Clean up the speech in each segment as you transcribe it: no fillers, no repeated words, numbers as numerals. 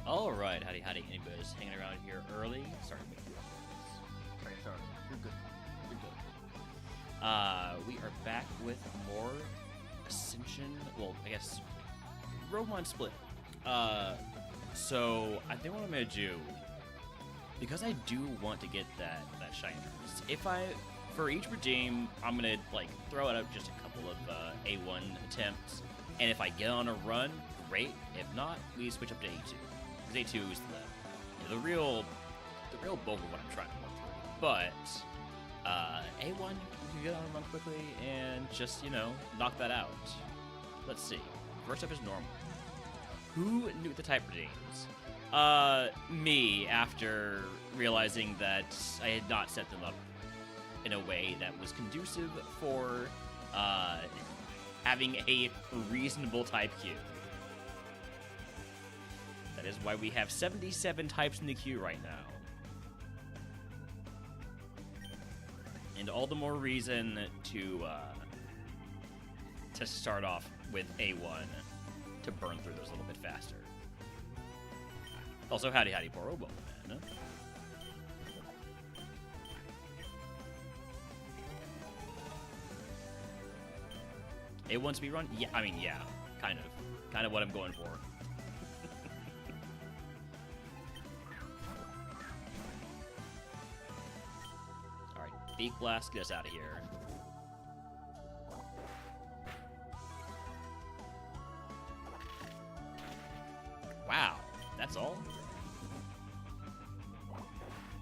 Alright, howdy, anybody's hanging around here early. Sorry, Sorry. You're good. You're good. We are back with more Ascension, well, I guess, RogueMon Split. So, I think what I'm gonna do, because I do want to get that Shiners, for each redeem, I'm gonna, like, throw out just a couple of A1 attempts, and if I get on a run, great. If not, we switch up to A2. Because A2 is the real bulk of what I'm trying to run through. But A1, you can get on a run quickly and just, knock that out. Let's see. First up is normal. Who knew the type redeems? Me, after realizing that I had not set them up in a way that was conducive for having a reasonable type queue. That is why we have 77 types in the queue right now. And all the more reason to start off with A1 to burn through those a little bit faster. Also, howdy, poor Robo, man. A1 speedrun? Yeah, I mean, yeah, kind of what I'm going for. Beak Blast, get us out of here. Wow, that's all?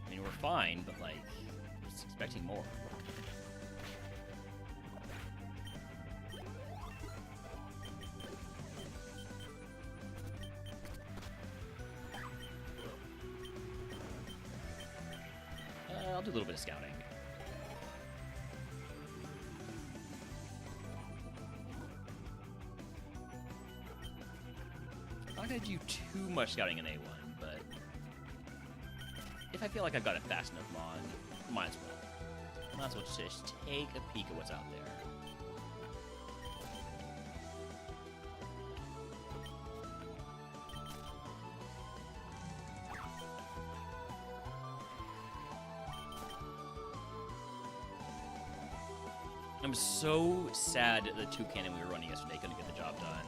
I mean, we're fine, but, like, I was expecting more. I'll do a little bit of scouting. I'm not going to do too much scouting in A1, but if I feel like I've got it fast enough on, might as well. Might as well just take a peek at what's out there. I'm so sad that the 2 cannon we were running yesterday couldn't get the job done.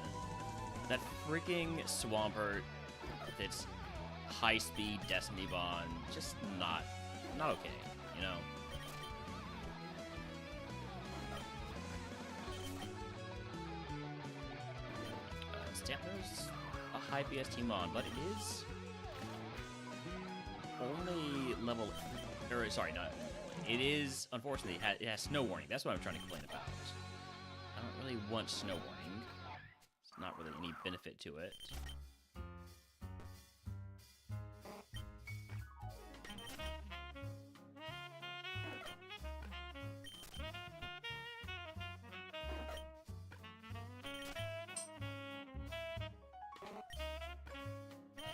That freaking Swampert with its high-speed Destiny Bond, just not okay, you know? Stantler's a high BST Mon, but it is only level... Or, sorry, not... It is, unfortunately, it has snow warning. That's what I'm trying to complain about. I don't really want snow warning. Not really any benefit to it.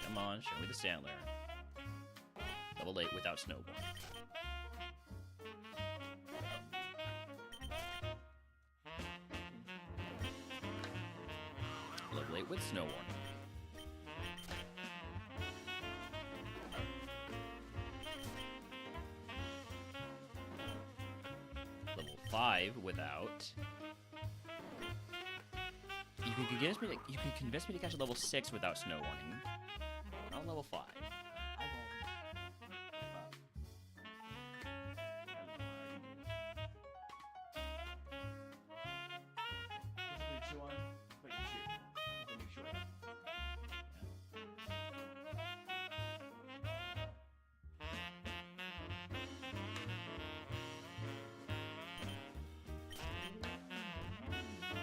Come on, show me the Sandler. Level 8 without snowball. Level 8 with snow warning. Level 5 without. You can convince me to catch a level 6 without snow warning. Not level 5.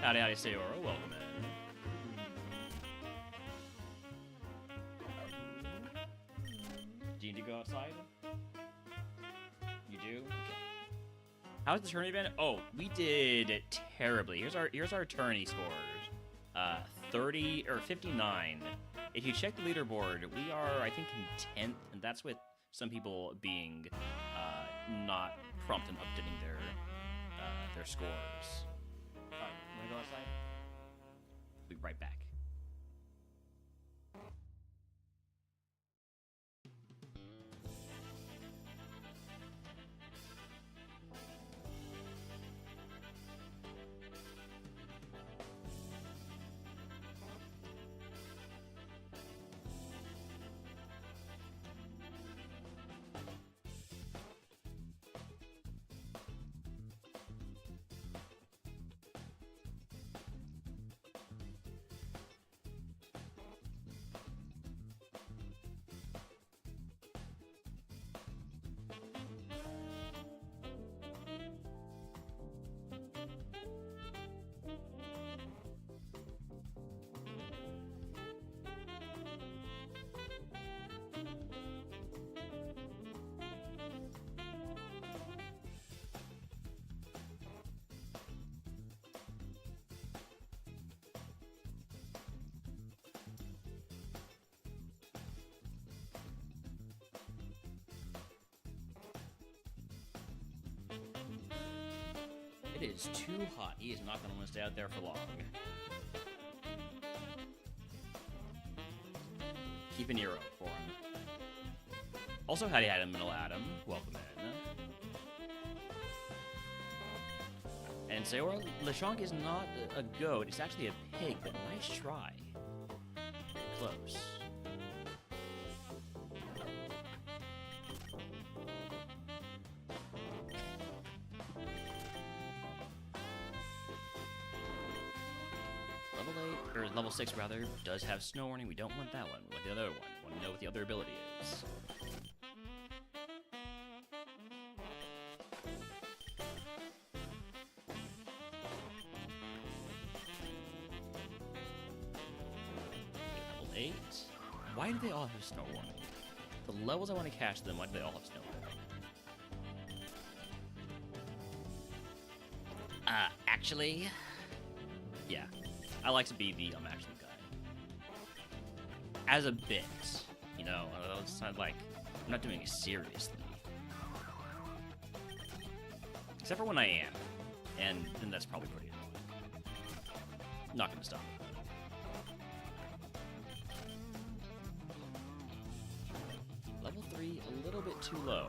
Howdy, Sayora. Welcome in. Do you need to go outside? You do? Okay. How's the tourney been? Oh, we did terribly. Here's our tourney scores. 30 or 59. If you check the leaderboard, we are, I think, in 10th, and that's with some people being not prompt in updating their scores. Alright, wanna go outside? We'll be right back. It is too hot. He is not going to want to stay out there for long. Keep an ear out for him. Also, howdy, Adam, Adam. Welcome in. And Sayora, Lechonk is not a goat. It's actually a pig, but nice try. Close. Level 6 rather, does have snow warning. We don't want that one. We want the other one. We want to know what the other ability is. Level 8. Why do they all have snow warning? The levels I want to catch them, why do they all have snow warning? Actually... yeah. I like to be the I'm actually guy. As a bit, you know, it's not like I'm not doing it seriously. Except for when I am, and then that's probably pretty annoying. Not gonna stop. Level 3, a little bit too low.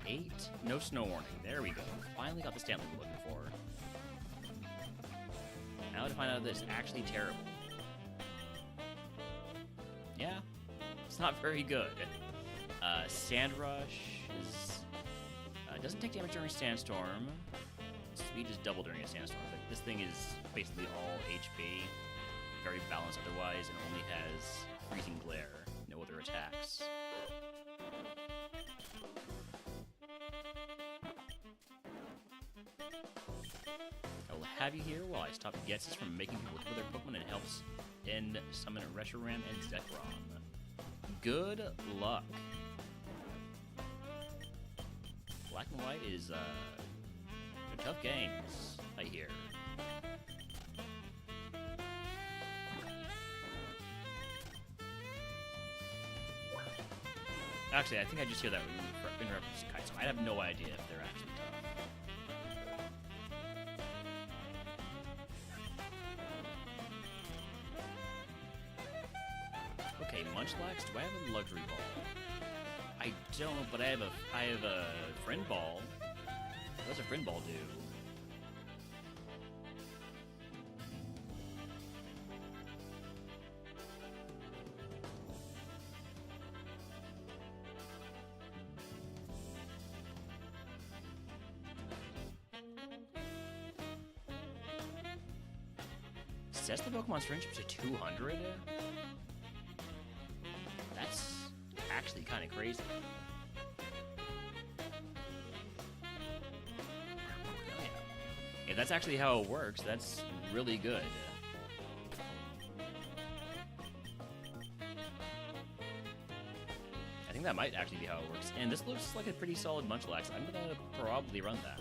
8. No snow warning. There we go. Finally got the stamp we were looking for. Now to find out that it's actually terrible. Yeah, it's not very good. Sand Rush is doesn't take damage during Sandstorm. Speed is double during a Sandstorm, but this thing is basically all HP. Very balanced otherwise, and only has Freezing Glare. No other attacks. Have you here while I stop Getsus from making people kill their Pokemon and helps end summon Reshiram and Zekrom. Good luck. Black and White is they're tough games, I hear. Actually, I think I just hear that in reference to Kaizo. I have no idea if they're actually tough. Okay, Munchlax, do I have a luxury ball? I don't, but I have a friend ball. What does a friend ball do? Sets the Pokemon's friendship to 200? That's actually kind of crazy. Oh, yeah. If that's actually how it works, that's really good. I think that might actually be how it works. And this looks like a pretty solid Munchlax. I'm gonna probably run that.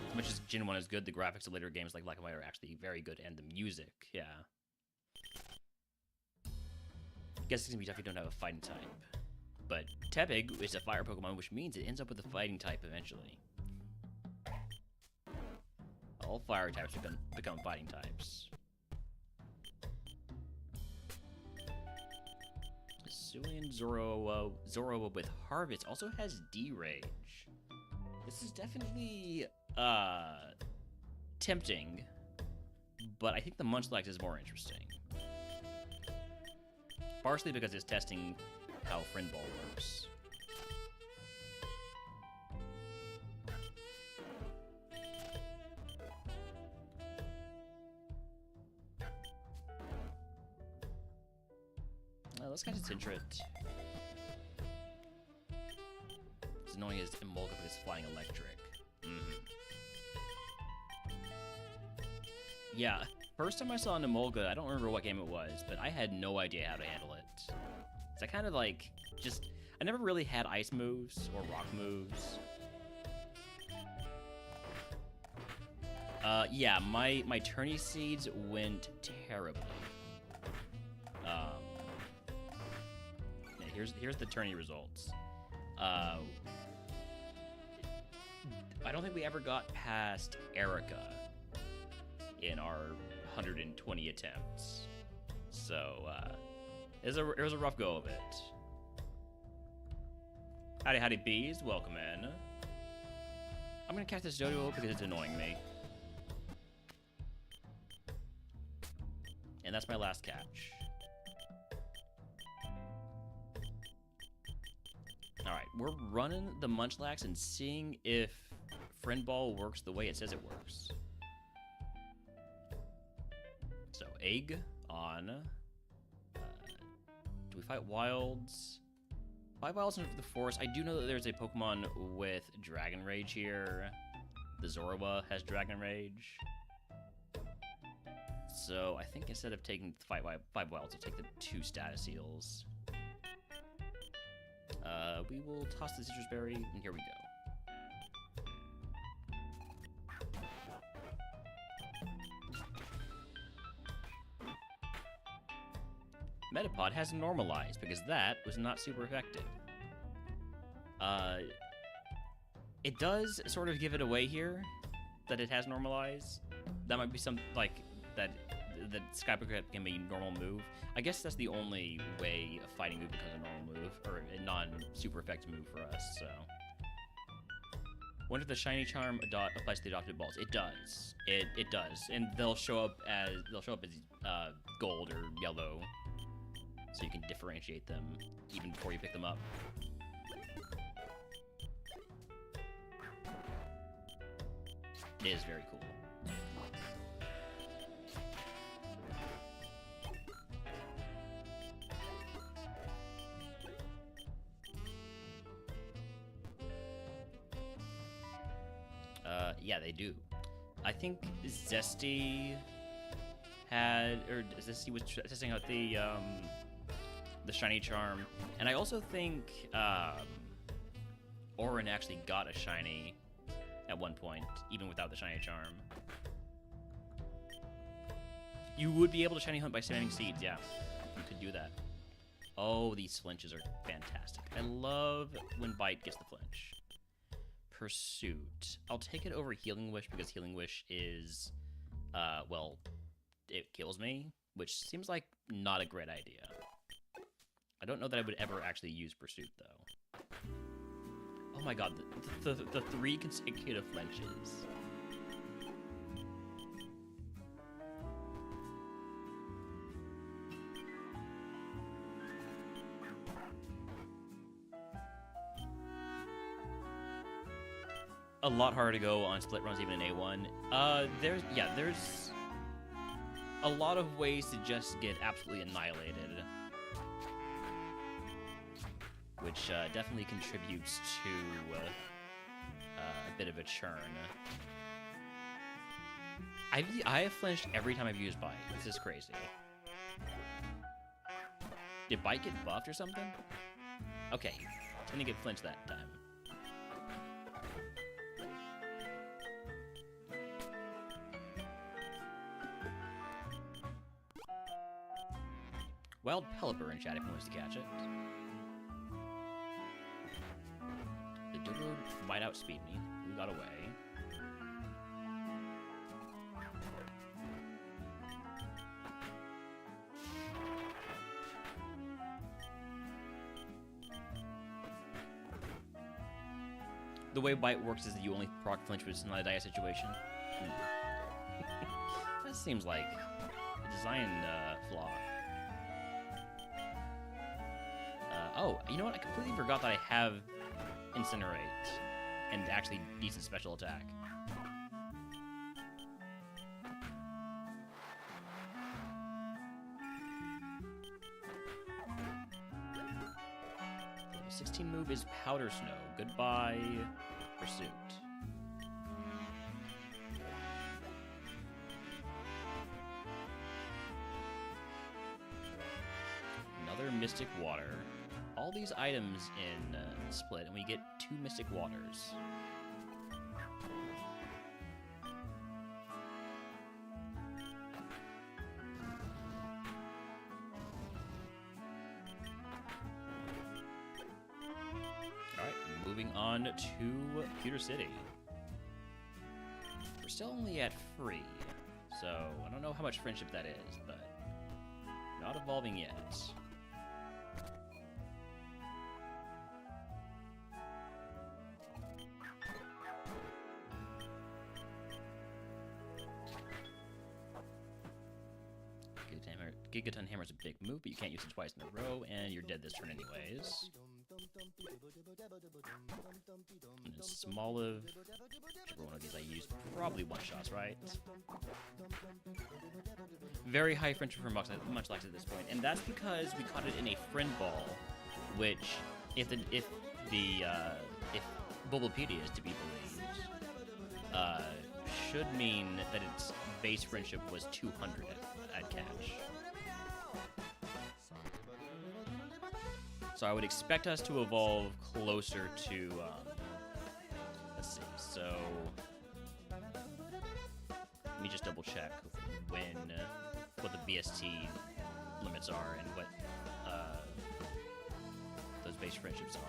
As much as Gen 1 is good, the graphics of later games like Black and White are actually very good, and the music, yeah. Guess it's gonna be tough if you don't have a fighting type. But Tepig is a fire Pokemon, which means it ends up with a fighting type eventually. All fire types become fighting types. Hisuian Zoroark with Harvest also has D-Rage. This is definitely tempting, but I think the Munchlax is more interesting. Partially because it's testing how Friend Ball works. Let's catch its Sentret. It's annoying as Emolga because it's flying electric. Yeah, first time I saw an Emolga, I don't remember what game it was, but I had no idea how to handle it. So I kind of like, I never really had ice moves or rock moves. Yeah, my tourney seeds went terribly. Yeah, here's the tourney results. I don't think we ever got past Erica in our 120 attempts. So, it was a rough go of it. Howdy bees, welcome in. I'm gonna catch this dodo because it's annoying me. And that's my last catch. Alright, we're running the Munchlax and seeing if Friend Ball works the way it says it works. So, egg on. Do we fight wilds? 5 wilds in the forest. I do know that there's a Pokemon with Dragon Rage here. The Zorua has Dragon Rage. So I think instead of taking 5 wilds, I'll take the 2 status seals. We will toss the Citrus Berry, and here we go. Metapod has normalized, because that was not super effective. It does sort of give it away here, that it has normalized. That might be some, like, that Skype can be a normal move. I guess that's the only way a fighting move becomes a normal move, or a non-super effective move for us, so. Wonder if the shiny charm applies to the adopted balls. It does. It does. And they'll show up as gold or yellow. So you can differentiate them even before you pick them up. It is very cool. Yeah, they do. I think Zesty was testing out the shiny charm, and I also think Orin actually got a shiny at one point, even without the shiny charm. You would be able to shiny hunt by spamming seeds, yeah. You could do that. Oh, these flinches are fantastic. I love when Bite gets the flinch. Pursuit. I'll take it over Healing Wish because Healing Wish is, well, it kills me, which seems like not a great idea. I don't know that I would ever actually use Pursuit, though. Oh my god, the 3 consecutive flinches. A lot harder to go on split runs, even in A1. There's a lot of ways to just get absolutely annihilated, which definitely contributes to a bit of a churn. I have flinched every time I've used Bite. This is crazy. Did Bite get buffed or something? Okay, didn't get flinched that time. Wild Pelipper in chat if he wants to catch it. The Dodo might outspeed me. We got away. The way Bite works is that you only proc flinch when it's not a dire situation. That seems like a design flaw. Oh, you know what? I completely forgot that I have Incinerate and actually decent special attack. The 16 move is Powder Snow. Goodbye, Pursuit. Another Mystic Water. All these items in Split, and we get 2 Mystic Waters. moving on to Pewter City. We're still only at free, so I don't know how much friendship that is, but not evolving yet. Gigaton Hammer's a big move, but you can't use it twice in a row, and you're dead this turn anyways. And Smoliv, whichever one of these I use, probably one-shots, right? Very high friendship for Munchlax at this point, and that's because we caught it in a friend ball, which, if Bulbapedia is to be believed, should mean that its base friendship was 200 at catch. So I would expect us to evolve closer to, let's see, so, let me just double check what the BST limits are and what, those base friendships are.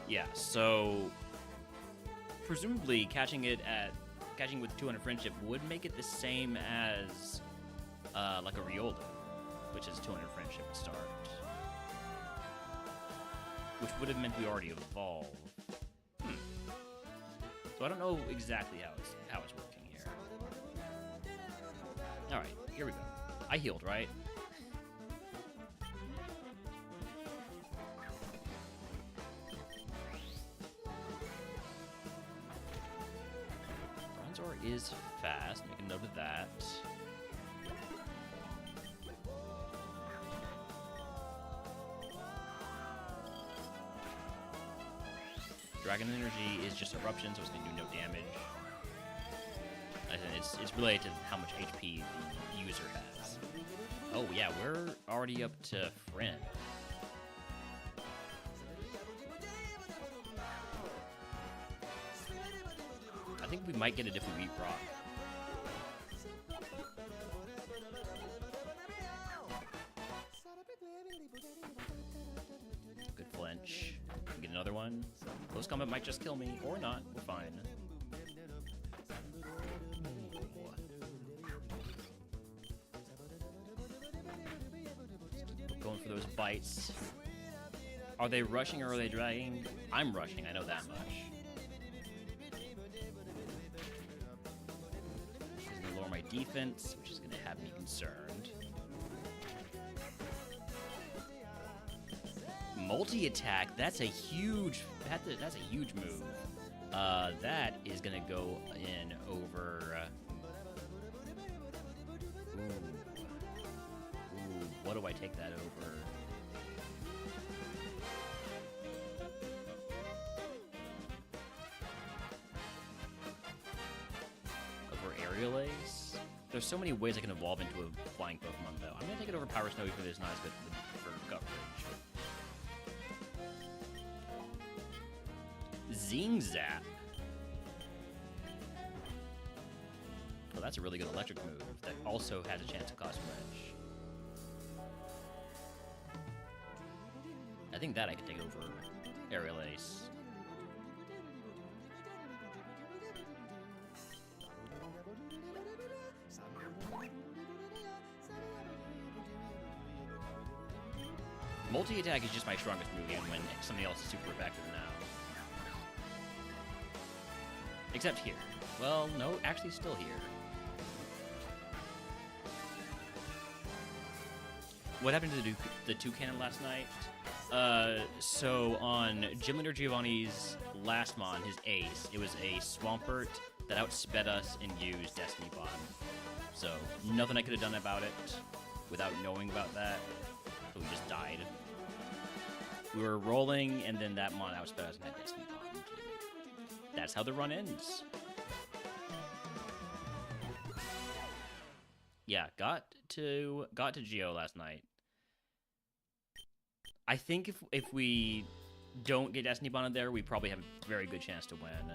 Yeah, so presumably catching with 200 friendship would make it the same as like a Riolu, which is 200 friendship to start, which would have meant we already evolved. So I don't know exactly how it's working here. All right, here we go. I healed, right? Is fast. Make a note of that. Dragon Energy is just Eruption, so it's going to do no damage. It's related to how much HP the user has. Oh yeah, we're already up to Friend. I think we might get it if we beat Brock. Good flinch. Get another one. Close combat might just kill me, or not. We're fine. Going for those bites. Are they rushing or are they dragging? I'm rushing, I know that much. Defense, which is going to have me concerned. Multi-attack, that's a huge move. That is going to go in over. Ooh, what do I take that over? Aerial Ace? There's so many ways I can evolve into a flying Pokemon, though. I'm going to take it over Power Snow, even if it's not as good for coverage. Zing Zap. Well, that's a really good electric move that also has a chance to cause Wrench. I think that I could take over Aerial Ace. Multi-attack is just my strongest move, even when something else is super effective now. Except here. Well, no, actually still here. What happened to the Toucan last night? So on Gym Leader Giovanni's last mon, his ace, it was a Swampert that outsped us and used Destiny Bond. So nothing I could have done about it without knowing about that. So we just died. We were rolling, and then that mon outsped us and had Destiny Bond. That's how the run ends. Yeah, got to Geo last night. I think if we don't get Destiny Bonded there, we probably have a very good chance to win.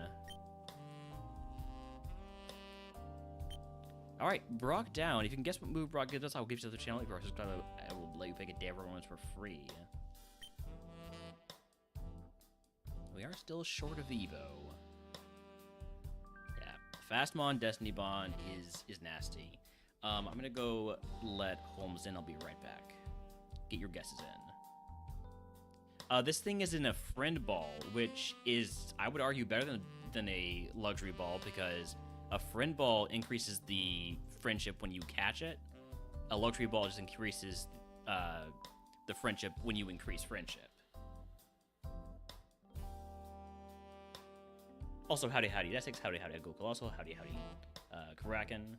All right, Brock down. If you can guess what move Brock gives us, I'll give you the channel. If you're subscribed, I will let you pick a day everyone's for free. We are still short of Evo. Yeah, Fastmon Destiny Bond is nasty. I'm gonna go let Holmes in. I'll be right back. Get your guesses in. This thing is in a friend ball, which is, I would argue, better than a luxury ball, because a friend ball increases the friendship when you catch it. A luxury ball just increases the friendship when you increase friendship. Also, howdy howdy, that's six. Howdy howdy, go Colossal. Howdy howdy, Karakin.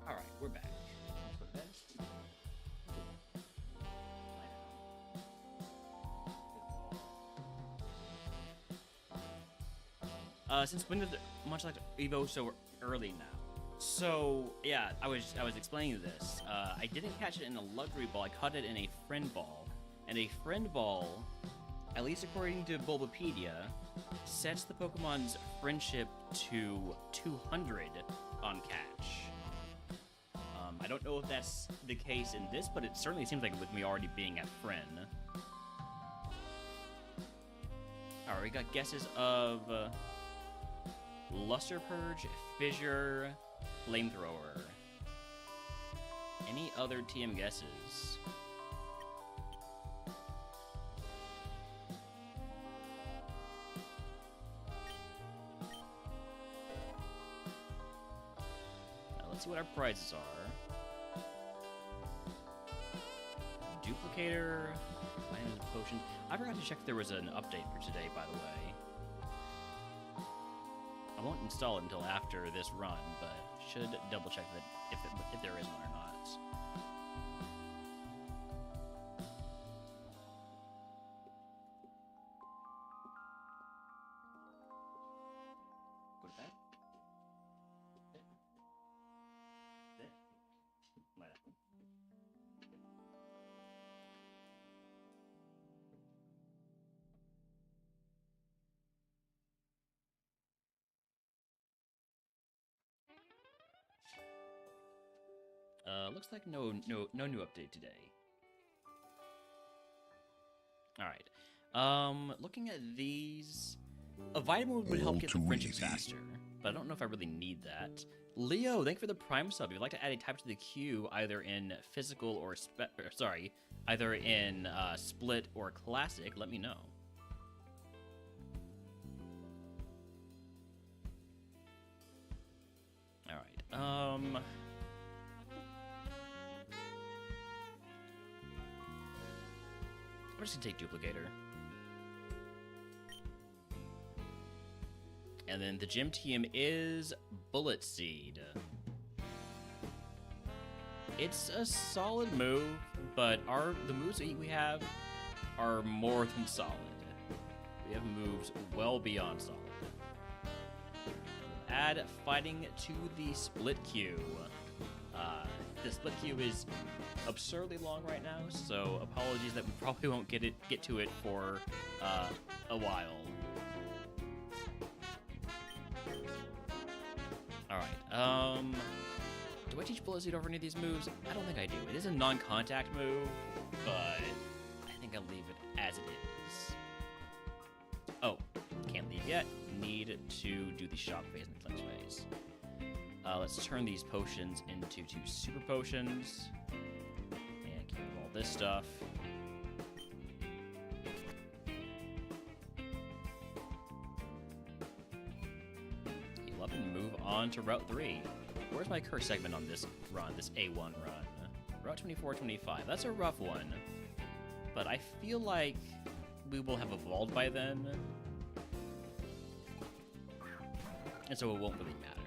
All right, we're back. Since when did much like Evo so early now? So yeah, I was explaining this. I didn't catch it in a luxury ball. I caught it in a friend ball, and a friend ball, at least according to Bulbapedia, sets the Pokemon's friendship to 200 on catch. I don't know if that's the case in this, but it certainly seems like with me already being at friend. Alright, we got guesses of Luster Purge, Fissure, Flamethrower. Any other TM guesses? Now let's see what our prizes are. Duplicator, Diamond Potion. I forgot to check if there was an update for today, by the way. I won't install it until after this run, but should double check that if there is one or not. Go to bed. Sit. Lie down. Looks like no new update today. All right. Looking at these, a vitamin would help get the friendship faster, but I don't know if I really need that. Leo, thank you for the Prime sub. If you'd like to add a type to the queue, either in physical or either in split or classic, let me know. All right. I'm just gonna take Duplicator. And then the gym team is Bullet Seed. It's a solid move, but the moves we have are more than solid. We have moves well beyond solid. Add fighting to the split queue. The split queue is absurdly long right now, so apologies that we probably won't get to it for a while. Alright, do I teach Bullet Seed over any of these moves? I don't think I do. It is a non-contact move, but I think I'll leave it as it is. Oh, can't leave yet. Need to do the shock phase and the cleanse phase. Let's turn these potions into 2 super potions. And keep all this stuff. Move on to Route 3. Where's my curse segment on this run, this A1 run? Route 24-25. That's a rough one. But I feel like we will have evolved by then. And so it won't really matter.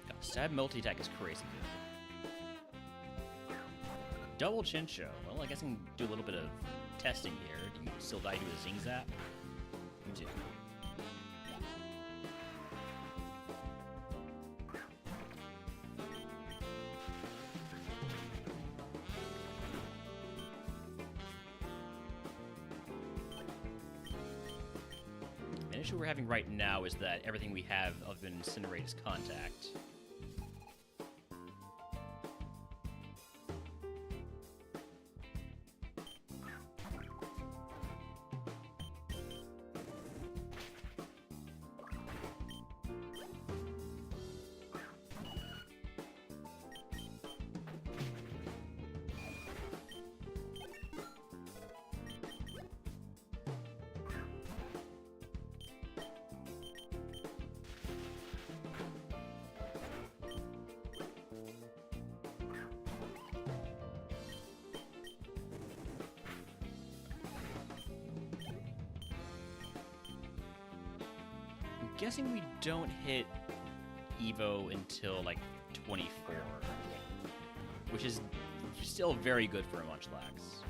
God, stab multi-attack is crazy good. Double Chincho. Well, I guess I can do a little bit of testing here. Do you still value a Zing Zap? You do. An issue we're having right now is that everything we have of Incinerate is contact. Guessing we don't hit Evo until like 24, which is still very good for a Munchlax.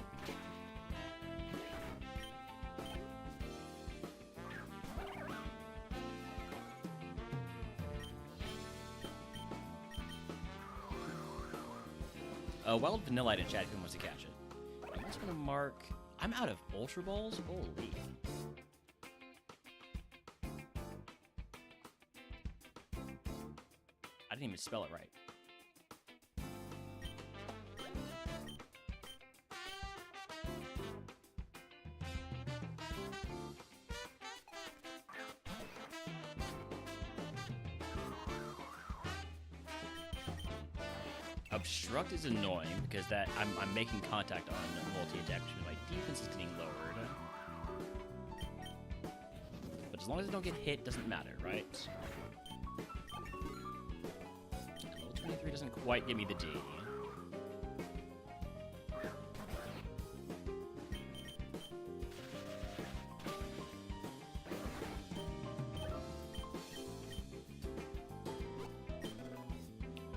Wild Vanillite in chat who wants to catch it. I'm just gonna mark. I'm out of Ultra Balls. Holy. I didn't even spell it right. Obstruct is annoying because that I'm making contact on multi-attack, which means my defense is getting lowered. But as long as I don't get hit, it doesn't matter, right? Level 23 doesn't quite give me the D.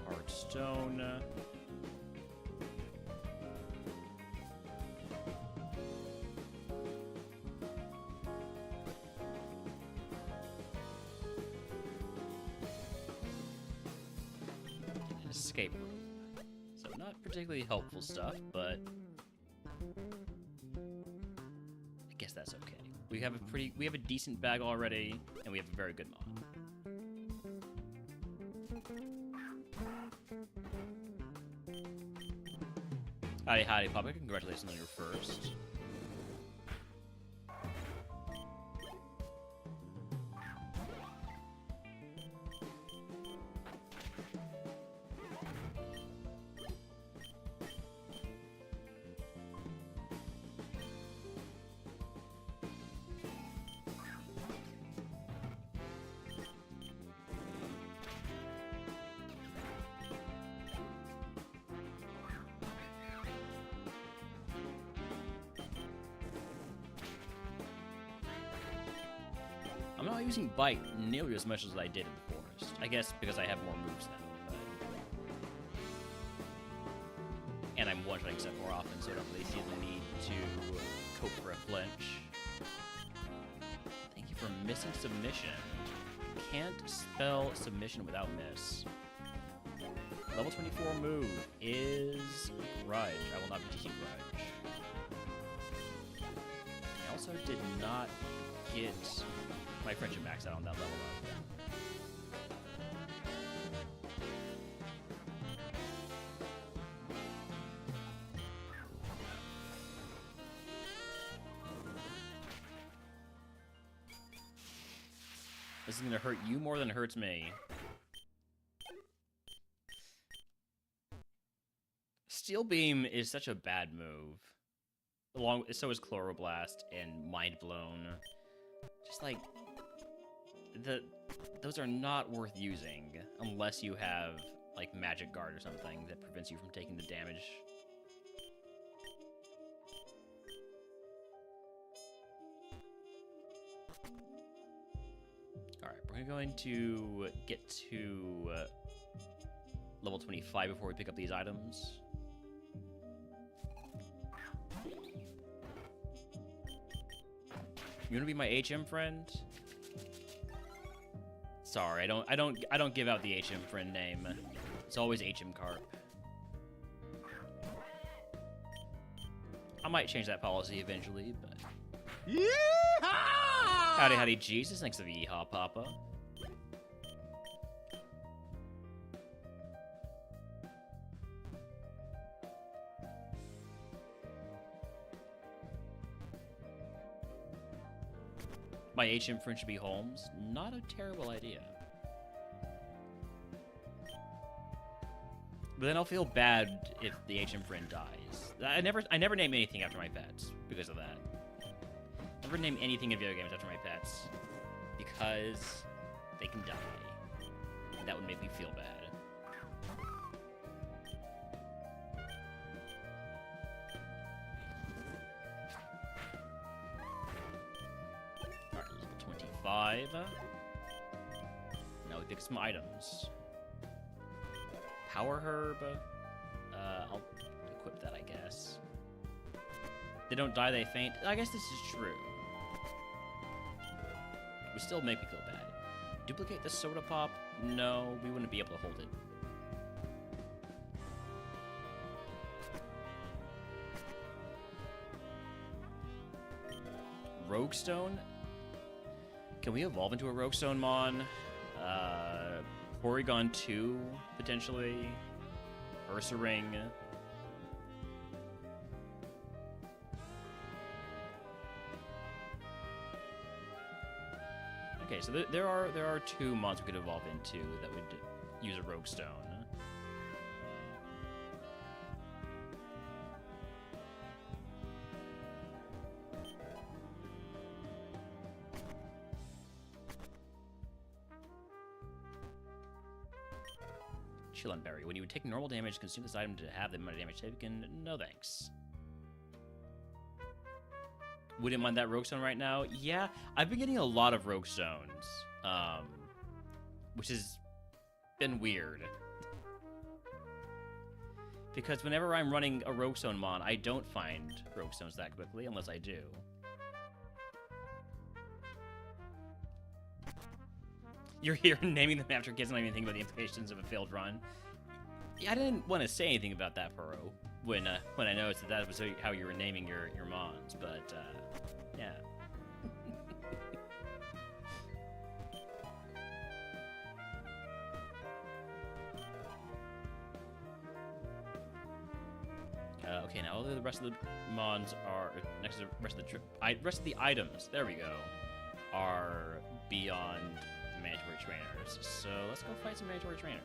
Heartstone. Escape room. So not particularly helpful stuff, but I guess that's okay. We have a decent bag already, and we have a very good mod. Howdy, Papa. Congratulations on your first. I'm not using Bite nearly as much as I did in the Forest. I guess because I have more moves now. But... And I'm one-shotting stuff more often, so I don't really see the need to cope for a flinch. Thank you for missing submission. Can't spell submission without miss. Level 24 move is Grudge. I will not be teaching Grudge. I also did not get my friendship max out on that level up. This is gonna hurt you more than it hurts me. Steel Beam is such a bad move. So is Chloroblast and Mind Blown. Just like those are not worth using unless you have like Magic Guard or something that prevents you from taking the damage. Alright, we're going to get to level 25 before we pick up these items. You wanna be my HM friend? Sorry, I don't give out the HM friend name. It's always HM Carp. I might change that policy eventually, but... Yeehaw! Howdy, Jesus. Thanks for the yeehaw, Papa. My HM friend should be Holmes. Not a terrible idea. But then I'll feel bad if the HM friend dies. I never name anything after my pets because of that. Never name anything in video games after my pets because they can die. And that would make me feel bad. Alright, level 25. Now we pick some items. Power Herb. I'll equip that, I guess. They don't die, they faint. I guess this is true. It would still make me feel bad. Duplicate the soda pop? No, we wouldn't be able to hold it. Rogue Stone? Can we evolve into a Rogue Stone Mon? Porygon 2, potentially. Ursaring. Okay, so there are two mods we could evolve into that would use a Rogue Stone. Chillin' Berry. When you would take normal damage, consume this item to have the amount of damage taken. No thanks. Wouldn't mind that Rogue Stone right now. Yeah, I've been getting a lot of Rogue Stones, which has been weird. Because whenever I'm running a Rogue Stone Mon, I don't find Rogue Stones that quickly, unless I do. You're here naming them after kids, not even thinking about the implications of a failed run. Yeah, I didn't want to say anything about that, Puro, when I noticed that was how you were naming your Mons, but, yeah. Okay, now the rest of the mons are next to the rest of the rest of the items. There we go. Are beyond mandatory trainers. So let's go fight some mandatory trainers.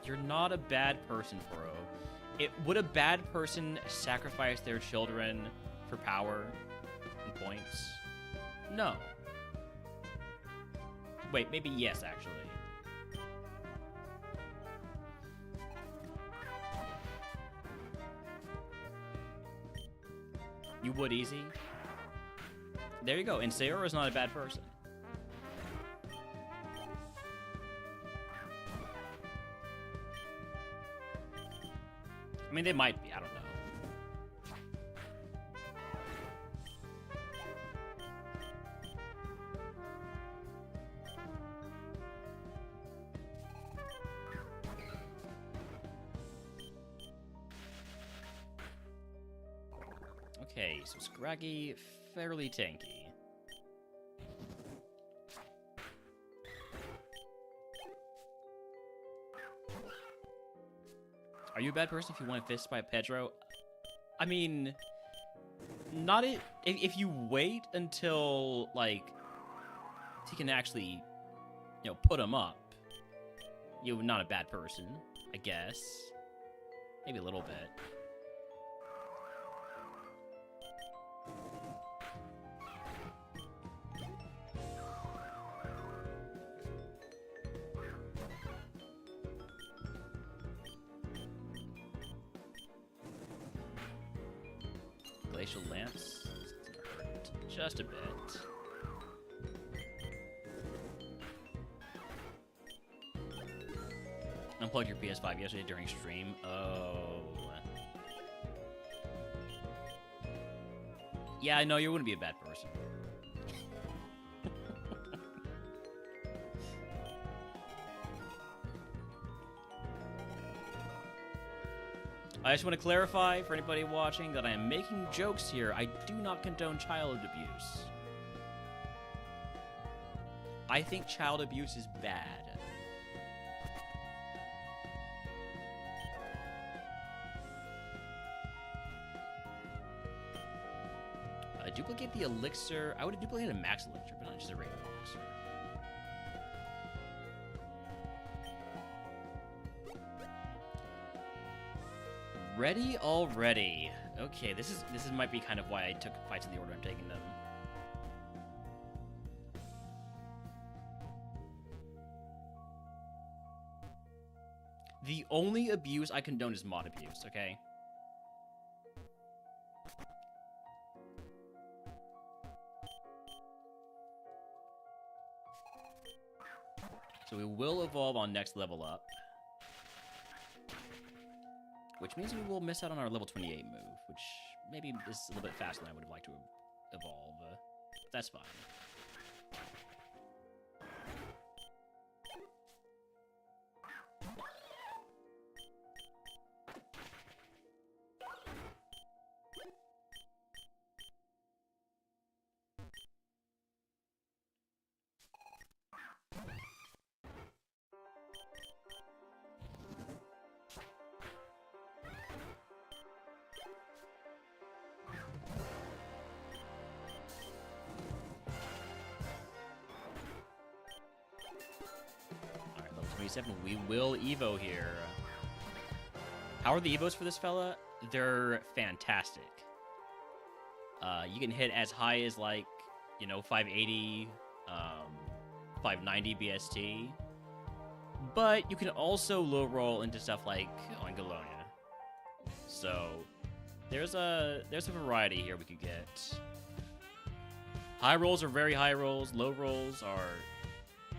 You're not a bad person, Furo. Would a bad person sacrifice their children for power and points? No. Wait, maybe yes, actually. You would easy. There you go. And Sayora is not a bad person. I mean, they might be. I don't know. Okay, so Scraggy, fairly tanky. Are you a bad person if you want a fist by Pedro? I mean, not it. If you wait until, like, he can actually, you know, put him up, you're not a bad person, I guess. Maybe a little bit. Glacial Lance hurt just a bit. Unplugged your PS5 yesterday during stream. Oh. Yeah, I know you wouldn't be a bad person. I just want to clarify for anybody watching that I am making jokes here. I do not condone child abuse. I think child abuse is bad. Duplicate the elixir. I would have duplicated a max elixir, but not just a regular elixir. Ready already. Okay, this might be kind of why I took fights in the order I'm taking them. The only abuse I condone is mod abuse, okay? So we will evolve on next level up. Which means we will miss out on our level 28 move, which maybe is a little bit faster than I would have liked to evolve. That's fine. We will Evo here. How are the Evos for this fella? They're fantastic. You can hit as high as, like, you know, 580, 590 BST. But you can also low roll into stuff like Oingolonia. So there's a variety here we could get. High rolls are very high rolls. Low rolls are...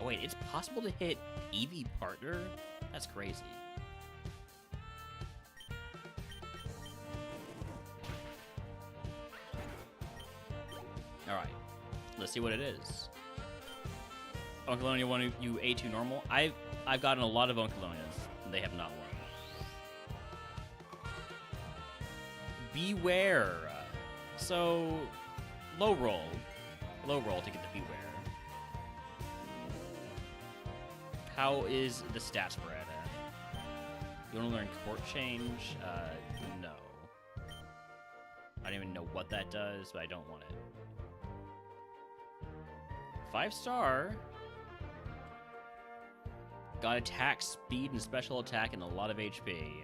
Oh wait, it's possible to hit Eevee partner? That's crazy. Alright, let's see what it is. Onkolonia won you A2 normal. I've gotten a lot of Onkolonias, and they have not won. Beware. So, low roll to get the Beware. How is the stat spread? You want to learn court change? No. I don't even know what that does, but I don't want it. 5-star. Got attack, speed, and special attack, and a lot of HP.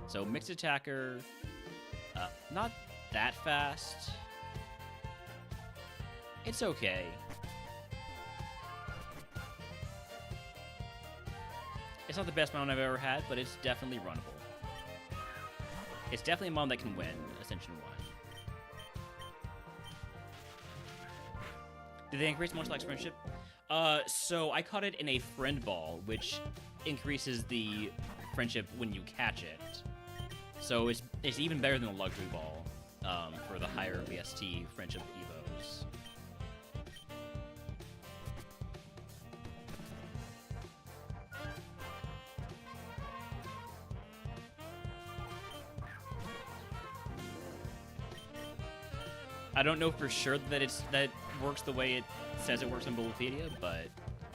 So mixed attacker, not that fast. It's okay. It's not the best mount I've ever had, but it's definitely runnable. It's definitely a mount that can win Ascension 1. Did they increase Munchlax's friendship? So I caught it in a friend ball, which increases the friendship when you catch it. So it's even better than a luxury ball for the higher VST friendship evos. I don't know for sure that that works the way it says it works in Bulbapedia, but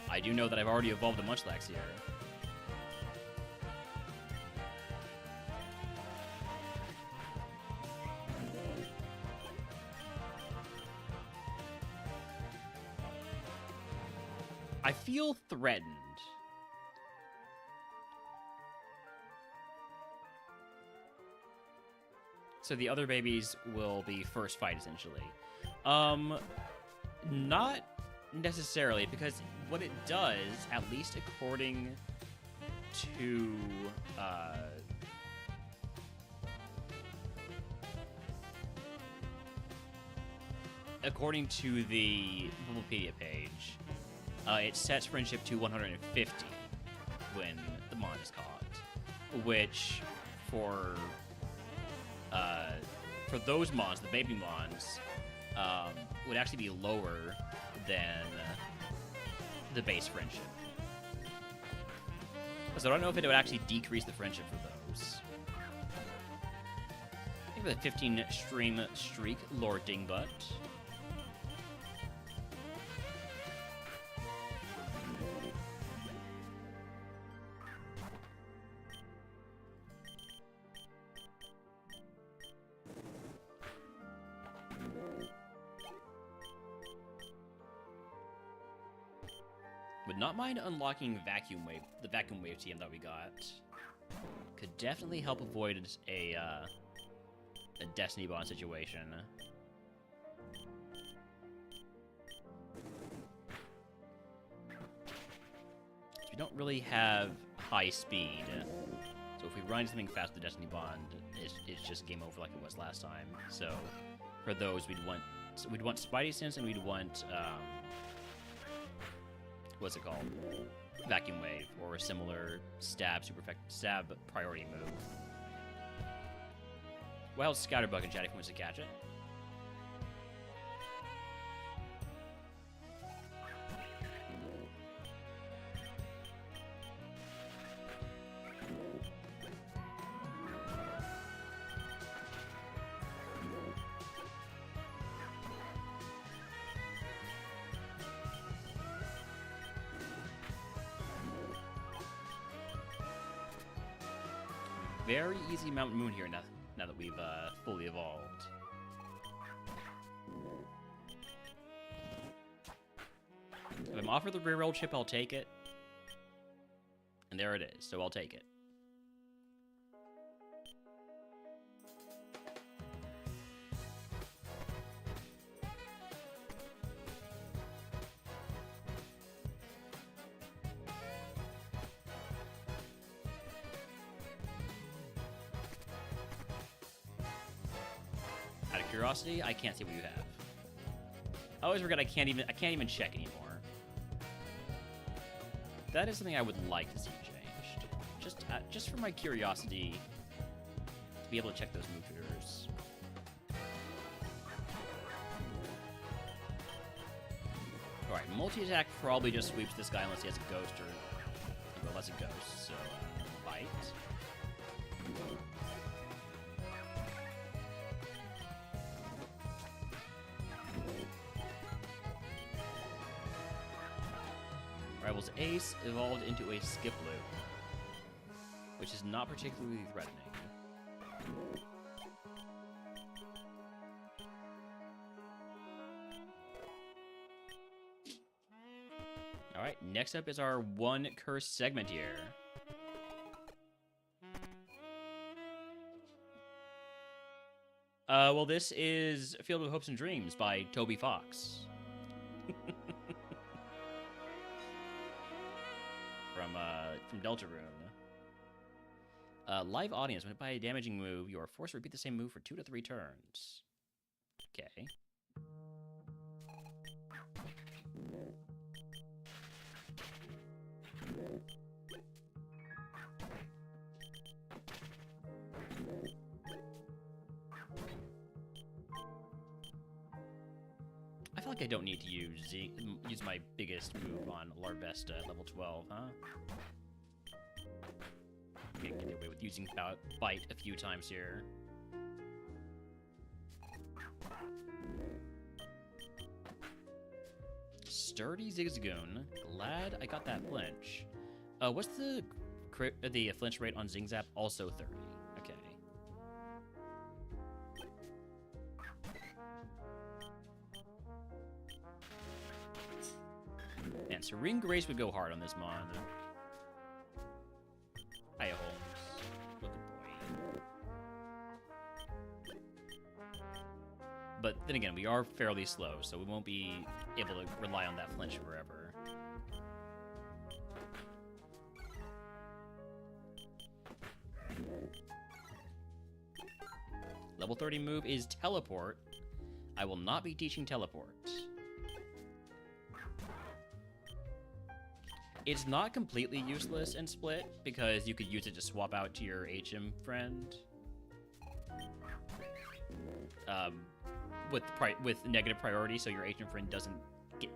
I do know that I've already evolved a Munchlax here. I feel threatened. So the other babies will be first fight, essentially. Not necessarily, because what it does, at least according to the Bulbapedia page, it sets friendship to 150 when the Mon is caught, which for those Mons, the baby Mons, would actually be lower than the base friendship. So I don't know if it would actually decrease the friendship for those. I think with a 15 stream streak, Lord Dingbutt. Would not mind unlocking Vacuum Wave, the Vacuum Wave TM that we got. Could definitely help avoid a Destiny Bond situation. We don't really have high speed, so if we run something fast with the Destiny Bond, it's just game over like it was last time. So for those, we'd want Spidey Sense, and we'd want what's it called? Vacuum Wave, or a similar stab priority move. Wild Scatterbug in chat if he wants to catch it. Very easy Mount Moon here now that we've fully evolved. If I'm offered the reroll chip, I'll take it. And there it is, so I'll take it. Curiosity, I can't see what you have. I always forget I can't even check anymore. That is something I would like to see changed. Just for my curiosity to be able to check those move triggers. Alright, multi-attack probably just sweeps this guy unless he has a ghost or... Well, that's a ghost, so... Bite. Rival's Ace evolved into a Skip Loop, which is not particularly threatening. Alright, next up is our one curse segment here. Well, this is Field of Hopes and Dreams by Toby Fox. From Deltarune. Live audience, when hit by a damaging move, you are forced to repeat the same move for 2 to 3 turns. Okay. I feel like I don't need to use my biggest move on Larvesta at level 12, huh? Get away with using Bite a few times here. Sturdy Zigzagoon. Glad I got that flinch. What's the flinch rate on Zingzap? Also 30. Okay. And Serene Grace would go hard on this mon. Hiya, Holmes. Look at boy. But then again, we are fairly slow, so we won't be able to rely on that flinch forever. Level 30 move is Teleport. I will not be teaching Teleport. It's not completely useless in Split, because you could use it to swap out to your HM friend. With negative priority, so your HM friend doesn't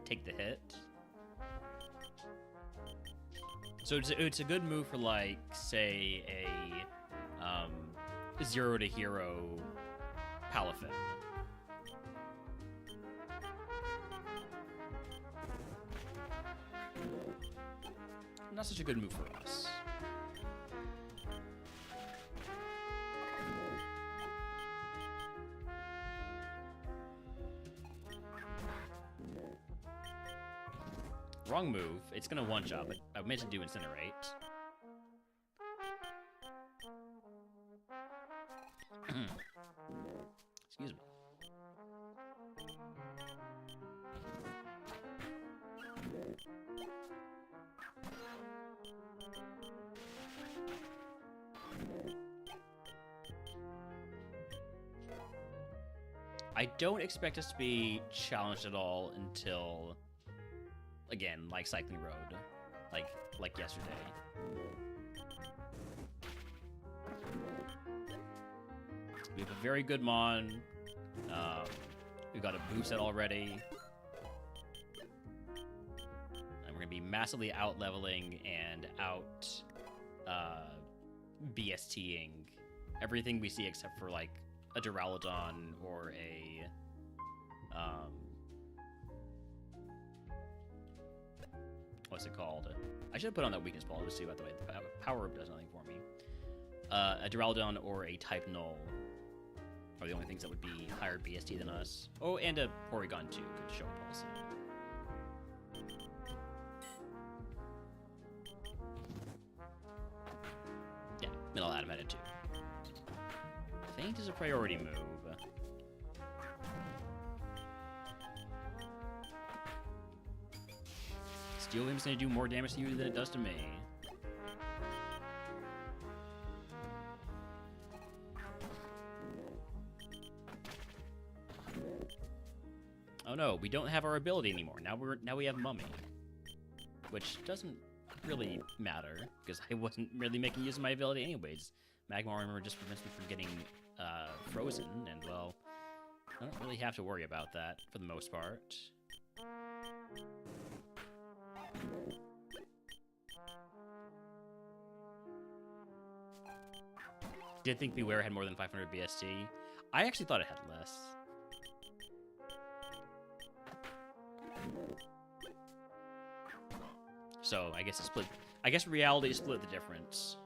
take the hit. So it's a good move for, like, say, a 0 to hero Palafin. Not such a good move for us. Wrong move. It's gonna one-shot, but I meant to do Incinerate. Excuse me. I don't expect us to be challenged at all until, again, like Cycling Road, like yesterday. We have a very good mon. We've got a move set already. And we're gonna be massively out leveling and out BSTing everything we see except for like a Duraludon or a what's it called? I should have put on that weakness ball to see what the way the power up does nothing for me. A Duraludon or a type null are the only things that would be higher BST than us. Oh, and a Porygon too could show up also. Yeah, Middle Adam had it too. Faint is a priority move. Steel Beam's gonna do more damage to you than it does to me. Oh no, we don't have our ability anymore. Now we have Mummy, which doesn't really matter because I wasn't really making use of my ability anyways. Magma Armor just prevents me from getting frozen, and well, I don't really have to worry about that for the most part. Did think Beware had more than 500 BST. I actually thought it had less. So I guess it split. I guess reality split the difference.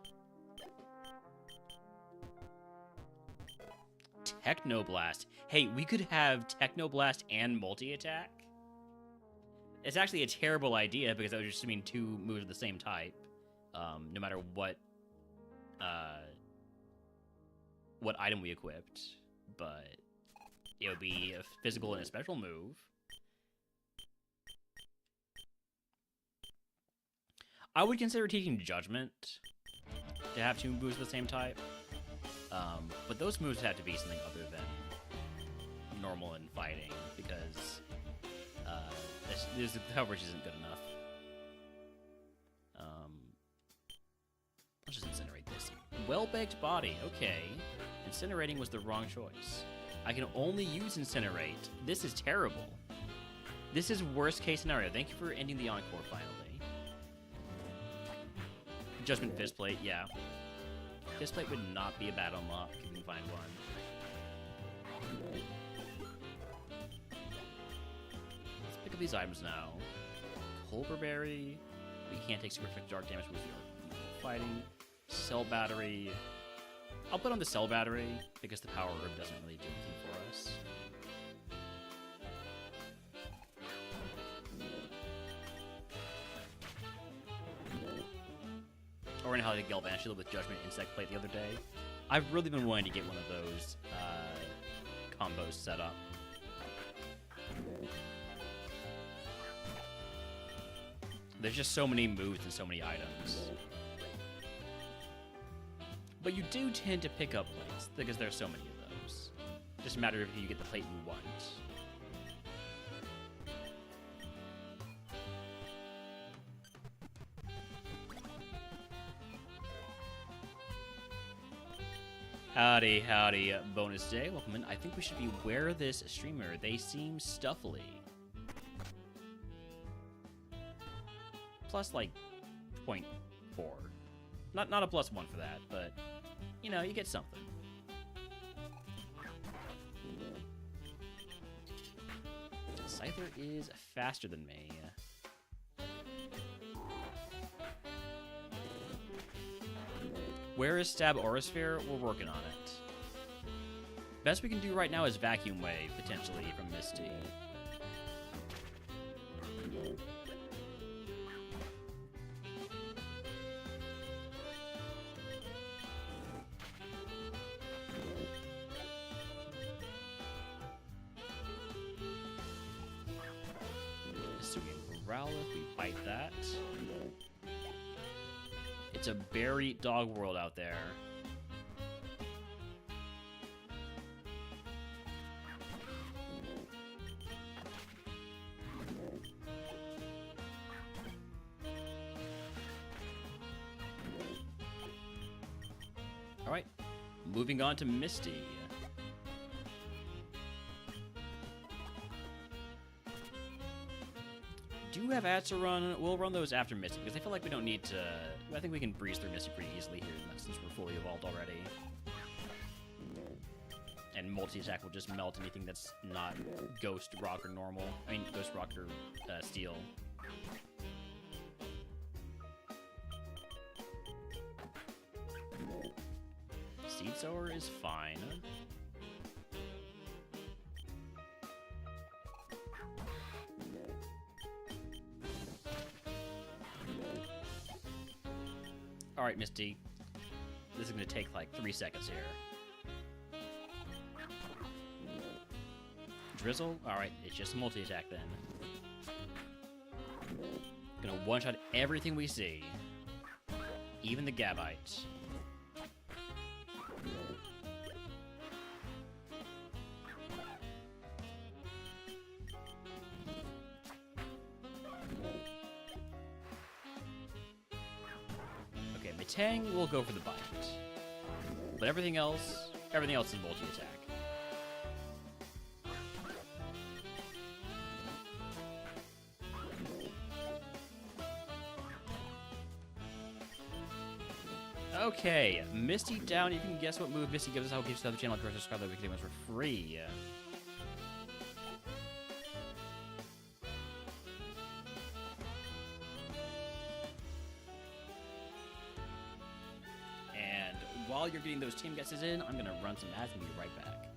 Technoblast. Hey, we could have Technoblast and multi-attack. It's actually a terrible idea because that would just mean 2 moves of the same type, no matter what item we equipped. But it would be a physical and a special move. I would consider teaching Judgment to have 2 moves of the same type. But those moves have to be something other than normal in fighting, because the coverage isn't good enough. Let's just incinerate this. Well-baked body. Okay. Incinerating was the wrong choice. I can only use Incinerate. This is terrible. This is worst-case scenario. Thank you for ending the Encore, finally. Judgment Fistplate, yeah. Fistplate would not be a bad unlock if we can find one. Let's pick up these items now. Colberberry. We can't take super effective dark damage with your fighting. Cell Battery. I'll put on the Cell Battery because the Power Herb doesn't really do anything for us. Or in how they Galvantula with Judgment Insect Plate the other day. I've really been wanting to get one of those combos set up. There's just so many moves and so many items. But you do tend to pick up plates because there's so many of those. Just a matter of if you get the plate you want. Howdy, howdy, bonus day. Welcome in. I think we should beware this streamer. They seem stuffily. Plus, like, 0.4. Not a +1 for that, but, you know, you get something. Scyther is faster than me. Where is Stab Aurasphere? We're working on it. Best we can do right now is Vacuum Wave, potentially, from Misty. If we bite that. It's a berry dog world out there. Alright, moving on to Misty. Do have ads to run. We'll run those after Misty because I feel like we don't need to. I think we can breeze through Misty pretty easily here since we're fully evolved already. And multi-attack will just melt anything that's not Ghost Rock or normal. I mean, Ghost Rock or Steel. Seed Sower is fine. Alright, Misty. This is going to take like 3 seconds here. Drizzle? Alright, it's just a multi-attack then. Gonna one-shot everything we see. Even the Gabite. Tang will go for the bite. But everything else is multi-attack. Okay, Misty down. You can guess what move Misty gives us. How it gives us the channel. Of course, subscribe to the videos for free. While you're getting those team guesses in, I'm going to run some ads and be right back.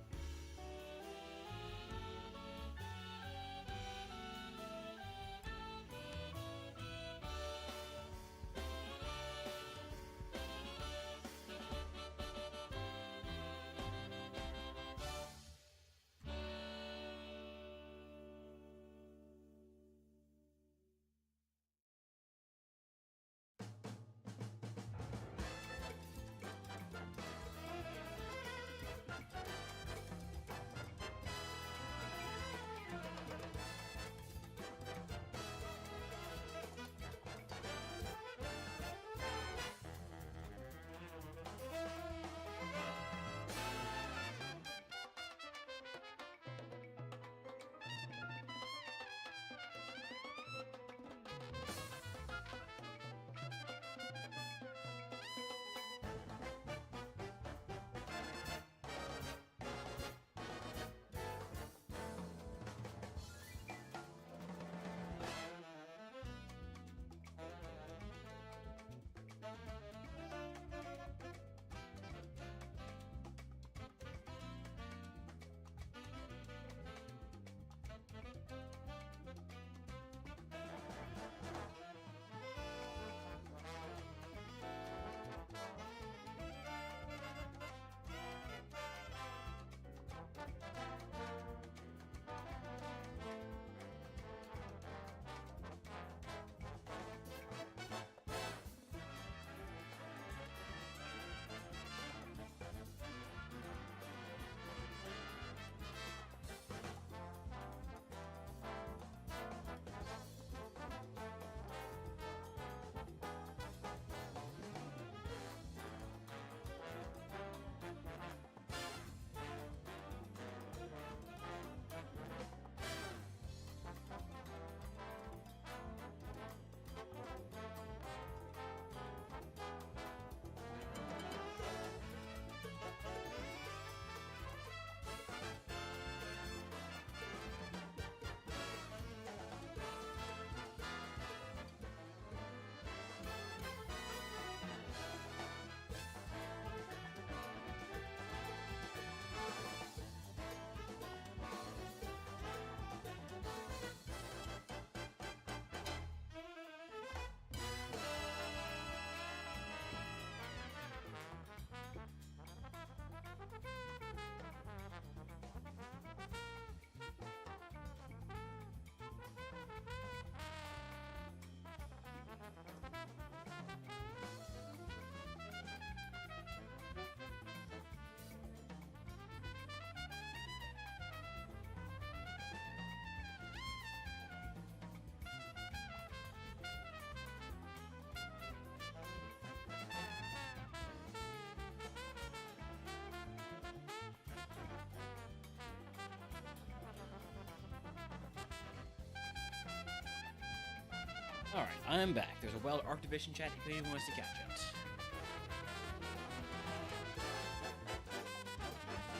Alright, I'm back. There's a wild Arc Division chat if anyone wants to catch it.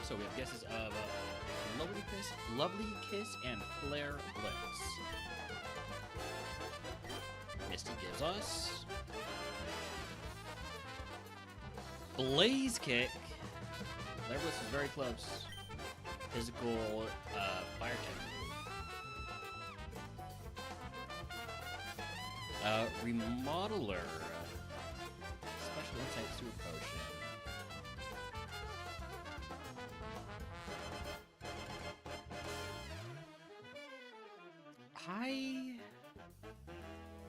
So we have guesses of Lovely Kiss, and Flare Blitz. Misty gives us Blaze Kick. Flare Blitz is very close. Physical fire type. Remodeler. Special Insight Super Potion.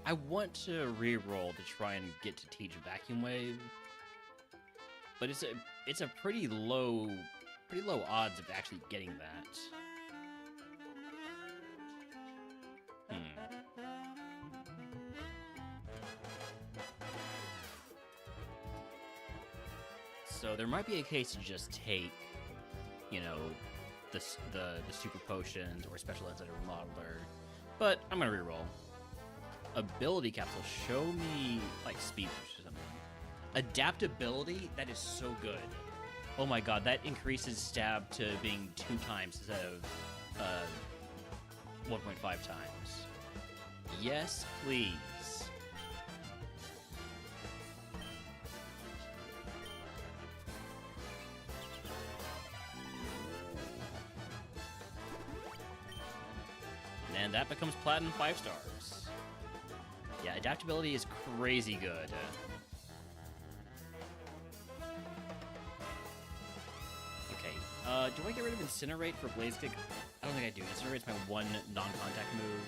I want to re-roll to try and get to teach Vacuum Wave, but it's a pretty low odds of actually getting that. So there might be a case to just take, you know, the super potions or special insight or remodeler, but I'm gonna reroll. Ability capsule, show me like speed boost or something. Adaptability, that is so good. Oh my god, that increases stab to being 2 times instead of 1.5 times. Yes, please. And that becomes Platinum 5 stars. Yeah, adaptability is crazy good. Okay, do I get rid of Incinerate for Blaze Kick? I don't think I do. Incinerate's my one non-contact move.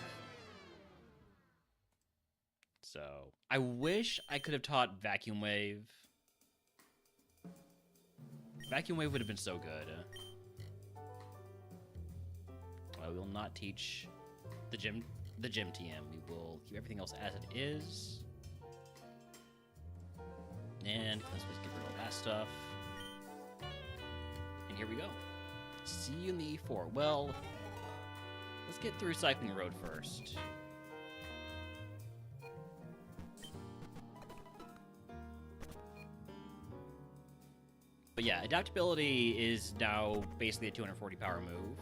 So, I wish I could have taught Vacuum Wave. Vacuum Wave would have been so good. I will not teach the gym TM. We will keep everything else as it is. And let's just get rid of all that stuff. And here we go. See you in the E4. Well, let's get through Cycling Road first. But yeah, adaptability is now basically a 240 power move.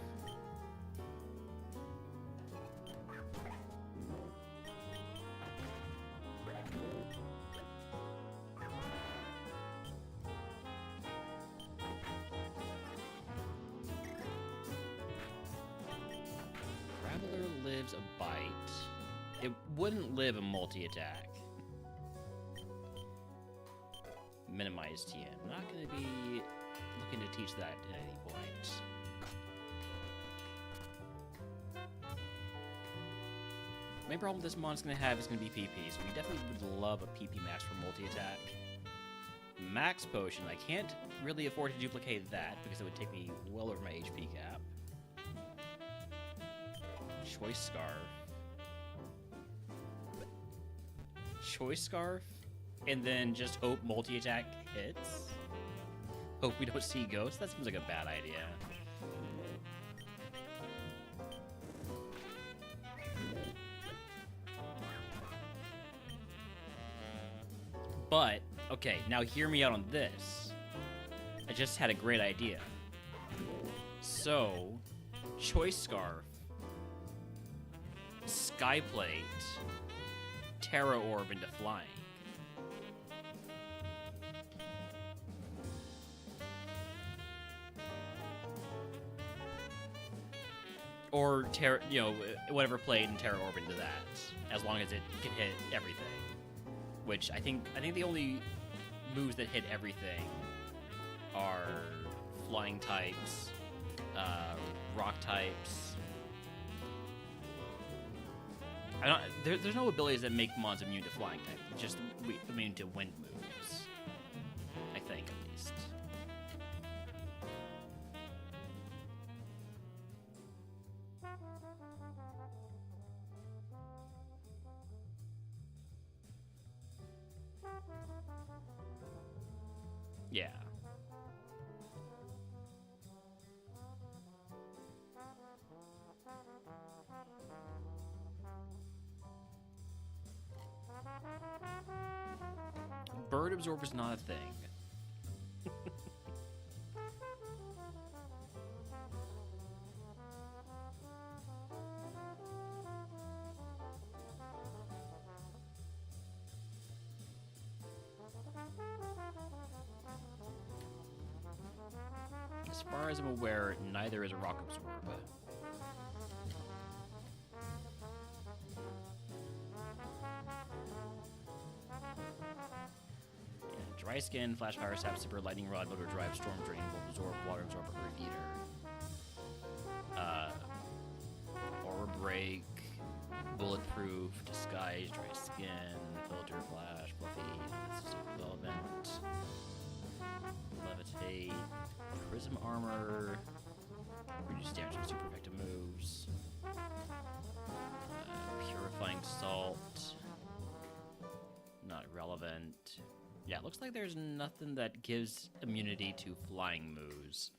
A bite. It wouldn't live a multi-attack. Minimize TM. I'm not going to be looking to teach that at any point. The main problem this mon's going to have is going to be PP, so we definitely would love a PP max for multi-attack. Max Potion, I can't really afford to duplicate that because it would take me well over my HP cap. Choice Scarf. Choice Scarf? And then just hope multi-attack hits? Hope we don't see ghosts? That seems like a bad idea. But, okay, now hear me out on this. I just had a great idea. So, Choice Scarf, Skyplate, Terra Orb into flying. Or Terra, you know, whatever plate and Terra Orb into that, as long as it can hit everything. Which I think the only moves that hit everything are flying types, rock types. There's no abilities that make mons immune to flying type. Just immune to wind moves. I think, at least. Yeah. Absorb is not a thing. As far as I'm aware, neither is a Rock Absorb. Dry Skin, Flash Fire, Sap Sipper, Lightning Rod, Motor Drive, Storm Drain, Volt Absorb, Water Absorber, Earth Eater. Aura Break, Bulletproof, Disguise, Dry Skin, Filter, Flash, Fluffy, System Development, Levitate, Prism Armor, Reduce damage from super effective moves, Purifying Salt, not relevant. Yeah, it looks like there's nothing that gives immunity to flying moves.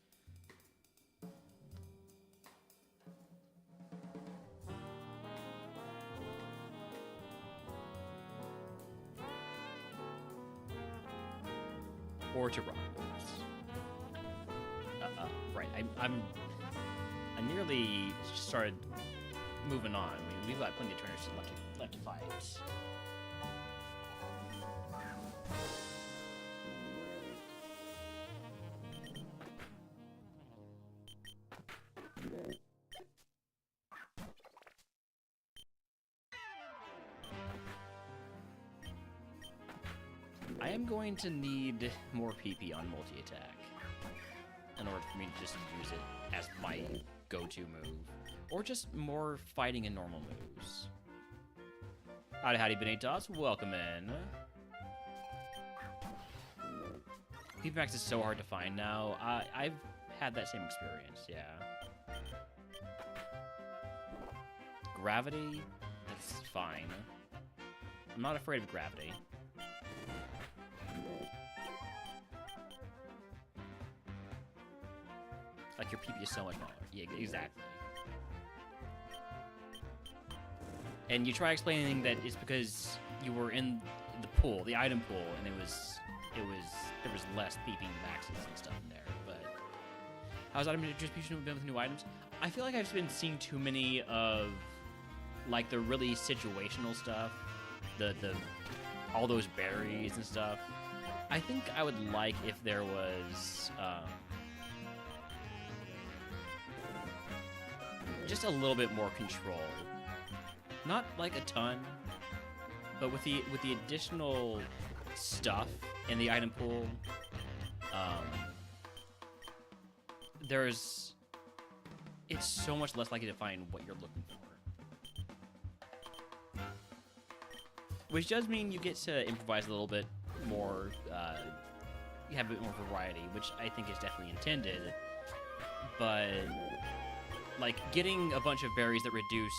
Or to rock moves. Right, I nearly started moving on. I mean, we've got plenty of turners left to fight. I am going to need more PP on multi-attack in order for me to just use it as my go-to move, or just more fighting and normal moves. Howdy, Benitoz. Welcome in. PP Max is so hard to find now. I've had that same experience, yeah. Gravity? That's fine. I'm not afraid of gravity. Like, your PP is so much smaller. Yeah, exactly. And you try explaining that it's because you were in the pool, the item pool, and there was less PP maxes and stuff in there. But how's item distribution been with new items? I feel like I've been seeing too many of like the really situational stuff, the all those berries and stuff. I think I would like if there was just a little bit more control. Not like a ton, but with the additional stuff in the item pool, it's so much less likely to find what you're looking for. Which does mean you get to improvise a little bit more, you have a bit more variety, which I think is definitely intended, but like getting a bunch of berries that reduce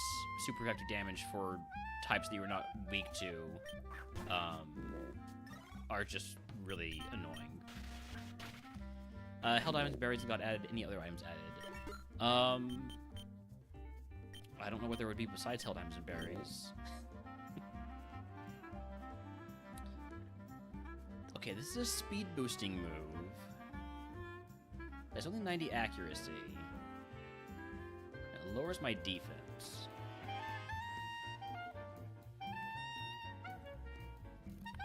super effective damage for types that you're not weak to are just really annoying. Hell Diamonds berries got added. Any other items added? I don't know what there would be besides Hell Diamonds and berries. Okay, this is a speed boosting move. There's only 90 accuracy. It lowers my defense.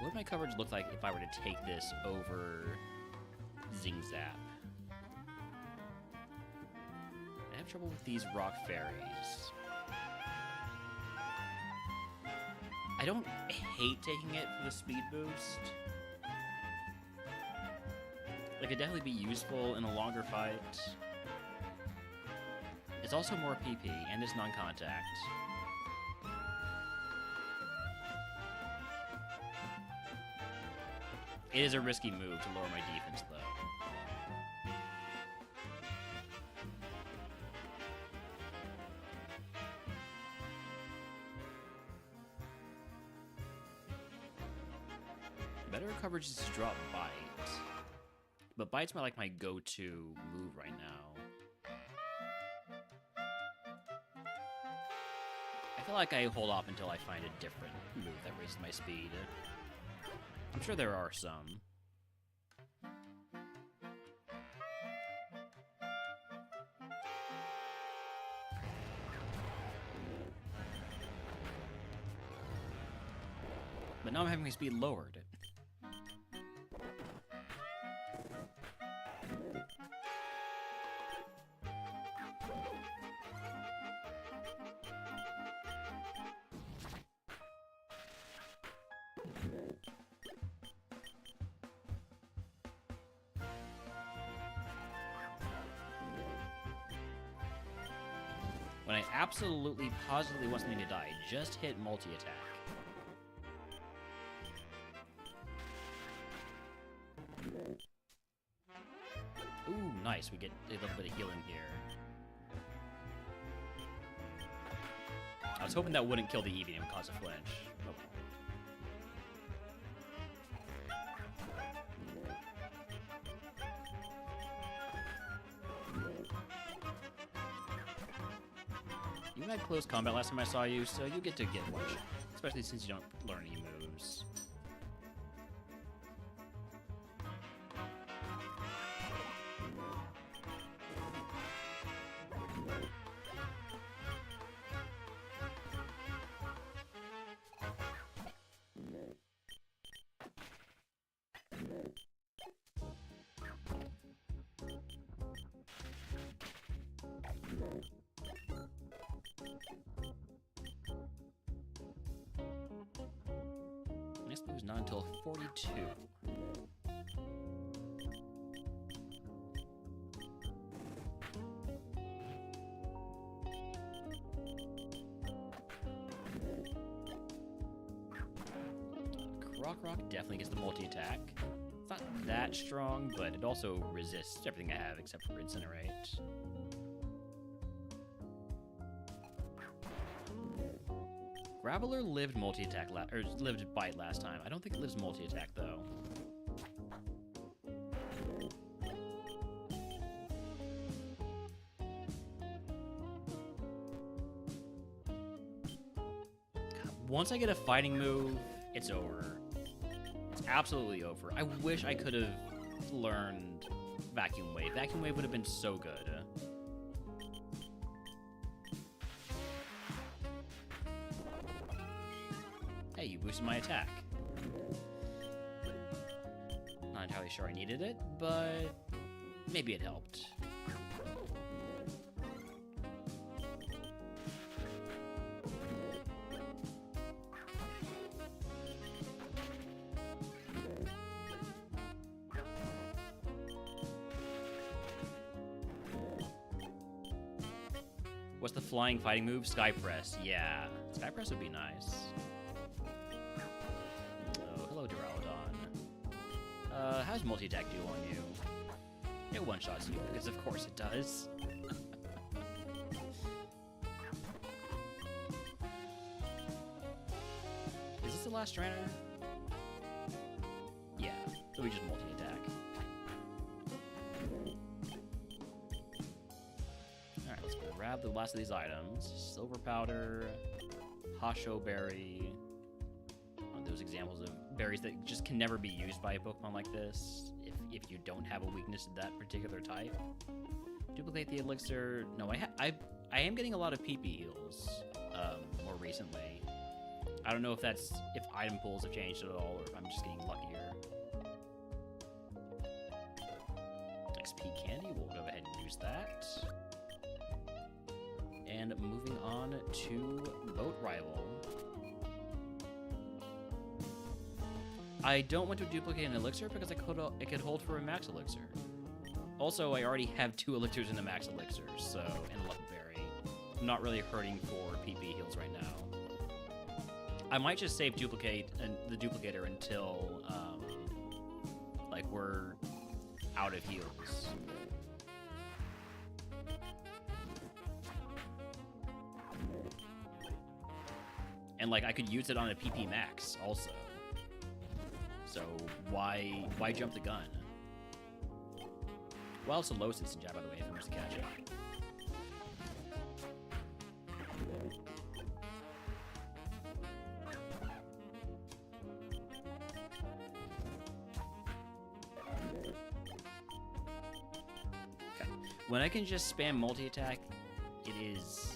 What would my coverage look like if I were to take this over Zing Zap? I have trouble with these rock fairies. I don't hate taking it for the speed boost. It could definitely be useful in a longer fight. It's also more PP, and it's non-contact. It is a risky move to lower my defense, though. Better coverage is to drop Bite. But Bite's my go-to move right now. I feel like I hold off until I find a different move that raises my speed. I'm sure there are some. But now I'm having my speed lowered. When I absolutely, positively want something to die, just hit multi-attack. Ooh, nice. We get a little bit of healing here. I was hoping that wouldn't kill the Eevee and cause a flinch. Oh. You had close combat last time I saw you, so you get to get one shot, especially since you don't learn any moves. Next move is not until 42. Rock definitely gets the multi-attack. It's not that strong, but it also resists everything I have except for Incinerate. Graveler lived multi-attack or lived bite last time. I don't think it lives multi-attack though. Once I get a fighting move, it's over. It's absolutely over. I wish I could have learned Vacuum Wave. Vacuum Wave would have been so good. Hey, you boosted my attack. Not entirely sure I needed it, but maybe it helped. What's the flying fighting move? Sky Press. Yeah, Sky Press would be nice. Oh, hello, Duraludon. How's multi-attack do on you? It one-shots you, because of course it does. Is this the last trainer? Yeah, so we just multi-attack. Alright, let's grab the last of these items. Silver Powder, Hasho Berry. Those examples of berries that just can never be used by a Pokemon like this if you don't have a weakness to that particular type. Duplicate the elixir. No, I am getting a lot of PP heals more recently. I don't know if item pools have changed at all or if I'm just getting luckier. XP candy, we'll go ahead and use that. And moving on to Boat Rival. I don't want to duplicate an elixir because it could hold for a max elixir. Also, I already have 2 elixirs in the max elixir, so, and a luck berry. I'm not really hurting for PP heals right now. I might just save the duplicator until, like, we're out of heals. And, like, I could use it on a PP max, also. So why jump the gun? Well, it's a low citizen jab, by the way, if I must catch it. When I can just spam multi-attack, it is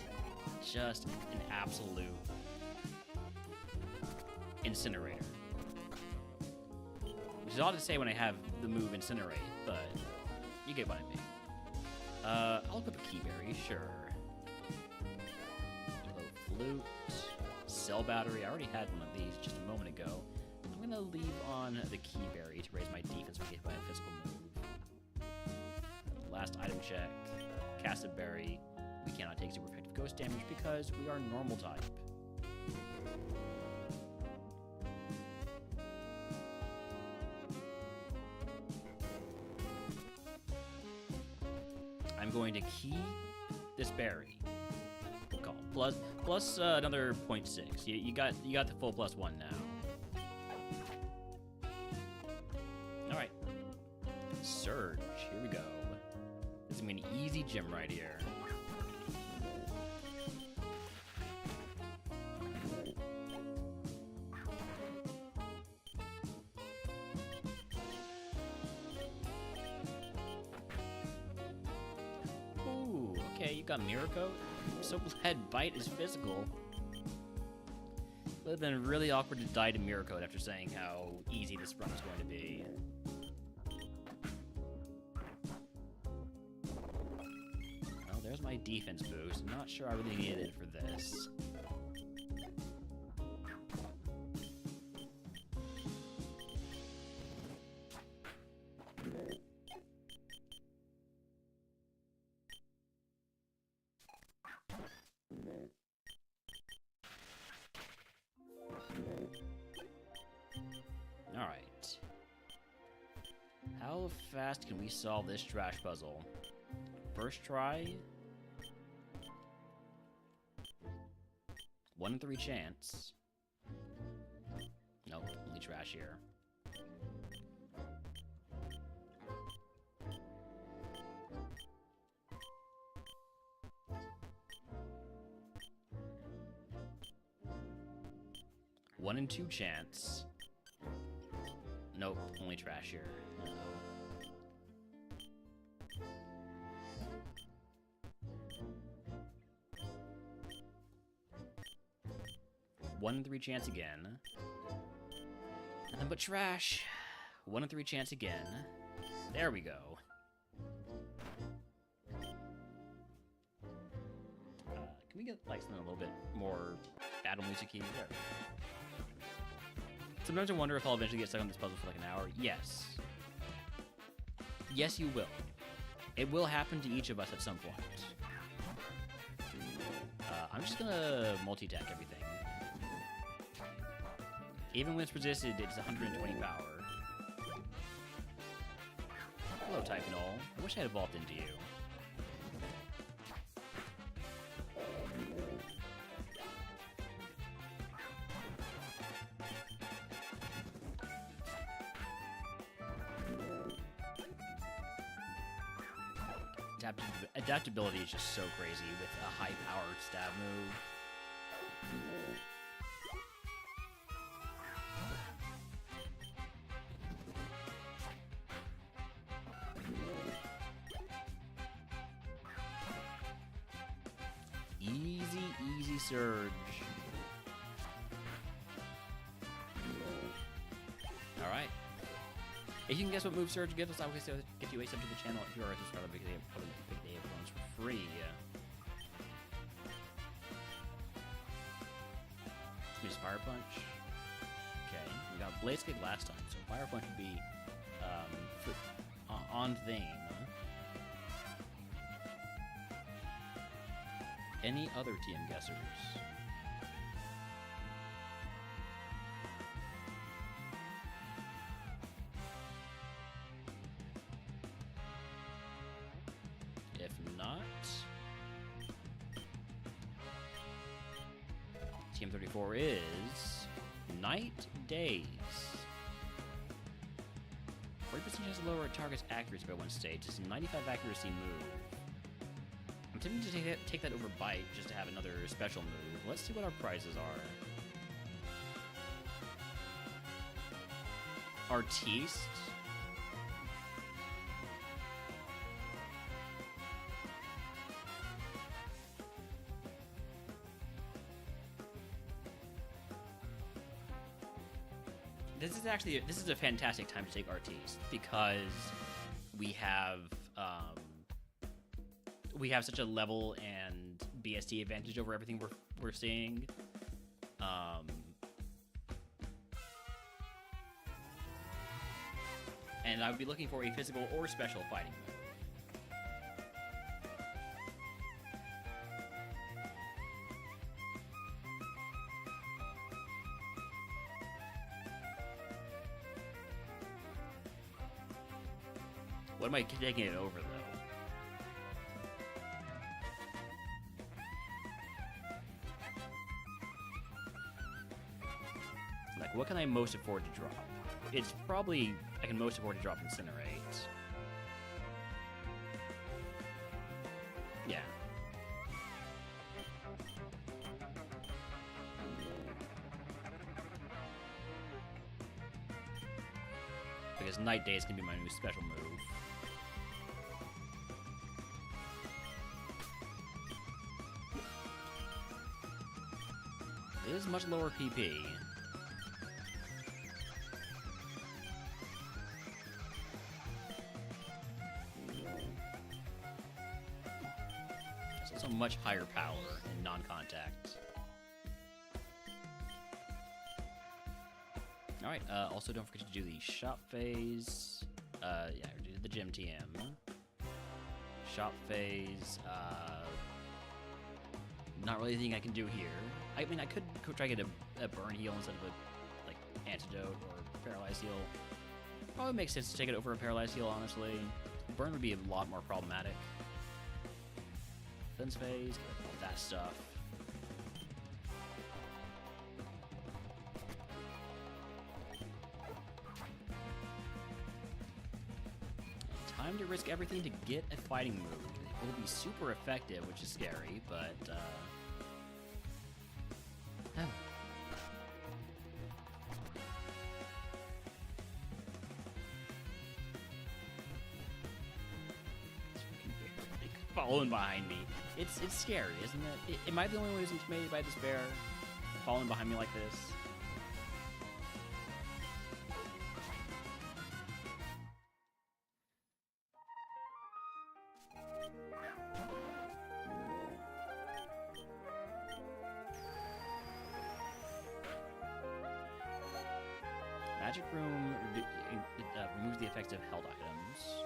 just an absolute incinerator. Which is odd to say when I have the move Incinerate, but you get what I mean. I'll equip a Keyberry, sure. Elo Flute, Cell Battery. I already had one of these just a moment ago. I'm gonna leave on the Keyberry to raise my defense when hit by a physical move. Last item check. Casted Berry. We cannot take super effective ghost damage because we are normal type. I'm going to key this berry. Call plus another 0.6. You got the full +1 now. All right, Surge. Here we go. This is gonna be an easy gym right here. Ooh, okay, you got Mirror Coat. I'm so glad Bite is physical. It would have been really awkward to die to Mirror Coat after saying how easy this run is going to be. Well, there's my defense boost. I'm not sure I really needed it for this. Alright. How fast can we solve this trash puzzle? First try? 1 in 3 chance. Nope, only trash here. One in 2 chance. Nope, only trash here. One in 3 chance again. Nothing but trash. 1 in 3 chance again. There we go. Can we get like something a little bit more battle music-y? There. Sometimes I wonder if I'll eventually get stuck on this puzzle for like an hour. Yes. Yes, you will. It will happen to each of us at some point. I'm just gonna multi-attack everything. Even when it's resisted, it's 120 power. Hello, Type Null. I wish I had evolved into you. Adaptability is just so crazy with a high-powered stab move. Easy surge. Alright. If you can guess what move Surge gives us, I will get you a sub to the channel if you are a subscriber because they have probably pick the ones for free. Let's use Fire Punch. Okay, we got Blaze Kick last time, so Fire Punch would be on theme. Any other TM guessers? If not, TM34 is Night Days. 40% chance to lower a target's accuracy by 1 stage. It's a 95 accuracy move. I'm tempted to take that over Bite just to have another special move. Let's see what our prizes are. Artiste. this is a fantastic time to take RTs because we have such a level and BST advantage over everything we're seeing. And I would be looking for a physical or special fighting move. What am I taking it over, though? Like, what can I most afford to drop? It's probably... I can most afford to drop Incinerate. Yeah. Because Night Days can be my new special move. It is much lower PP. It's also much higher power in non-contact. Alright, also don't forget to do the shop phase. Yeah, we did the gym TM. Shop phase, not really anything I can do here. I mean, I could try to get a burn heal instead of a, like, antidote or paralyzed heal. Probably makes sense to take it over a paralyzed heal, honestly. Burn would be a lot more problematic. Cleanse phase, get all that stuff. Time to risk everything to get a fighting move. It will be super effective, which is scary, but following behind me. It's scary, isn't it? Am I the only one who's intimidated by despair? Following behind me like this? Magic Room removes the effects of held items.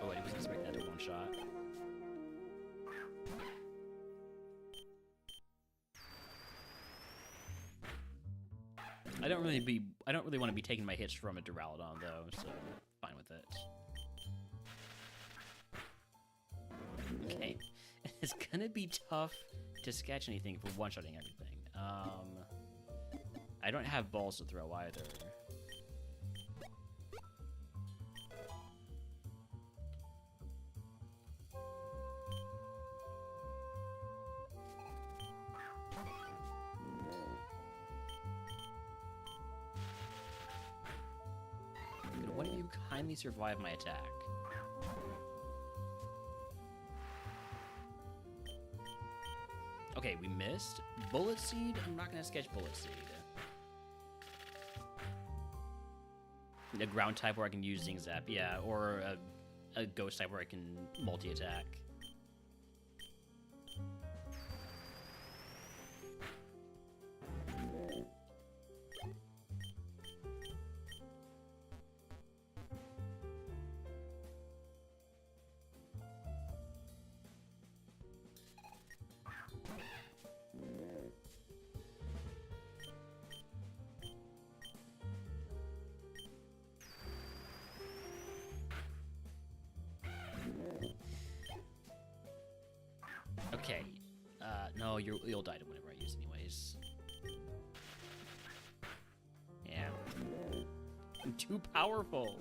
Oh, I wasn't expecting that to one shot. I don't really want to be taking my hits from a Duraludon though, so fine with it. Okay, it's gonna be tough to sketch anything for one-shotting everything. I don't have balls to throw either. Could one of you kindly survive my attack? Okay, we missed. Bullet Seed? I'm not gonna sketch Bullet Seed. A ground type where I can use Zing Zap, yeah, or a ghost type where I can multi-attack. Okay. No, you'll die to whenever I use anyways. Yeah. I'm too powerful.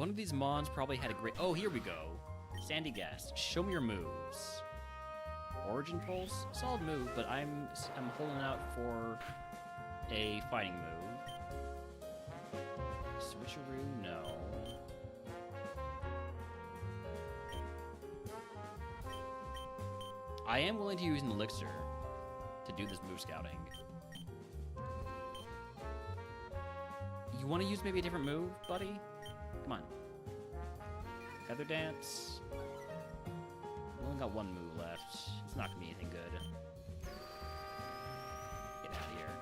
One of these mons probably had a great... Oh, here we go. Sandy Gas. Show me your moves. Origin Pulse? Solid move, but I'm holding out for a fighting move. Switcheroo? No. I am willing to use an elixir to do this move scouting. You want to use maybe a different move, buddy? Come on. Feather Dance. We only got one move left. It's not gonna be anything good. Get out of here.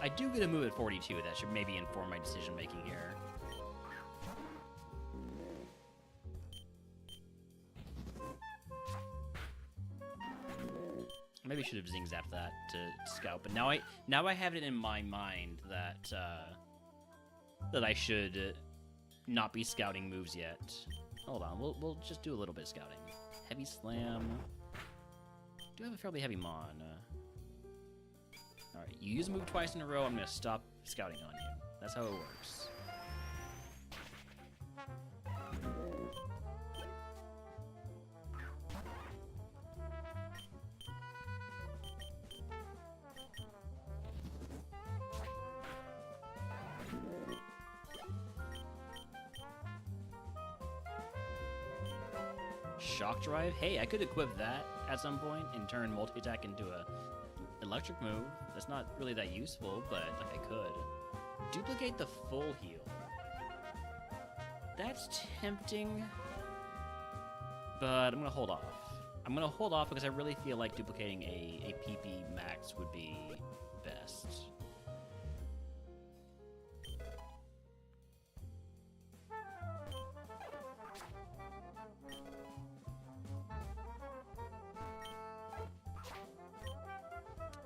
I do get a move at 42 that should maybe inform my decision making here. Maybe should have zing zapped that to scout, but now I have it in my mind that that I should not be scouting moves yet. Hold on, we'll just do a little bit of scouting. Heavy Slam. Do have a fairly heavy mon. All right, you use a move twice in a row. I'm gonna stop scouting on you. That's how it works. Shock Drive? Hey, I could equip that at some point and turn multi-attack into a electric move. That's not really that useful, but like I could. Duplicate the full heal. That's tempting, but I'm gonna hold off. I'm gonna hold off because I really feel like duplicating a PP max would be best.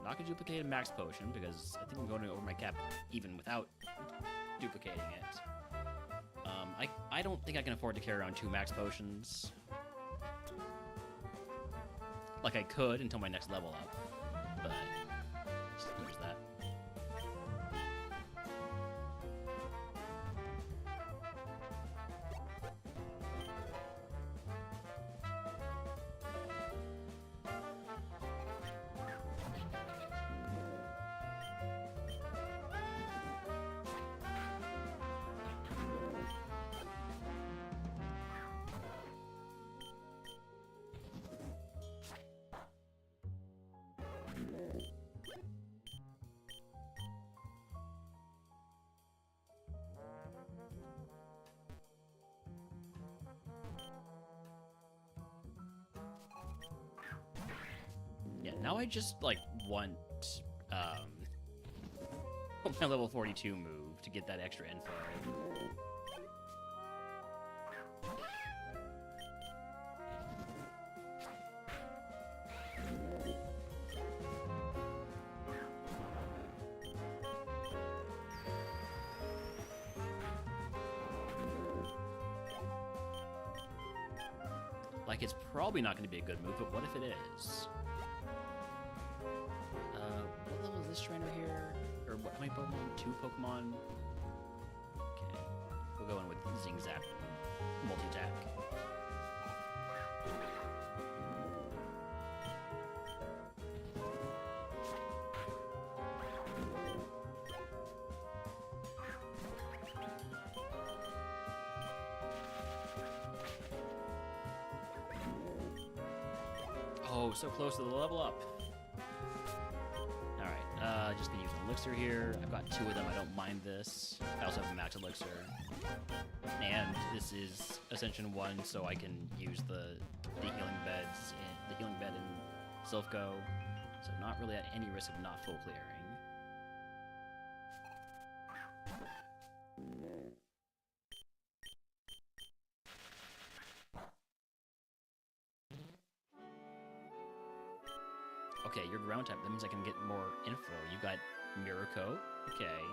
Not gonna duplicate a max potion because I think I'm going over my cap even without duplicating it. I don't think I can afford to carry around 2 max potions. Like I could until my next level up, but just use that. Yeah, now I just, like, want, my level 42 move to get that extra info. Like, it's probably not going to be a good move, but what if it is? What level is this trainer here? Or what, how many Pokemon? 2 Pokemon? Okay. We'll go in with Zing Zap multi-attack. Oh, so close to the level up. Alright, just gonna use an elixir here. I've got 2 of them, I don't mind this. I also have a max elixir. And this is Ascension 1, so I can use the healing beds, the healing bed in Silphco. So not really at any risk of not full clearing. Okay, you're ground type. That means I can get more info. You got Mirror Coat. Okay.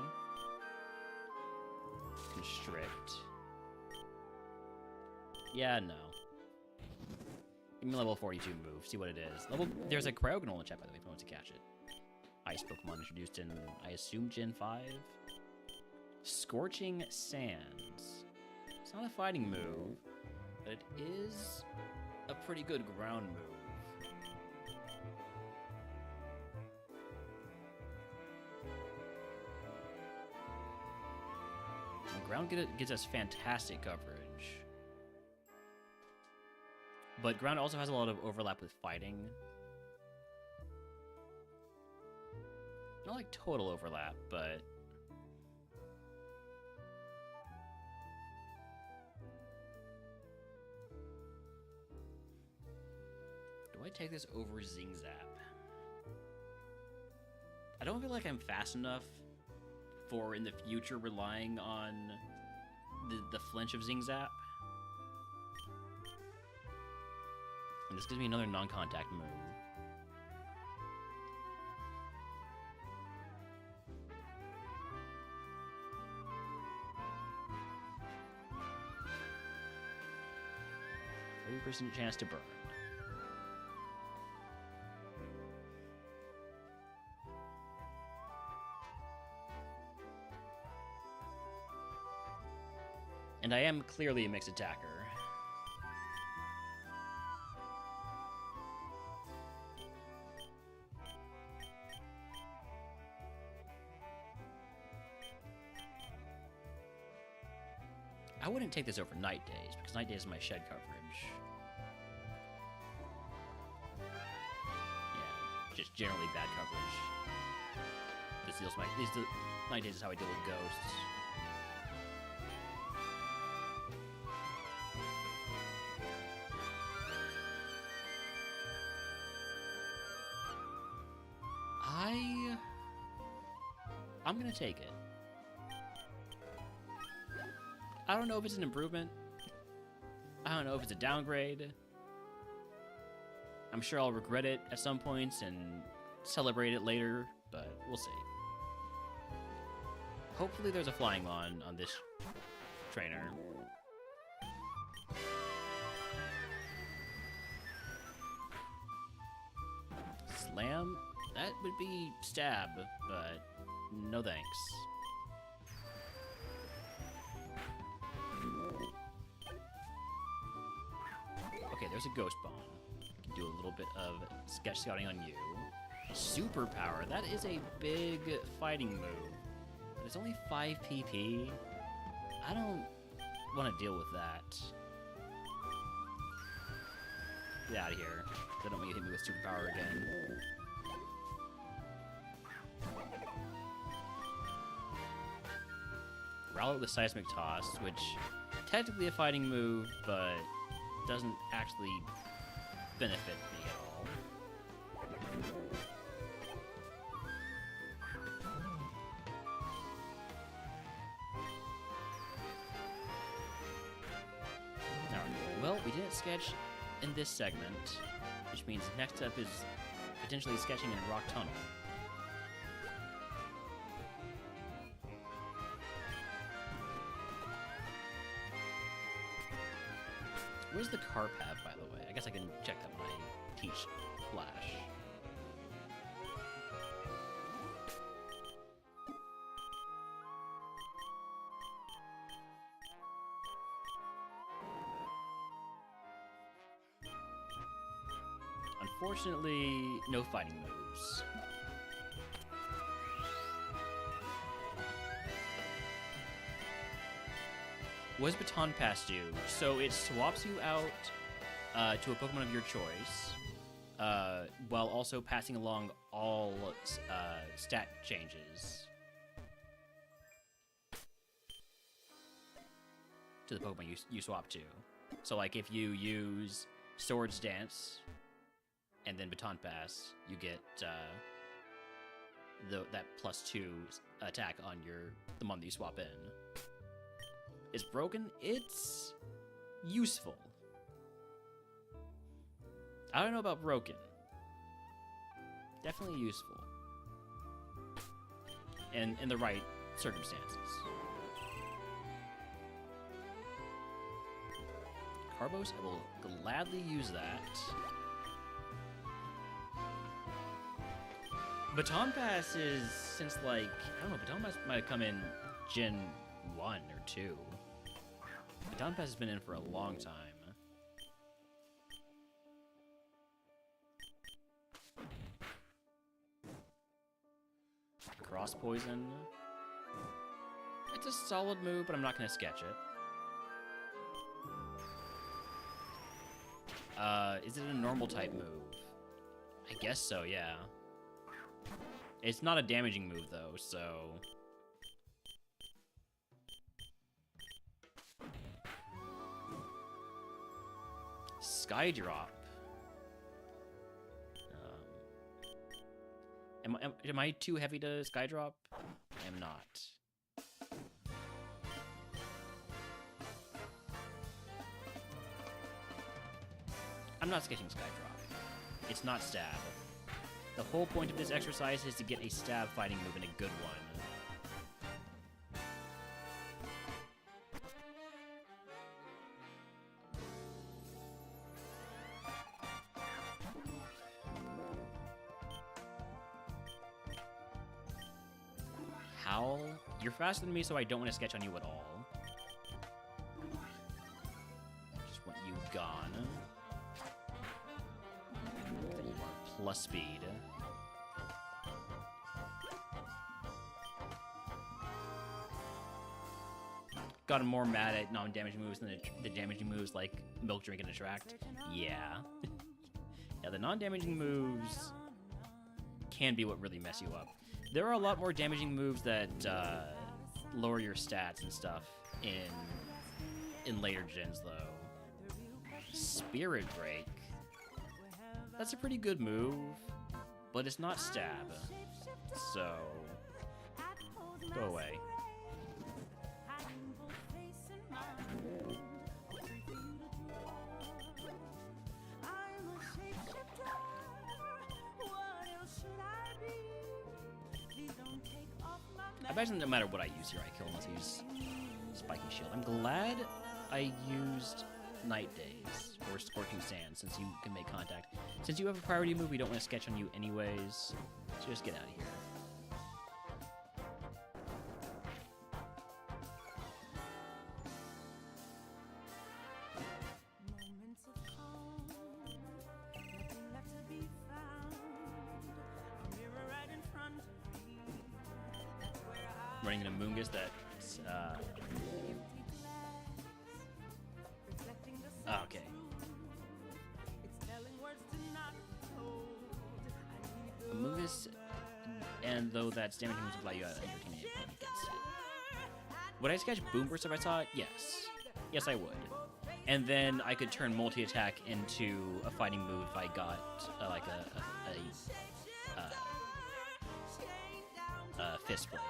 Constrict. Yeah, no. Give me level 42 move, see what it is. There's a Cryogonal in the chat, by the way, if you want to catch it. Ice Pokemon introduced in, I assume, Gen 5? Scorching Sands. It's not a fighting move, but it is a pretty good ground move. And ground gives us fantastic coverage. But ground also has a lot of overlap with fighting. Not like total overlap, but... Do I take this over Zing Zap? I don't feel like I'm fast enough for, in the future, relying on the flinch of Zing Zap. And this gives me another non-contact move. %30 chance to burn. And I am clearly a mixed attacker. I wouldn't take this over Night Days, because Night Days is my shed coverage. Yeah, just generally bad coverage. Night Days is how I deal with ghosts. I'm gonna take it. I don't know if it's an improvement. I don't know if it's a downgrade. I'm sure I'll regret it at some points and celebrate it later, but we'll see. Hopefully there's a Flying Mon on this trainer. Slam? That would be stab, but no thanks. Okay, there's a Ghost Bone. Can do a little bit of sketch scouting on you. Superpower. That is a big fighting move. But it's only 5 PP. I don't want to deal with that. Get out of here. I don't want you to hit me with superpower again. Rowlet with Seismic Toss, which technically a fighting move, but doesn't actually benefit me at all. Alright, well, we didn't sketch in this segment, which means next up is potentially sketching in Rock Tunnel. What does the carp have, by the way? I guess I can check that when I teach Flash. Unfortunately, no fighting moves. What does Baton Pass do? So it swaps you out to a Pokemon of your choice, while also passing along all stat changes to the Pokemon you swap to. So like if you use Swords Dance and then Baton Pass, you get that +2 attack on the one that you swap in. It's broken. It's useful. I don't know about broken. Definitely useful. And in the right circumstances. Carbos, I will gladly use that. Baton Pass is since, like, I don't know, Baton Pass might have come in Gen 1 or 2. Baton Pass has been in for a long time. Cross Poison. It's a solid move, but I'm not going to sketch it. Is it a normal type move? I guess so, yeah. It's not a damaging move, though, so... Skydrop. Am I too heavy to Skydrop? I am not. I'm not sketching Skydrop. It's not stab. The whole point of this exercise is to get a stab fighting move and a good one. Howl? You're faster than me, so I don't want to sketch on you at all. Just want you gone. Then you want plus speed. Gotten more mad at non-damaging moves than the damaging moves like Milk Drink and Attract. Yeah. Yeah, the non-damaging moves can be what really mess you up. There are a lot more damaging moves that lower your stats and stuff in later gens, though. Spirit Break. That's a pretty good move, but it's not stab. So, go away. I imagine no matter what I use here, I kill unless I use Spiky Shield. I'm glad I used Night Days or Scorching Sand since you can make contact. Since you have a priority move, we don't want to sketch on you anyways, so just get out of here. Running an Amoongus that's, okay. Amoongus, and though that's damaging moves allow you to entertain it against it. Would I sketch Boom Burst if I saw it? Yes. Yes, I would. And then I could turn multi-attack into a fighting move if I got, like a Fist Plate.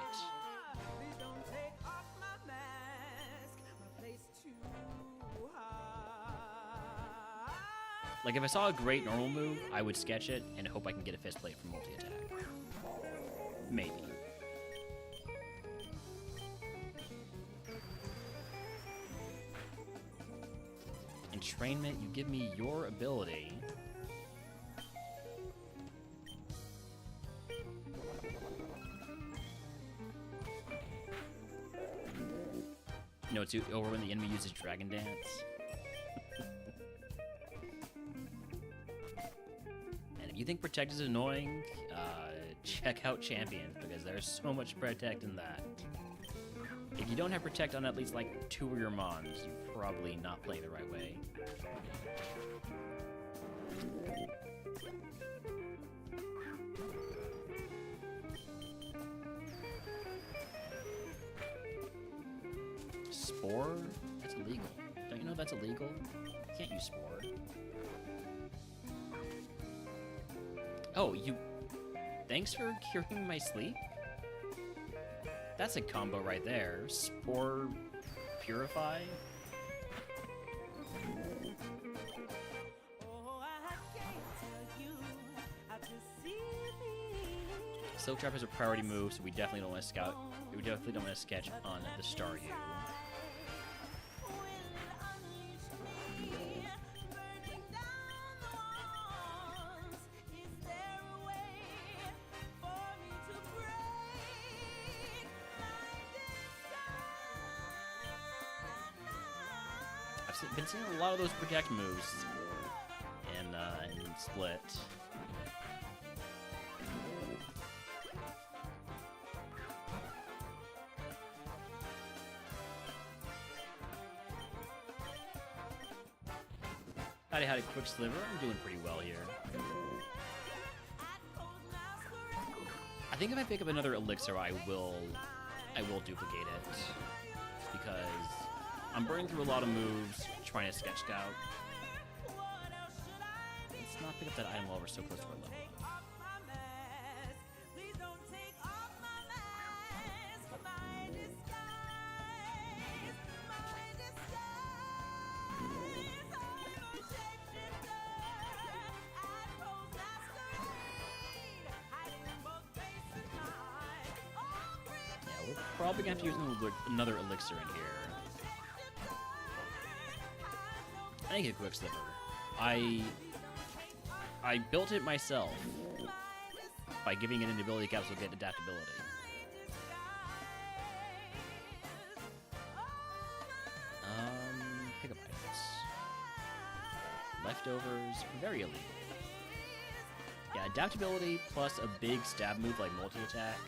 Like, if I saw a great normal move, I would sketch it and hope I can get a Fist Plate from multi-attack. Maybe. Entrainment, you give me your ability. No, it's over when the enemy uses Dragon Dance. And if you think Protect is annoying, check out Champions, because there's so much Protect in that. If you don't have Protect on at least like 2 of your Mons, you're probably not playing the right way. Spore? That's illegal. Don't you know that's illegal? You can't use Spore. Oh, you... Thanks for curing my sleep? That's a combo right there. Spore... Purify? Silk Trap is a priority move, so we definitely don't want to scout. We definitely don't want to sketch on the Staryu. been seeing a lot of those protect moves in Split. Howdy, quick sliver. I'm doing pretty well here. I think if I pick up another elixir, I will duplicate it. Just because I'm burning through a lot of moves, trying to sketch scout. Let's not pick up that item while we're so close to our level up. Probably gonna have to use another elixir in here. I think a quick sliver. I built it myself by giving it an ability capsule to get adaptability. Pick up items. Leftovers, very illegal. Yeah, adaptability plus a big stab move like multi-attack,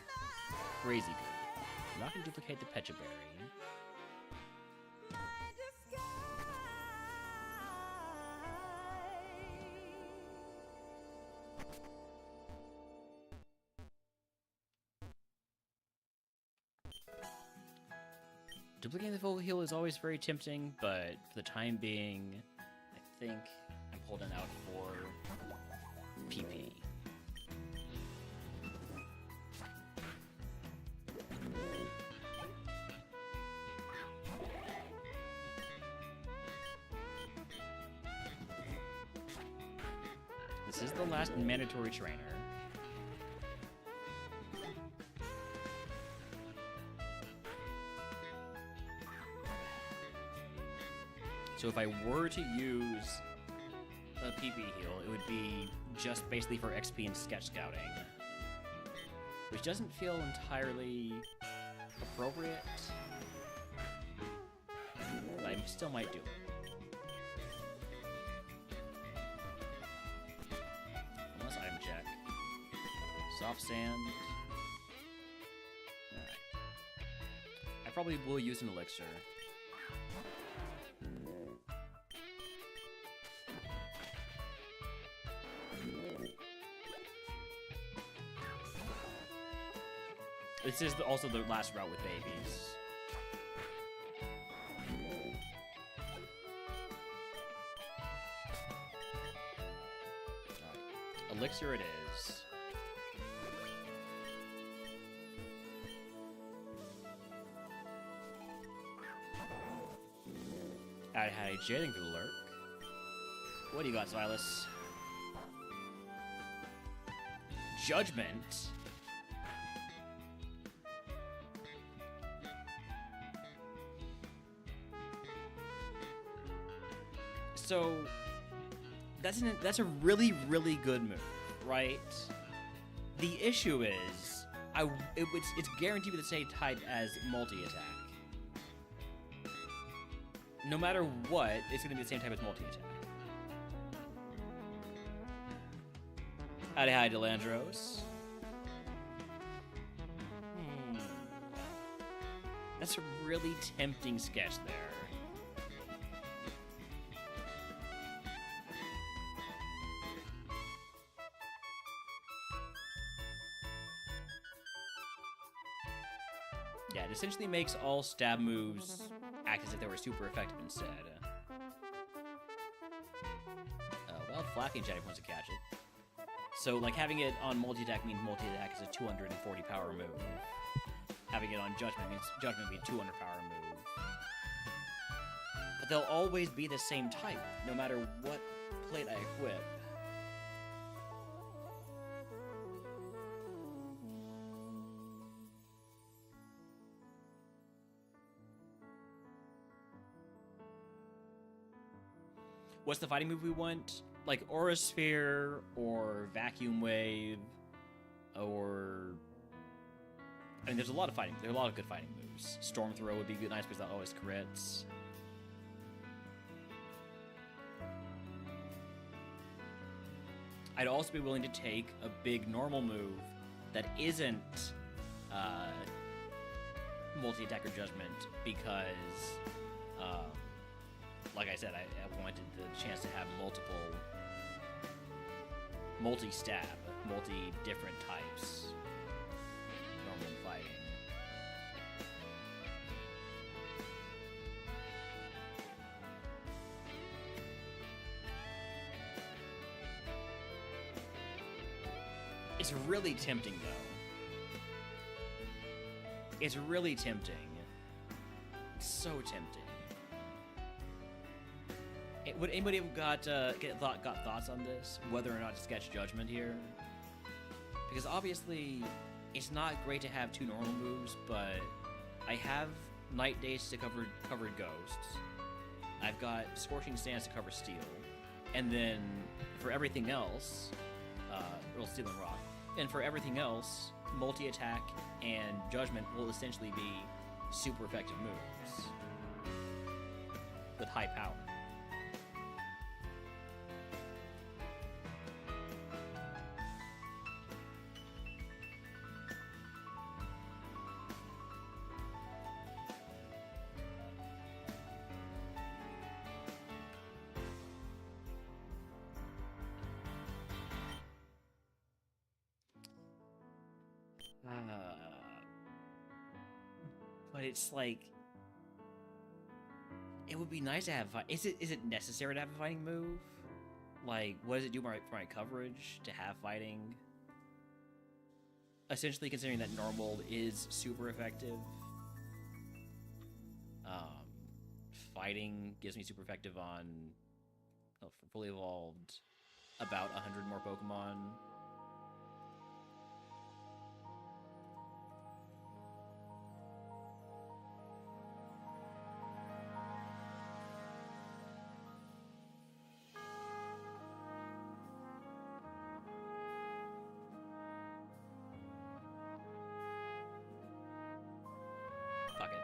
crazy good. I'm not going to duplicate the Pecha Berry. Duplicating the full heal is always very tempting, but for the time being, I think I'm holding out for PP. This is the last mandatory trainer. So if I were to use a PP heal, it would be just basically for XP and sketch scouting, which doesn't feel entirely appropriate, but I still might do it. Soft sand. Alright. I probably will use an elixir. This is also the last route with babies. Right. Elixir it is. Hi, Jading for the lurk. What do you got, Silas? Judgment? So, that's a really, really good move, right? The issue is, it's guaranteed to be the same type as multi-attack. No matter what, it's going to be the same type as multi-attack. Hi, Delandros. That's a really tempting sketch there. Yeah, it essentially makes all stab moves act as if they were super effective instead. Well, Flappy Jetty wants to catch it. So, like, having it on multi-attack means multi-attack is a 240 power move. Having it on Judgment means Judgment will be a 200 power move. But they'll always be the same type, no matter what plate I equip. What's the fighting move we want? Like Aura Sphere or Vacuum Wave or... I mean, there's a lot of good fighting moves. Storm Throw would be nice because that always crits. I'd also be willing to take a big normal move that isn't multi-attack or judgment because, like I said, I wanted the chance to have multiple multi-stab, multi-different types normal fighting. It's really tempting, though. It's really tempting. It's so tempting. Would anybody have got thoughts on this? Whether or not to sketch judgment here? Because obviously, it's not great to have two normal moves, but I have Night Days to cover ghosts. I've got Scorching Sands to cover steel, and then for everything else, steel and rock. And for everything else, multi-attack and judgment will essentially be super effective moves with high power. But it's like, it would be nice to have. Is it necessary to have a fighting move? Like, what does it do for my coverage to have fighting? Essentially, considering that normal is super effective, fighting gives me super effective on for fully evolved about 100 more Pokemon. Fuck it.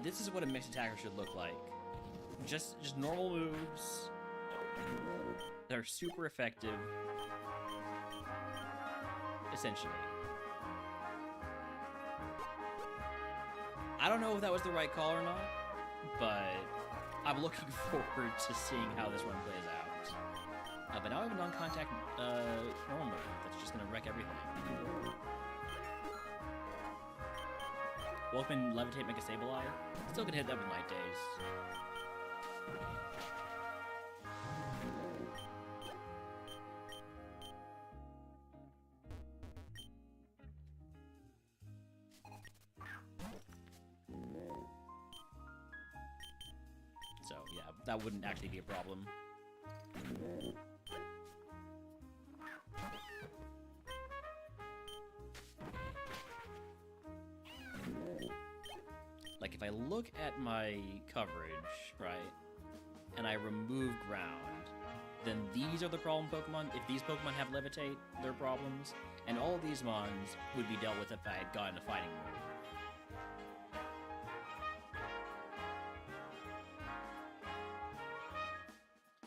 This is what a mixed attacker should look like. Just normal moves that are super effective, essentially. I don't know if that was the right call or not, but I'm looking forward to seeing how this one plays out. But now I have a non-contact normal move that's just going to wreck everything. Wolfman, Levitate, make a Sableye. Still can hit that with Night Days. So, yeah, that wouldn't actually be a problem. Like, if I look at my coverage, right, and I remove ground, then these are the problem Pokemon. If these Pokemon have Levitate, they're problems. And all of these Mons would be dealt with if I had gotten a fighting move.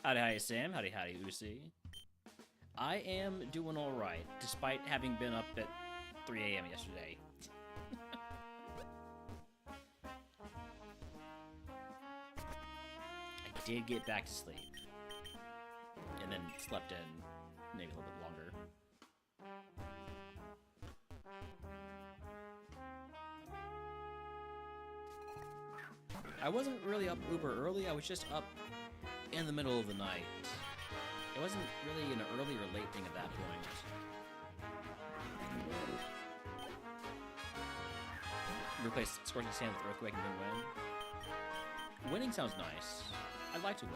Howdy, Sam. Howdy, Uzi. I am doing alright, despite having been up at 3 a.m. yesterday. I did get back to sleep. And then slept in maybe a little bit longer. I wasn't really up uber early, I was just up in the middle of the night. It wasn't really an early or late thing at that point. Replace Scorching Sand with Earthquake and then win. Winning sounds nice. I'd like to win.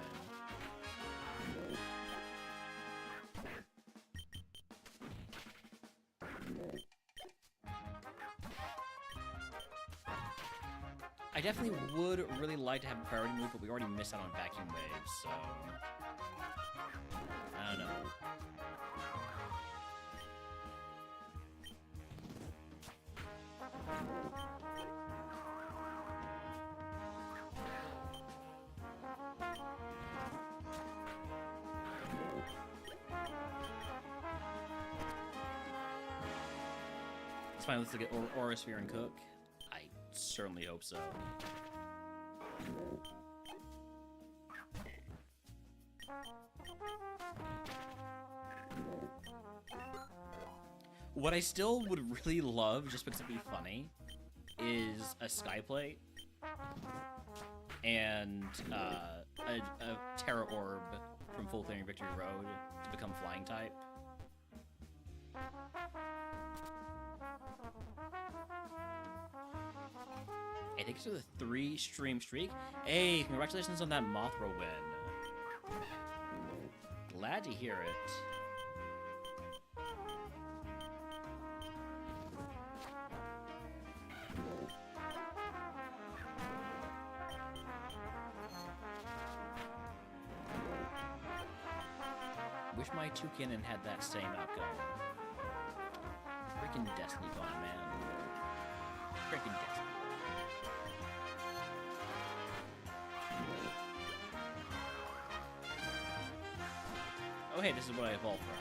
I definitely would really like to have a priority move, but we already missed out on Vacuum Waves, so I don't know. It's fine. Let's get Aura Sphere and Cook. I certainly hope so. What I still would really love, just because it'd be funny, is a Skyplate and a Terra Orb from Full Clearing Victory Road to become Flying type. I think it's a 3-stream streak. Hey, congratulations on that Mothra win. Glad to hear it. Wish my Toucannon had that same outcome. Freaking Destiny gone, man. Freaking Destiny. Oh hey, this is what I evolved from.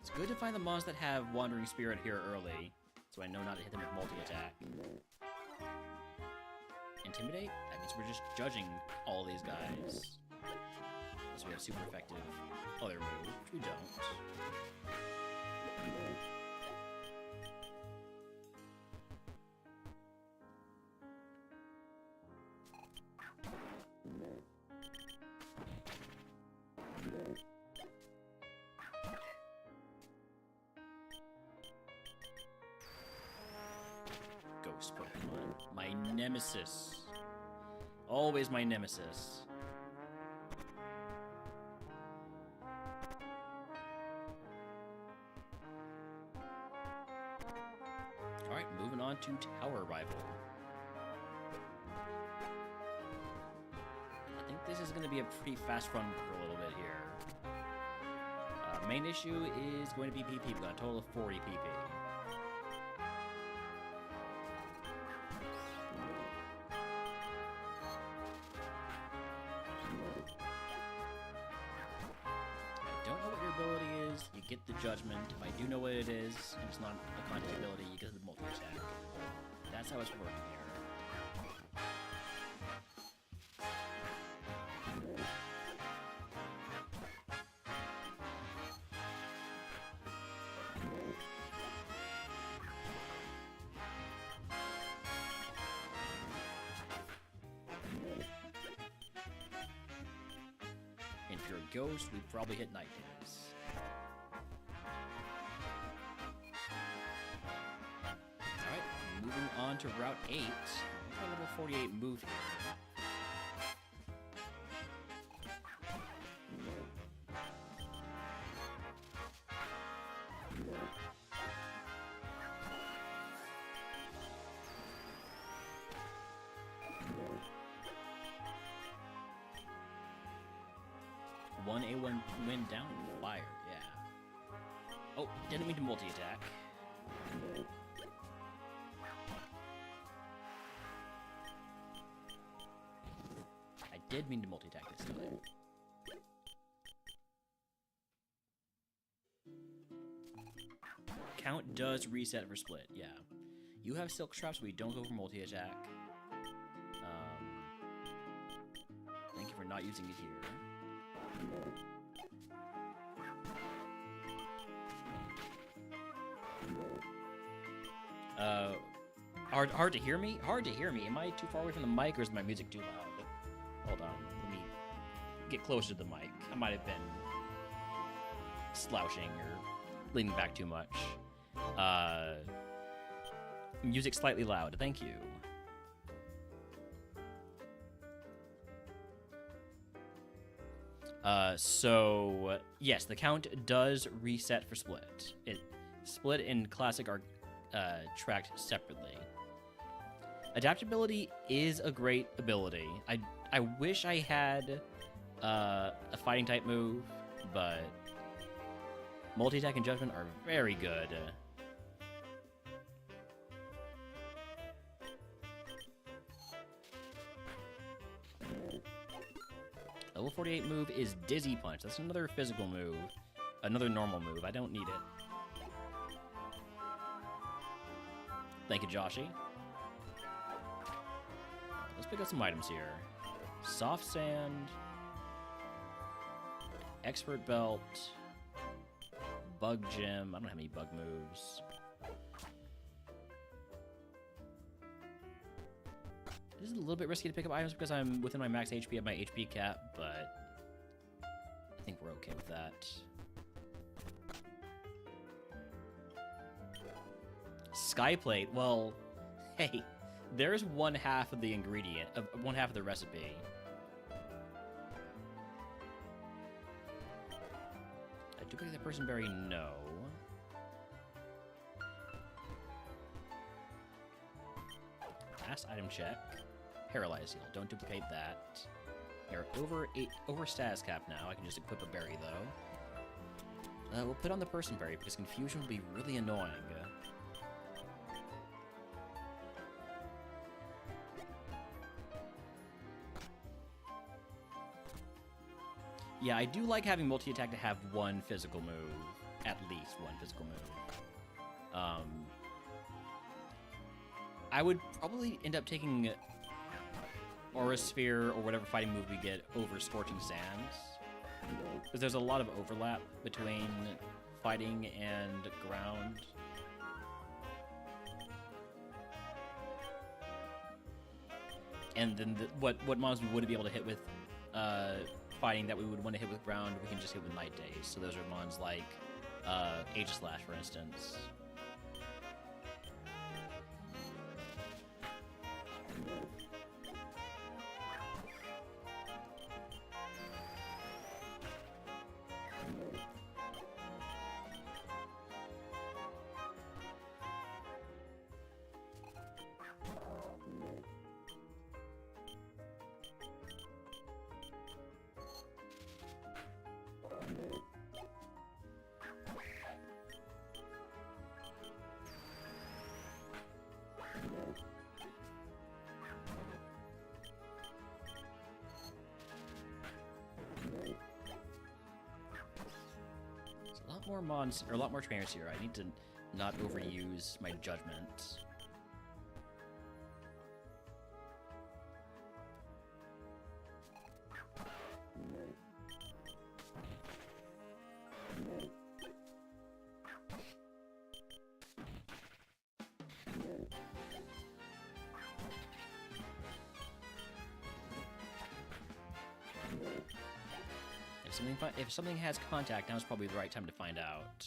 It's good to find the mons that have Wandering Spirit here early, so I know not to hit them with multi-attack. Intimidate? That means we're just judging all these guys. Unless we have super effective other move, which we don't. Ghost Pokemon. My nemesis. Always my nemesis. Alright, moving on to Tower Rival. I think this is going to be a pretty fast run for a little bit here. Main issue is going to be PP. We've got a total of 40 PP. You get the Judgment. If I do know what it is, and it's not a contact ability, you get the multi-attack. That's how it's working here. And if you're a ghost, we'd probably hit Night Days. Moving on to Route 8. We've got a level 48 move here. One A1 win down fire, yeah. Oh, didn't mean to multi-attack. Did mean to multi-attack this time. Count does reset for split, yeah. You have Silk Traps, we don't go for multi-attack. Thank you for not using it here. Hard to hear me? Hard to hear me. Am I too far away from the mic or is my music too loud? Hold on, let me get closer to the mic. I might have been slouching or leaning back too much. Music slightly loud, thank you. So, yes, the count does reset for split. Split and Classic are tracked separately. Adaptability is a great ability. I wish I had a fighting type move, but multi-attack and judgment are very good. Level 48 move is Dizzy Punch. That's another physical move. Another normal move. I don't need it. Thank you, Joshi. Let's pick up some items here. Soft Sand. Expert Belt. Bug Gem. I don't have any bug moves. This is a little bit risky to pick up items because I'm within my max HP at my HP cap, but I think we're okay with that. Skyplate. Well, hey, there's one half of the ingredient, one half of the recipe. Do I get the person berry? No. Last item check. Paralyze heal. Don't duplicate that. You're over status cap now. I can just equip a berry though. We'll put on the person berry because confusion will be really annoying. Yeah, I do like having multi-attack to have one physical move. At least one physical move. I would probably end up taking Aura Sphere or whatever fighting move we get over Scorching Sands. Because there's a lot of overlap between fighting and ground. And then what mons we wouldn't be able to hit with fighting that we would want to hit with ground, we can just hit with Night Days. So those are mons like Aegislash, for instance. More mons, or a lot more trainers here. I need to not overuse my judgment. If something has contact, now's probably the right time to find out.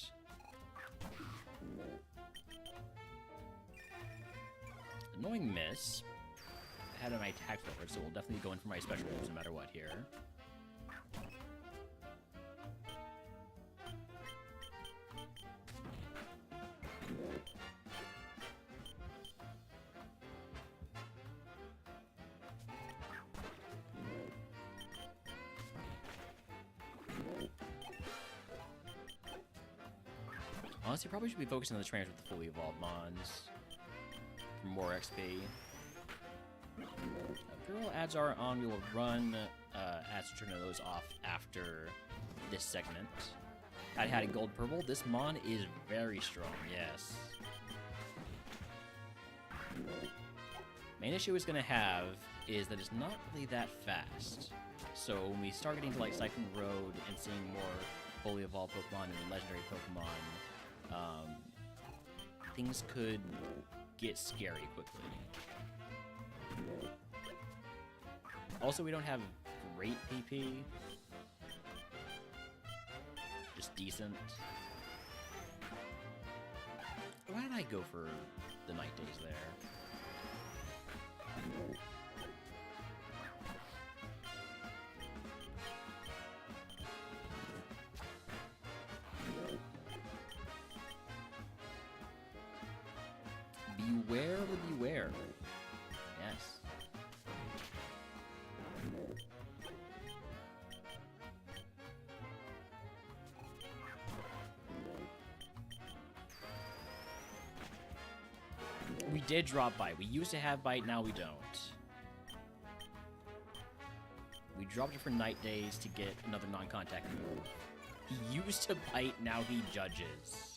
Annoying miss. I had my attack forward, so we'll definitely go in for my special moves no matter what here. Honestly, probably should be focusing on the trainers with the fully evolved mons for more XP. Imperial ads are on. We will run ads to turn those off after this segment. I had a gold purple. This mon is very strong, yes. Main issue it's going to have is that it's not really that fast. So when we start getting to like Cycling Road and seeing more fully evolved Pokemon and legendary Pokemon, things could get scary quickly. Also, we don't have great PP. Just decent. Why did I go for the Night Days there? Beware of the beware. Yes. We did drop Bite. We used to have Bite, now we don't. We dropped it for Night Days to get another non-contact move. He used to Bite, now he judges.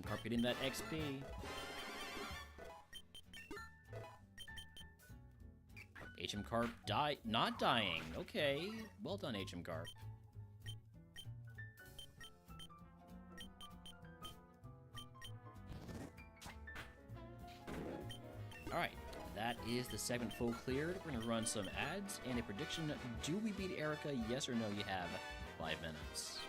Carp getting that XP. HM Carp not dying. Okay, well done, HM Carp. Alright, that is the segment full cleared. We're gonna run some ads and a prediction. Do we beat Erica? Yes or no, you have 5 minutes.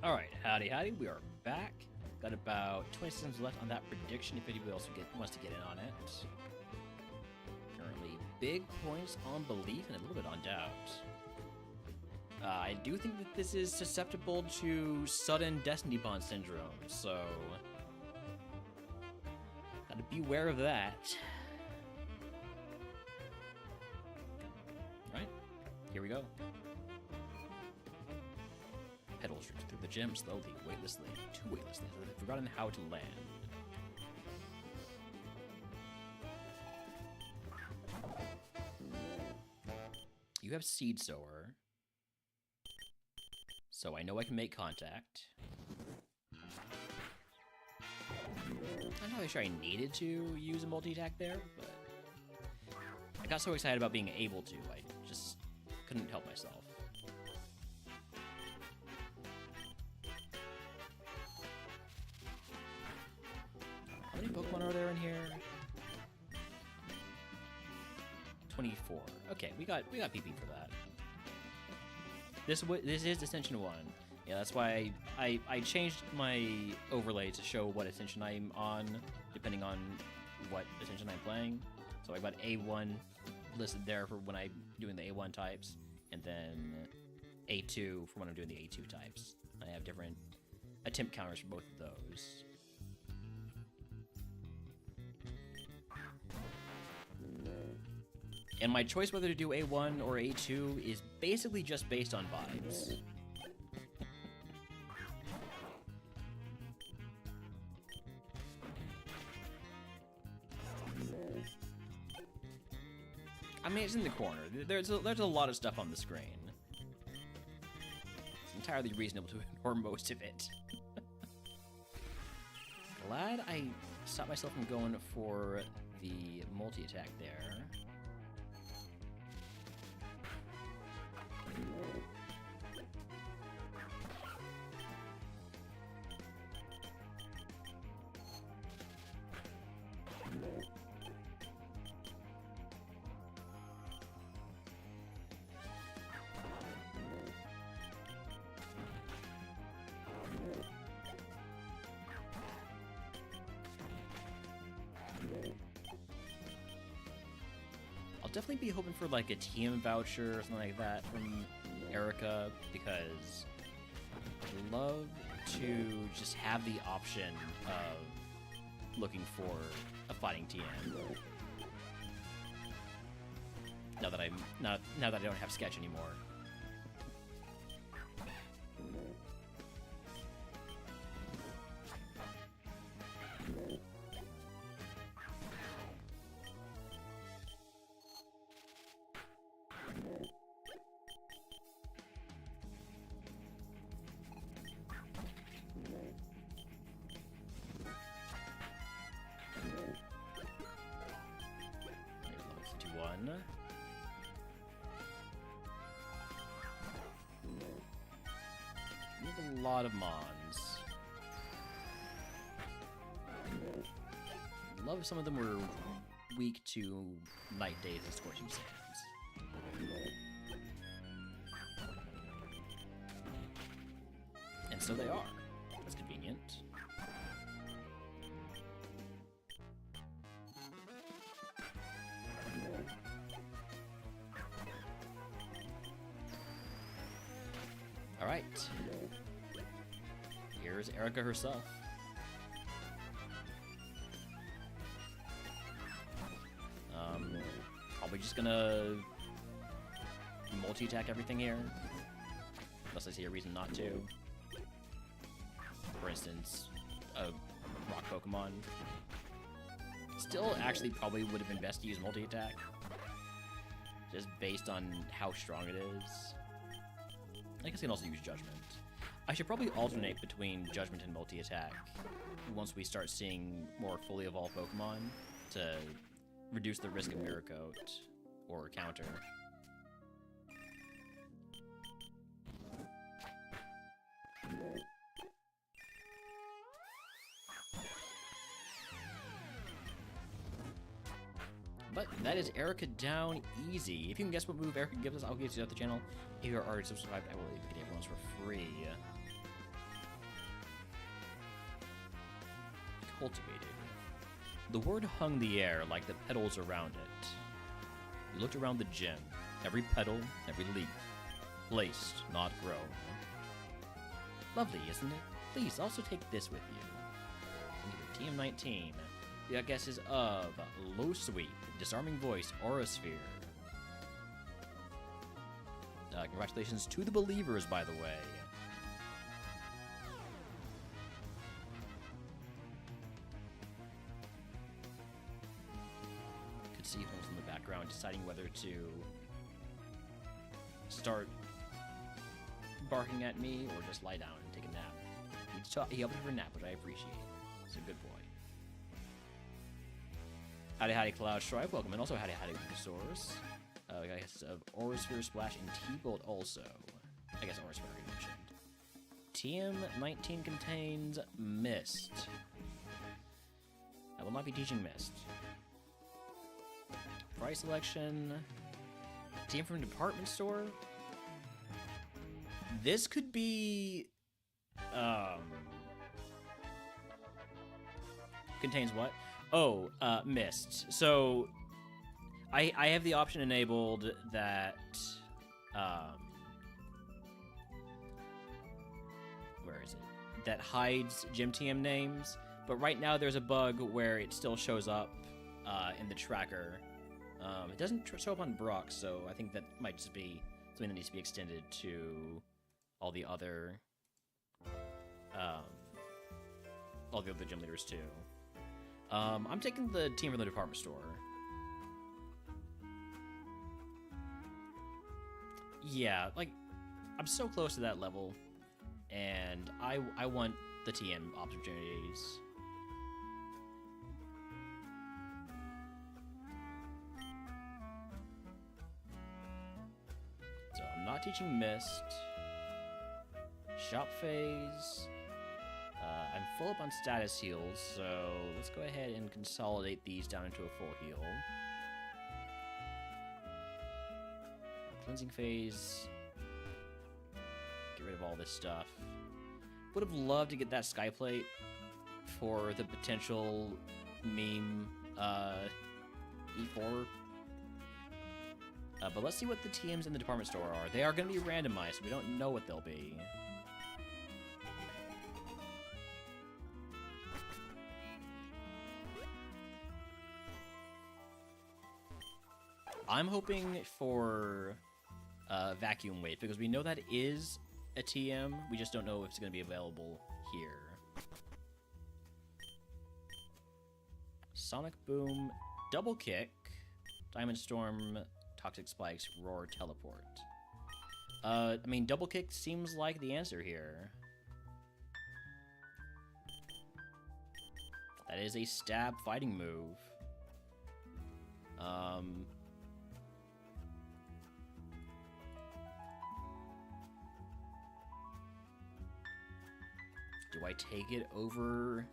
Alright, howdy, we are back. Got about 20 seconds left on that prediction if anybody else wants to get in on it. Currently, big points on belief and a little bit on doubt. I do think that this is susceptible to sudden Destiny Bond syndrome, so gotta beware of that. Alright, here we go. Pedals through the gym slowly, weightlessly, too weightlessly, as if they've forgotten how to land. You have Seed Sower, so I know I can make contact. I'm not really sure I needed to use a multi-attack there, but I got so excited about being able to, I just couldn't help myself. How many Pokemon are there in here? 24. Okay, we got PP for that. This is Ascension 1. Yeah, that's why I changed my overlay to show what Ascension I'm on, depending on what Ascension I'm playing. So I got A1 listed there for when I'm doing the A1 types, and then A2 for when I'm doing the A2 types. I have different attempt counters for both of those. And my choice whether to do A1 or A2 is basically just based on vibes. I mean, it's in the corner. There's a lot of stuff on the screen. It's entirely reasonable to ignore most of it. Glad I stopped myself from going for the multi-attack there. I'll definitely be hoping for like a TM voucher or something like that from Erica, because I'd love to just have the option of looking for a fighting TM. Now that I don't have Sketch anymore. A lot of Mons. Love if some of them were weak to Night Days and Scorching Sands. And so they are. That's convenient. Alright. Here's Erica herself. Probably just gonna multi-attack everything here. Unless I see a reason not to. For instance, a rock Pokemon. Still, actually, probably would have been best to use multi-attack. Just based on how strong it is. I guess I can also use Judgment. I should probably alternate between Judgment and multi-attack once we start seeing more fully evolved Pokemon to reduce the risk of Mirror Coat or counter. But that is Erica down easy. If you can guess what move Erica gives us, I'll give it to you at the channel. If you're already subscribed, I will leave it everyone's for free. cultivated. The word hung the air like the petals around it. We looked around the gym. Every petal, every leaf. Placed, not grown. Lovely, isn't it? Please also take this with you. Team 19. The guesses of Low Sweep, Disarming Voice, Aura Sphere. Congratulations to the believers, by the way. Could see Holmes in the background deciding whether to start barking at me or just lie down and take a nap. He helped me for a nap, which I appreciate. He's a good boy. Howdy Cloud Stripe, welcome, and also howdy Lucasaurus. I guess of Aura Sphere Splash and T-Bolt also. I guess Aura Sphere already mentioned. TM19 contains Mist. I will not be teaching Mist. Price selection. TM from department store. This could be contains what? Oh, Mist. So I have the option enabled that where is it? That hides gym TM names, but right now there's a bug where it still shows up in the tracker. It doesn't show up on Brock, so I think that might just be something that needs to be extended to all the other gym leaders too. I'm taking the team from the department store. Yeah, like, I'm so close to that level, and I want the TM opportunities. So I'm not teaching Mist. Shop phase. I'm full up on status heals, so let's go ahead and consolidate these down into a full heal. Cleansing phase. Get rid of all this stuff. Would have loved to get that skyplate for the potential meme E4. But let's see what the TMs in the department store are. They are going to be randomized, so we don't know what they'll be. I'm hoping for Vacuum Wave, because we know that is a TM. We just don't know if it's going to be available here. Sonic Boom, Double Kick, Diamond Storm, Toxic Spikes, Roar, Teleport. I mean, Double Kick seems like the answer here. That is a stab fighting move. Do I take it over?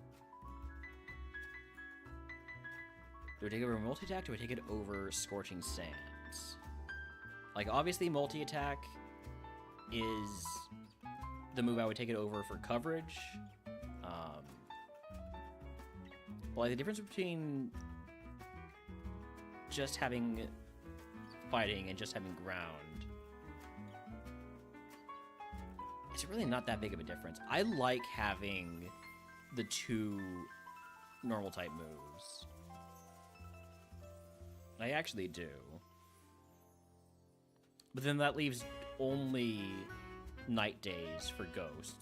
Do I take it over multi-attack? Do I take it over Scorching Sands? Like, obviously, multi-attack is the move I would take it over for coverage. But like, the difference between just having fighting and just having ground, it's really not that big of a difference. I like having the two normal type moves. I actually do. But then that leaves only Night Days for Ghosts.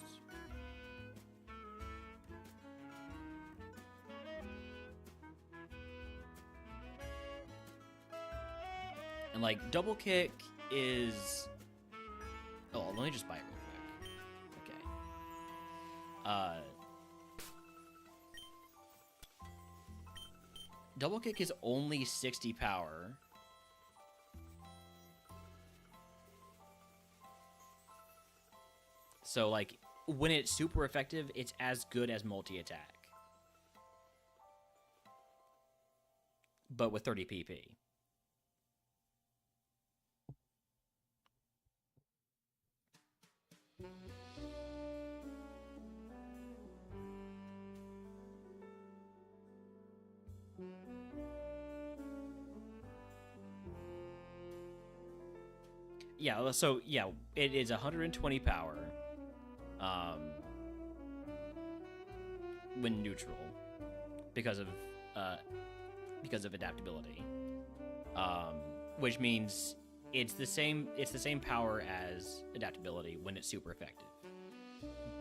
And like, Double Kick is... Oh, let me just buy it real quick. Okay. Double Kick is only 60 power. So, like, when it's super effective, it's as good as multi-attack. But with 30 PP. Yeah, so yeah, it is 120 power. When neutral, because of adaptability. Which means it's the same power as adaptability when it's super effective.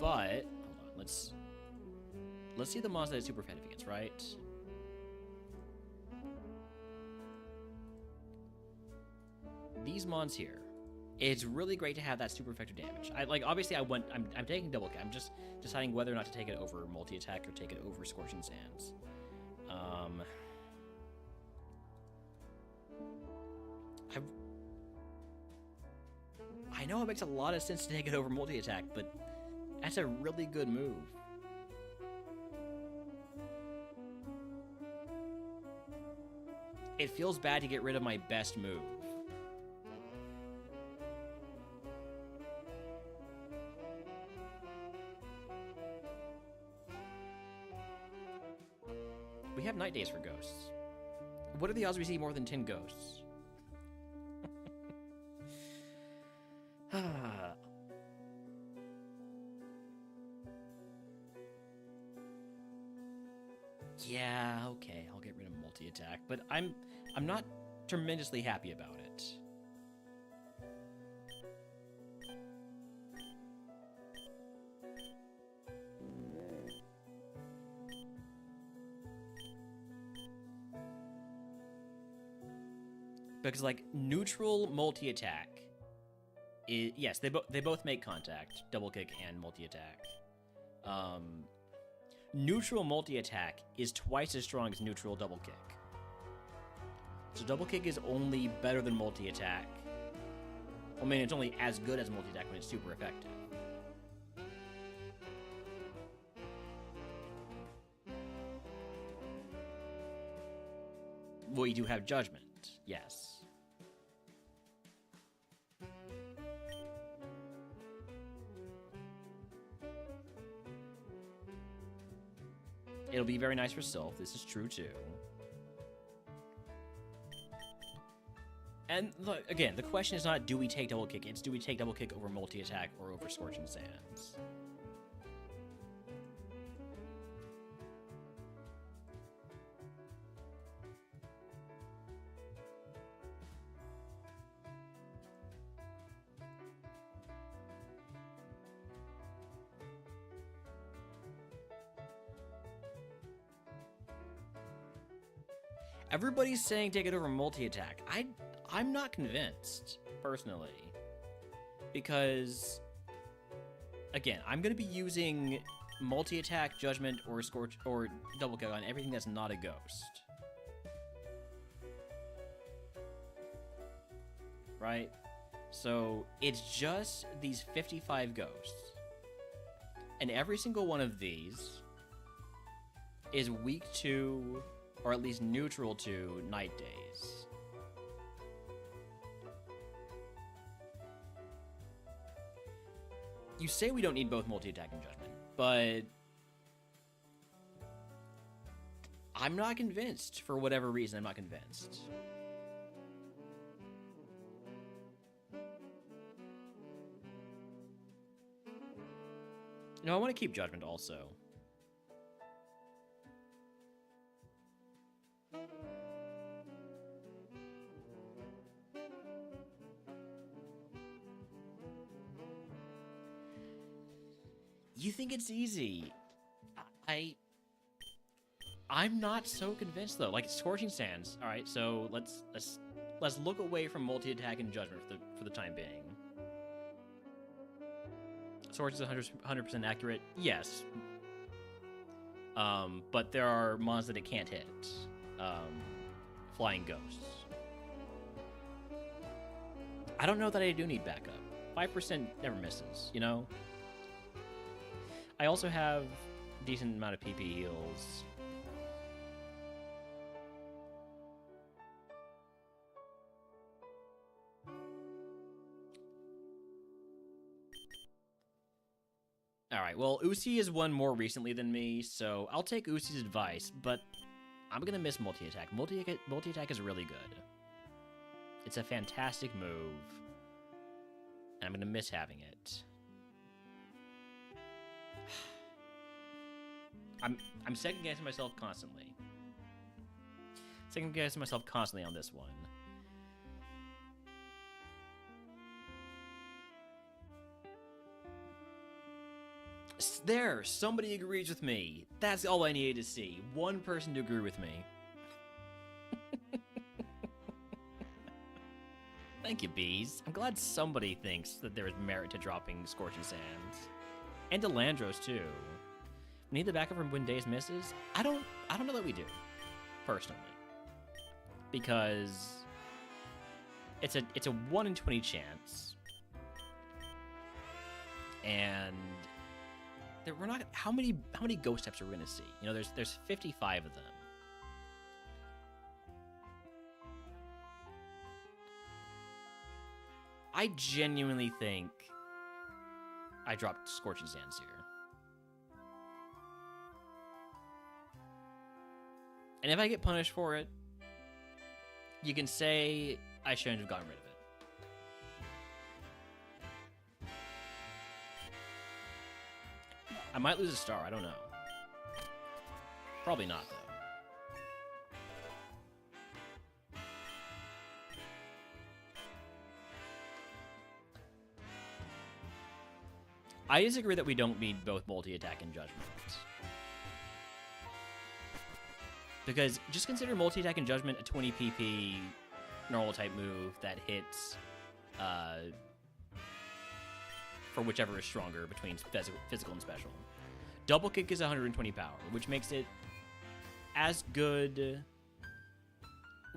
But hold on, let's see the mons that it's super effective against, right? These mons here. It's really great to have that super effective damage. Obviously I'm taking double kick. I'm just deciding whether or not to take it over multi-attack or take it over Scorching Sands. I know it makes a lot of sense to take it over multi-attack, but that's a really good move. It feels bad to get rid of my best move. We have night days for ghosts. What are the odds we see more than 10 ghosts? Yeah, okay, I'll get rid of multi-attack, but I'm not tremendously happy about it. Because like neutral multi-attack is, yes, they both make contact, double kick and multi-attack. Neutral multi-attack is twice as strong as neutral double kick. So double kick is only better than multi-attack. I mean, it's only as good as multi-attack when it's super effective. Well, you do have judgment, yes. It'll be very nice for Sylph. This is true, too. And, look, again, the question is not do we take double kick, it's do we take double kick over multi-attack or over Scorching Sands. Everybody's saying take it over multi-attack. I'm not convinced, personally. Because, again, I'm going to be using multi-attack, judgment, or scorch, or double kick on everything that's not a ghost. Right? So, it's just these 55 ghosts. And every single one of these is weak to, or at least neutral to, night days. You say we don't need both multi-attack and judgment, but I'm not convinced. For whatever reason, I'm not convinced. No, I want to keep judgment also. You think it's easy? I'm not so convinced though. Like Scorching Sands. All right, so let's look away from multi-attack and judgment for the time being. Swords is 100% accurate. Yes. But there are mons that it can't hit. Flying ghosts. I don't know that I do need backup. 5% never misses, you know? I also have a decent amount of PP heals. Alright, well, Usi has won more recently than me, so I'll take Usi's advice, but I'm gonna miss multi-attack. Multi-attack is really good. It's a fantastic move. And I'm going to miss having it. I'm second-guessing myself constantly. Second-guessing myself constantly on this one. There! Somebody agrees with me. That's all I needed to see. One person to agree with me. Thank you, bees. I'm glad somebody thinks that there is merit to dropping Scorching Sands. And Delandros, too. We need the backup from when Days misses? I don't know that we do. Personally. Because it's a 1 in 20 chance. And we're not how many ghost types are we gonna see? You know, there's 55 of them. I genuinely think I dropped Scorching Sands here. And if I get punished for it, you can say I shouldn't have gotten rid of it. I might lose a star, I don't know. Probably not, though. I disagree that we don't need both multi-attack and judgment. Because just consider multi-attack and judgment a 20 PP normal type move that hits for whichever is stronger between physical and special. Double kick is 120 power, which makes it as good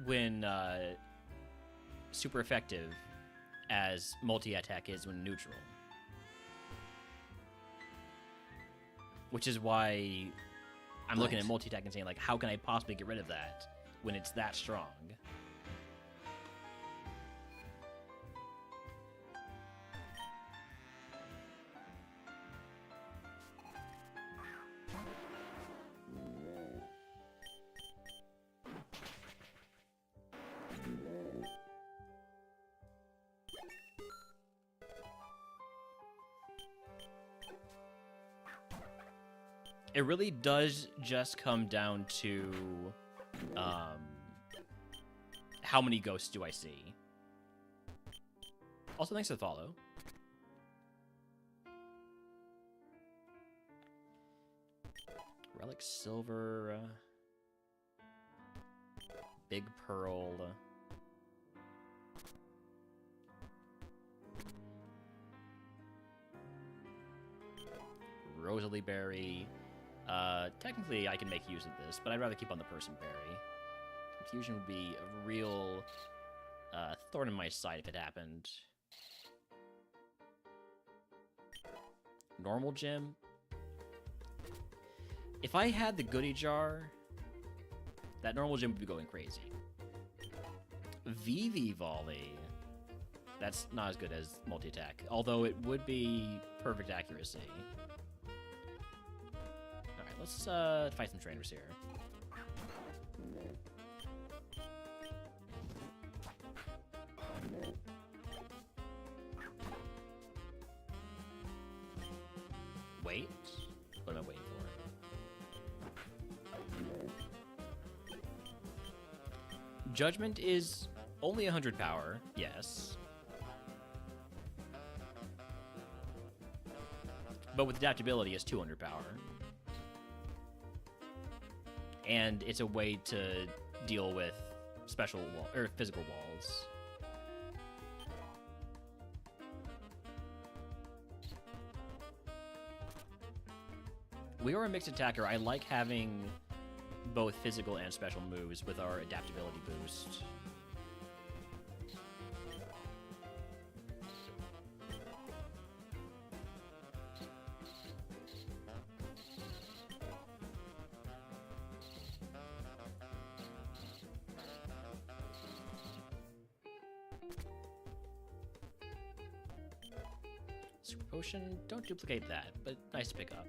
when super effective as multi-attack is when neutral. Which is why I'm looking at multi-attack and saying, like, how can I possibly get rid of that when it's that strong? It really does just come down to how many ghosts do I see. Also, thanks for the follow. Relic Silver. Big Pearl. Rosalie Berry. Technically, I can make use of this, but I'd rather keep on the Person Berry. Confusion would be a real thorn in my side if it happened. Normal Gem. If I had the Goodie Jar, that Normal Gem would be going crazy. VV Volley. That's not as good as multi-attack, although it would be perfect accuracy. Let's fight some trainers here. Wait. What am I waiting for? Judgment is only 100 power, yes. But with adaptability, it's 200 power. And it's a way to deal with special or physical walls. We are a mixed attacker. I like having both physical and special moves with our adaptability boost. Super Potion, don't duplicate that, but nice to pick up.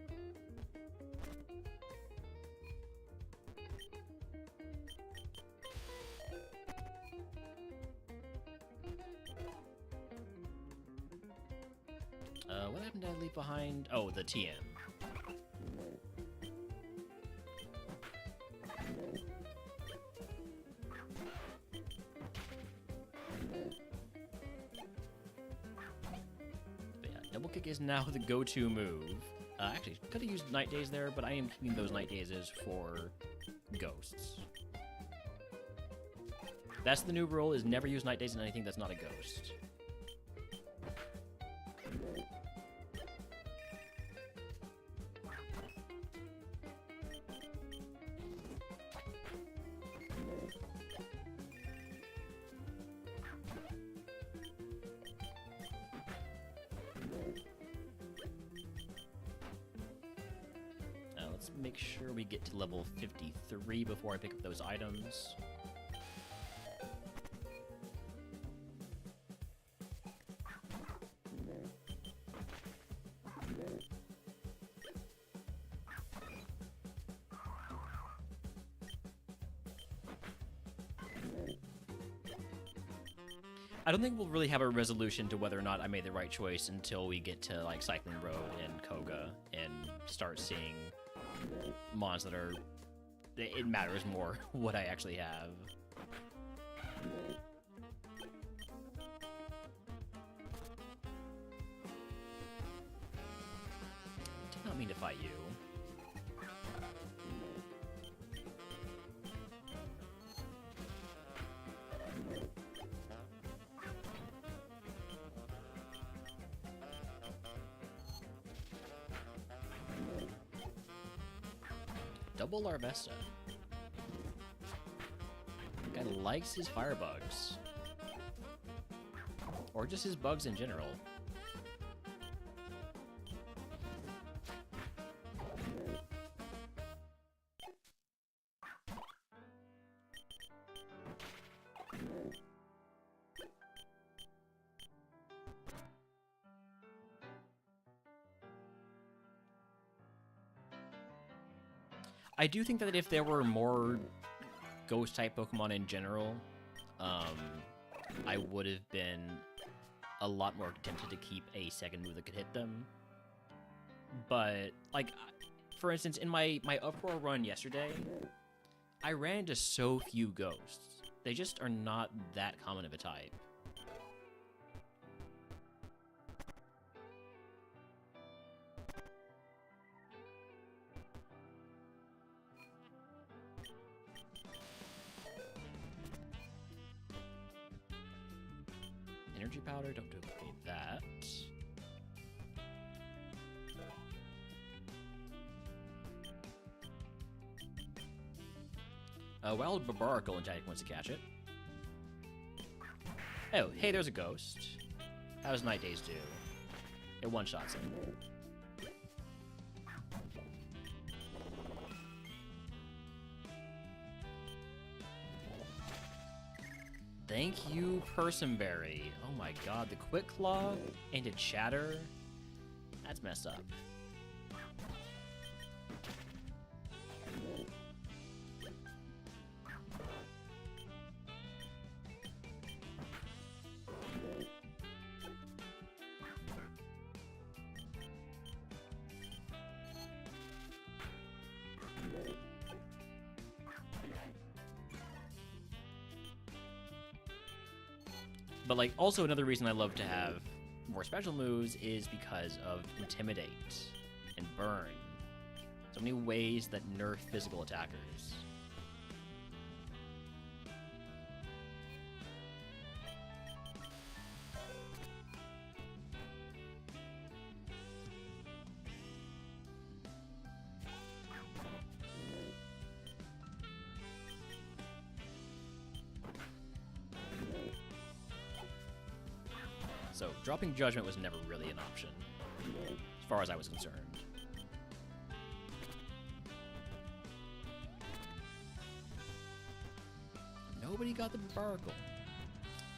what happened? Did I leave behind? Oh, the TM. But yeah, double kick is now the go-to move. Actually, could have used Night Days there, but I am keeping those Night Dazes for ghosts. That's the new rule, is never use Night Days in anything that's not a ghost. Let's make sure we get to level 53 before I pick up those items. I don't think we'll really have a resolution to whether or not I made the right choice until we get to like Cycling Road and Koga and start seeing mons that are... It matters more what I actually have. Did not mean to fight you. Double Larvesta. Guy likes his firebugs. Or just his bugs in general. I do think that if there were more ghost-type Pokemon in general, I would have been a lot more tempted to keep a second move that could hit them. But, like, for instance, in my Uproar run yesterday, I ran into so few ghosts. They just are not that common of a type. Energy powder, don't duplicate that. Wild Barbaracle and Jack wants to catch it. Oh, hey, there's a ghost. How does Night Days do? It one-shots him. Thank you, Personberry. Oh my god, the Quick Claw into Chatter? That's messed up. But, like, also another reason I love to have more special moves is because of Intimidate and Burn. So many ways that nerf physical attackers. So, dropping Judgment was never really an option, as far as I was concerned. Nobody got the Barbaracle.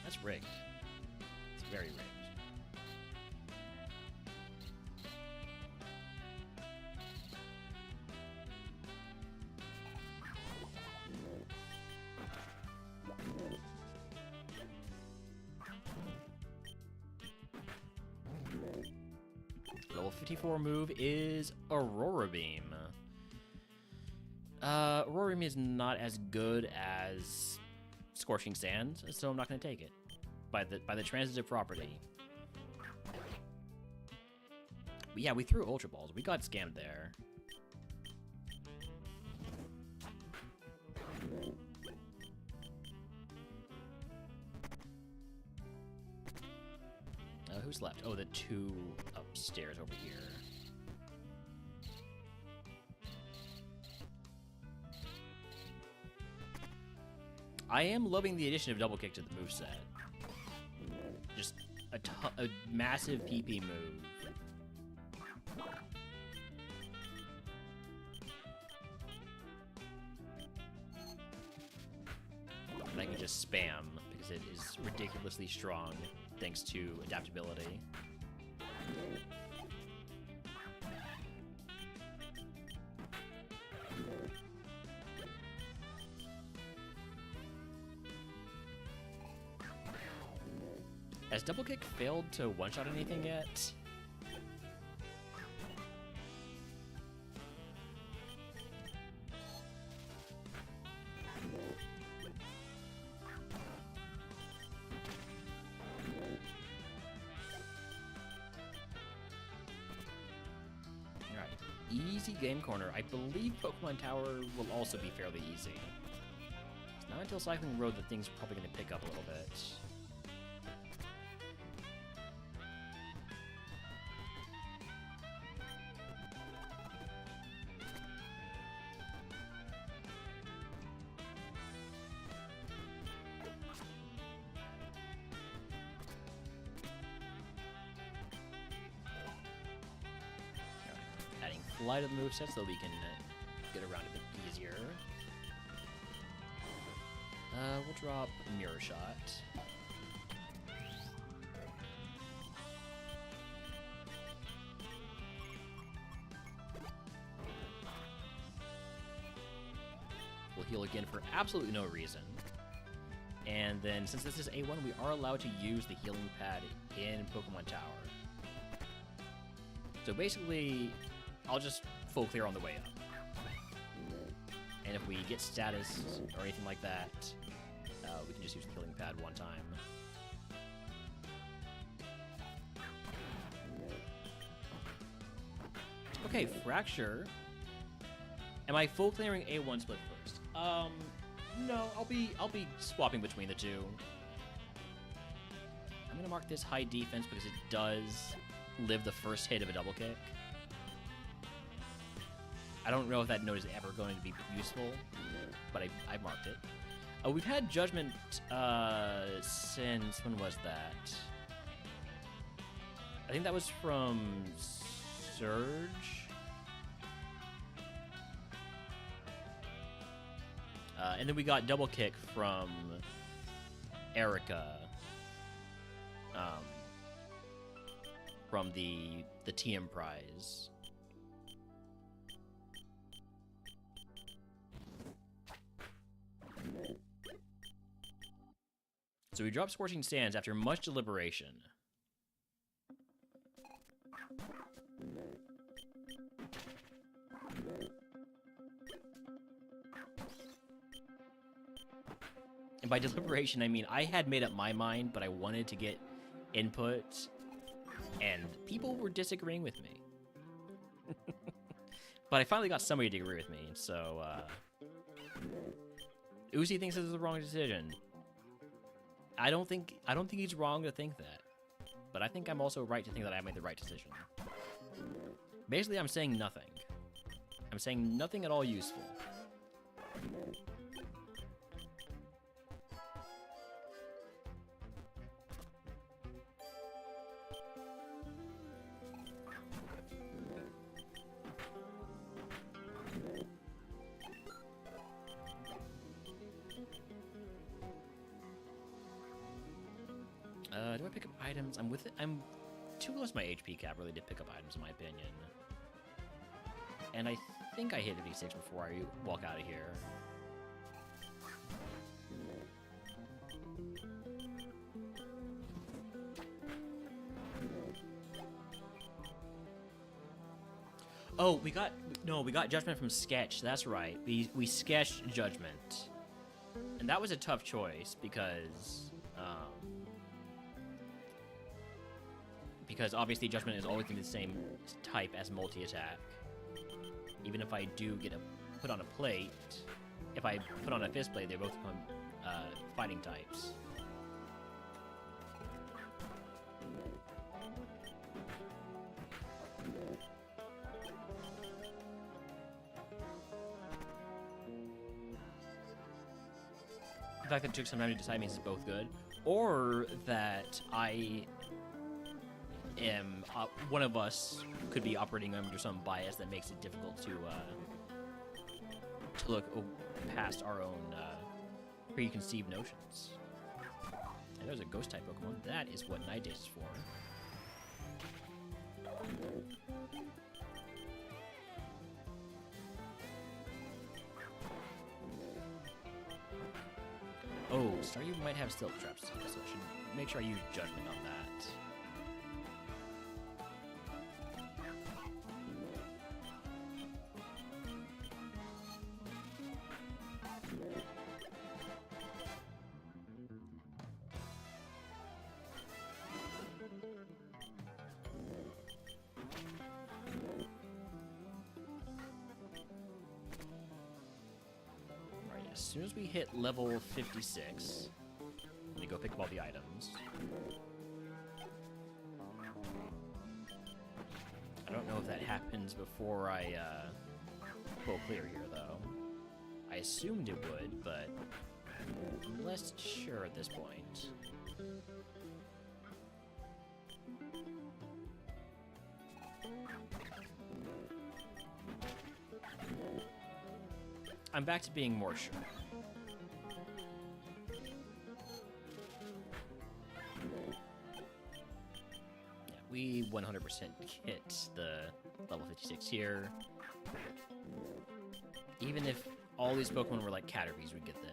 That's rigged. It's very rigged. Level 54 move is Aurora Beam. Aurora Beam is not as good as Scorching Sand, so I'm not going to take it. By the transitive property. But yeah, we threw Ultra Balls. We got scammed there. Who's left? Oh, the two upstairs over here. I am loving the addition of Double Kick to the moveset. Just a massive PP move. And I can just spam because it is ridiculously strong thanks to adaptability. Has Double Kick failed to one-shot anything yet? Alright, easy game corner. I believe Pokemon Tower will also be fairly easy. It's not until Cycling Road that things are probably going to pick up a little bit. Fly to the moveset so we can get around a bit easier. We'll drop Mirror Shot. We'll heal again for absolutely no reason. And then, since this is A1, we are allowed to use the healing pad in Pokemon Tower. So basically, I'll just full clear on the way up. And if we get status or anything like that, we can just use the healing pad one time. Okay, Fracture. Am I full clearing A1 split first? No, I'll be swapping between the two. I'm gonna mark this high defense because it does live the first hit of a double kick. I don't know if that note is ever going to be useful, but I marked it. We've had Judgment since, when was that? I think that was from Surge. And then we got Double Kick from Erica. From the TM prize. So we dropped Scorching Sands after much deliberation. And by deliberation, I mean I had made up my mind, but I wanted to get input, and people were disagreeing with me. But I finally got somebody to agree with me, so Uzi thinks this is the wrong decision. I don't think he's wrong to think that. But I think I'm also right to think that I made the right decision. Basically, I'm saying nothing. I'm saying nothing at all useful. Do I pick up items? I'm with it. I'm too close to my HP cap really to pick up items, in my opinion. And I think I hit a V6 before I walk out of here. Oh, we got Judgment from Sketch. That's right. We sketched Judgment, and that was a tough choice because obviously Judgment is always going to be the same type as multi-attack. Even if I do get put on a plate, if I put on a fist plate, they both become fighting types. The fact that it took some time to decide means it's both good, or that I am one of us could be operating under some bias that makes it difficult to look past our own preconceived notions. And there's a ghost type Pokemon. That is what Night Days is for. Oh, Staryu might have Stealth Traps, so I should make sure I use Judgment on that. As soon as we hit level 56, let me go pick up all the items. I don't know if that happens before I full clear here, though. I assumed it would, but I'm less sure at this point. I'm back to being more sure. Yeah, we 100% hit the level 56 here. Even if all these Pokemon were like Caterpies, we'd get that.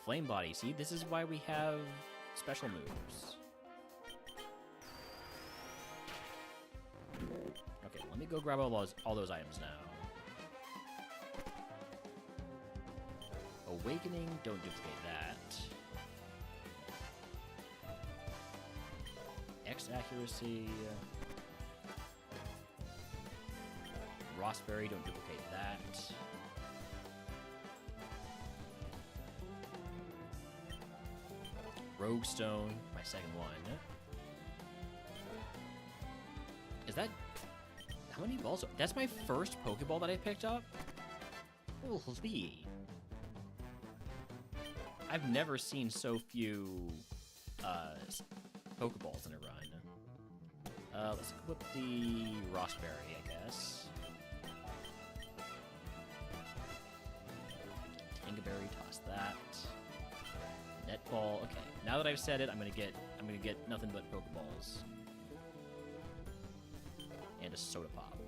Flame Body. See, this is why we have special moves. Okay, let me go grab all those items now. Awakening, don't duplicate that. X accuracy. Rossberry, don't duplicate that. Rogue Stone, my second one. Is that... How many balls? That's my first Pokeball that I picked up? Holy. I've never seen so few Pokeballs in a run. Let's equip the Rossberry, I guess. Tangaberry, toss that. Netball, okay. Now that I've said it, I'm gonna get nothing but Pokeballs. And a Soda Pop.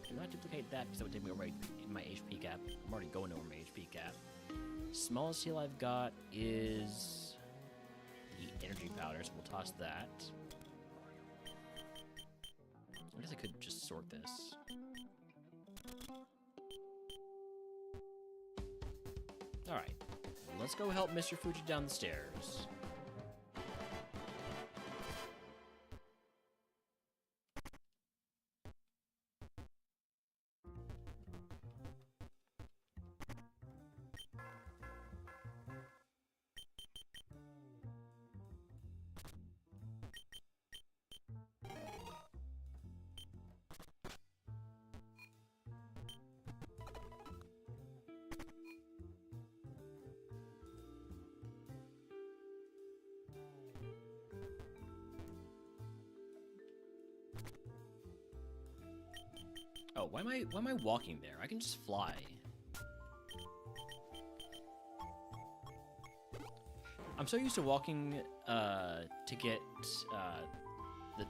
Do not duplicate that because that would take me over my HP cap. I'm already going over my HP cap. Smallest heal I've got is the energy powder, so we'll toss that. I guess I could just sort this. Alright. Let's go help Mr. Fuji down the stairs. Oh, why am I walking there? I can just fly. I'm so used to walking to get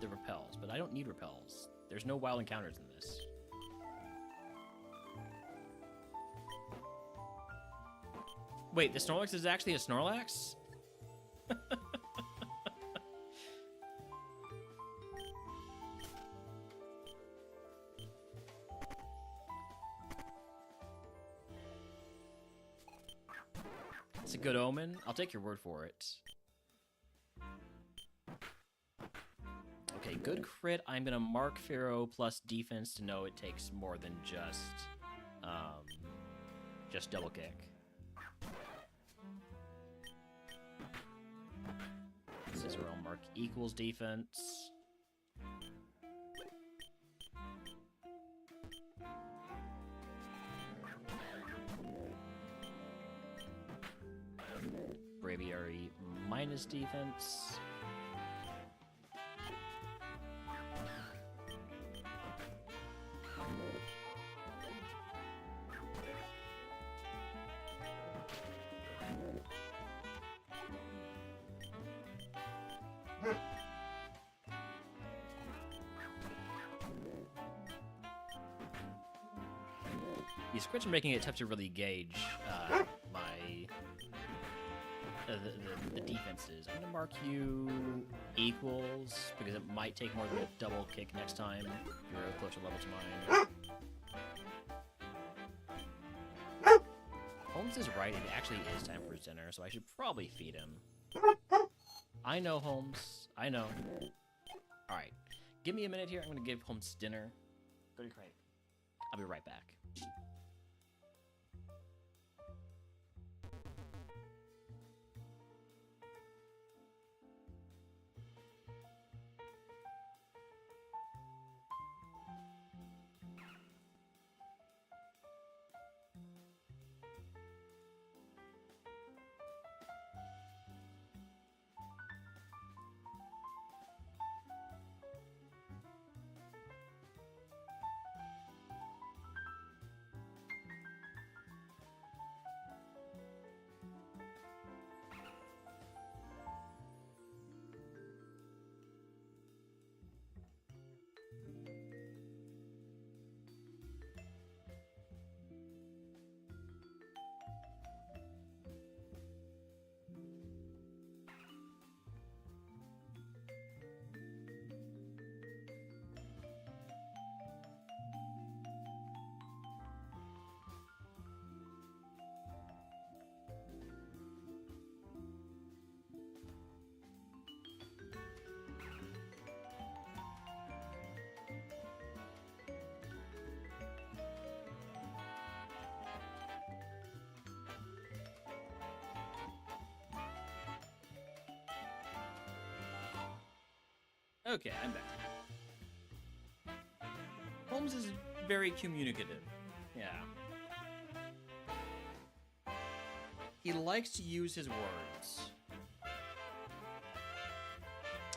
the repels, but I don't need repels. There's no wild encounters in this. Wait, the Snorlax is actually a Snorlax? It's a good omen. I'll take your word for it. Okay, good crit. I'm gonna mark Pharaoh plus defense to know it takes more than just double kick. Scissor I'll mark equals defense. Braviary minus defense. These scripts are making it tough to really gauge the defenses. I'm gonna mark you equals because it might take more than a double kick next time. You're a closer level to mine. Holmes is right. It actually is time for his dinner, so I should probably feed him. I know, Holmes. I know. All right, give me a minute here. I'm gonna give Holmes dinner. Go to your crate. I'll be right back. Okay, I'm back. Holmes is very communicative. Yeah. He likes to use his words.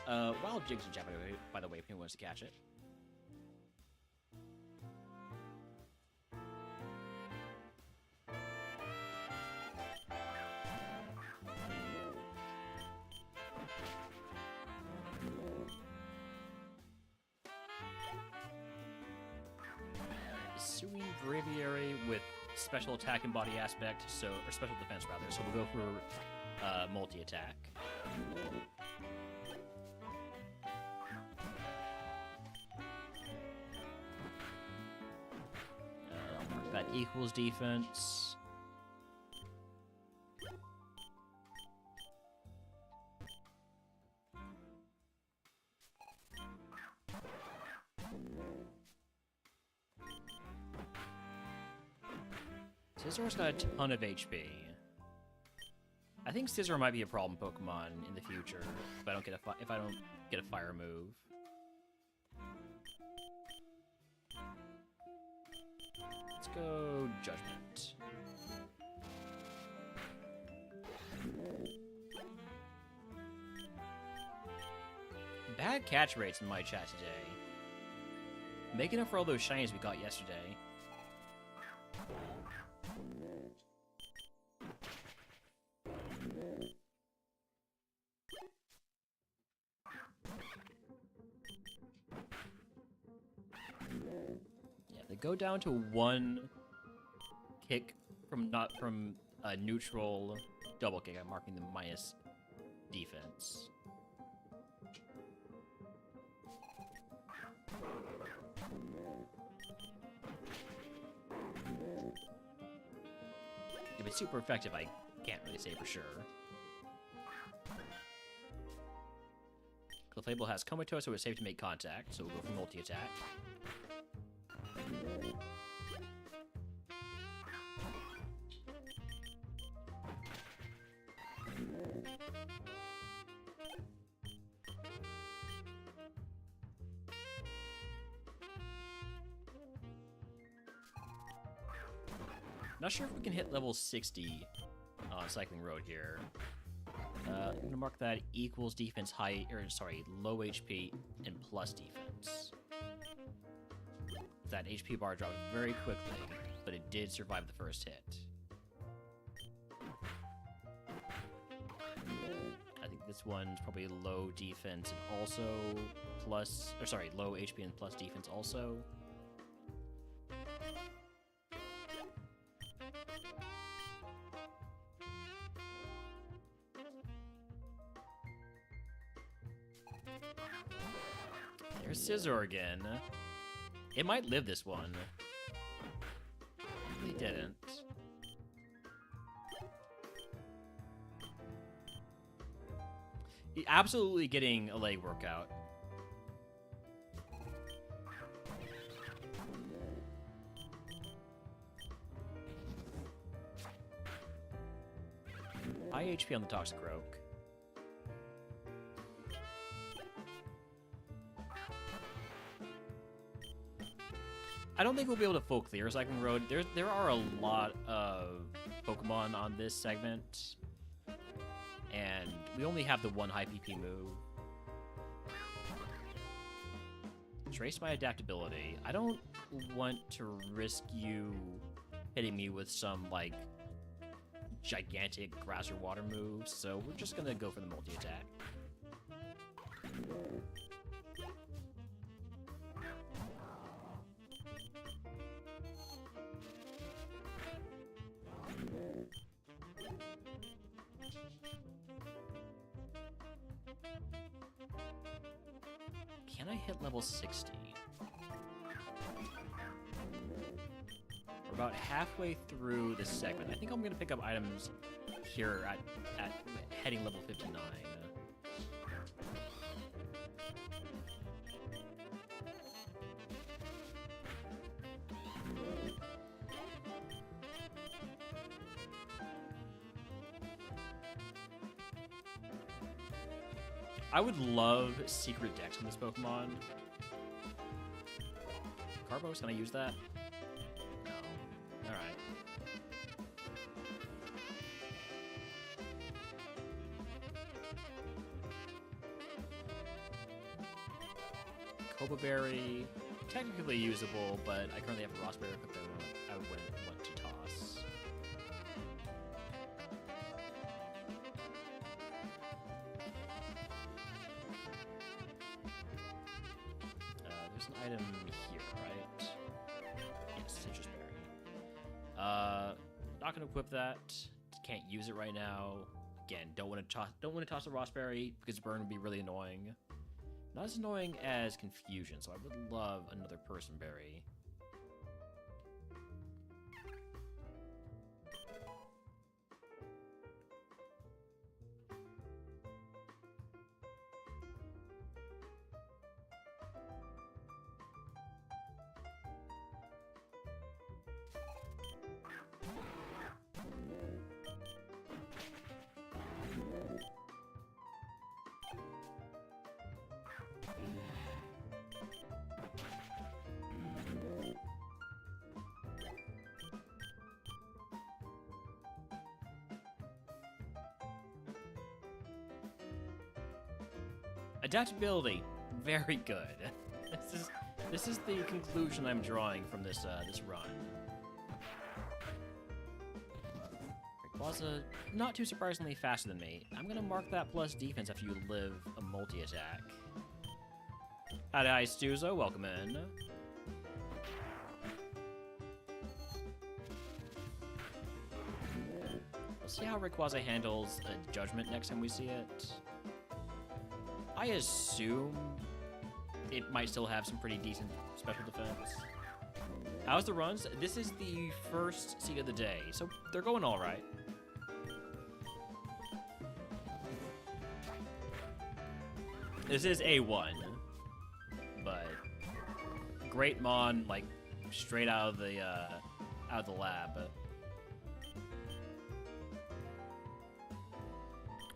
Wild Jig's in chat, by the way, if anyone wants to catch it. Pursuing Braviary with special attack and body aspect, so or special defense rather. So we'll go for multi-attack. That equals defense. Scissor's got a ton of HP. I think Scissor might be a problem Pokemon in the future if I don't get a fire move. Let's go Judgment. Bad catch rates in my chat today. Making up for all those shinies we got yesterday. Yeah, they go down to one kick from neutral double kick. I'm marking the minus defense. If it's super effective, I can't really say for sure. Clefable has Comatose, so it's safe to make contact, so we'll go for multi-attack. Not sure if we can hit level 60 on Cycling Road here. I'm gonna mark that equals defense high, or sorry, low HP and plus defense. That HP bar dropped very quickly, but it did survive the first hit. I think this one's probably low defense and also plus, or sorry, low HP and plus defense also. There's Scissor again. It might live this one. He didn't. Absolutely getting a leg workout. High HP on the Toxic Rogue. I don't think we'll be able to full clear Cycling Road. There are a lot of Pokemon on this segment, and we only have the one high PP move. Trace my adaptability. I don't want to risk you hitting me with some, like, gigantic grass or water moves, so we're just gonna go for the multi-attack. Can I hit level 60? We're about halfway through this segment. I think I'm gonna pick up items here at heading level 59. I would love Secret Dex on this Pokemon. Carbos, can I use that? No. Alright. Copa Berry, technically usable, but I currently have a Rossberry equipped that I wouldn't want to toss. There's an item here, right? Yes, Citrus Berry. Not gonna equip that. Can't use it right now. Again, don't want to toss a Rossberry because burn would be really annoying. Not as annoying as Confusion, so I would love another Person Berry. Adaptability, very good. This is the conclusion I'm drawing from this this run. Rayquaza, not too surprisingly faster than me. I'm gonna mark that plus defense after you live a multi-attack. Hi, Stuzo, welcome in. Let's see how Rayquaza handles a Judgment next time we see it. I assume it might still have some pretty decent special defense. How's the runs? This is the first seed of the day, so they're going all right. This is A1, but GameGrooves, like, straight out of the lab.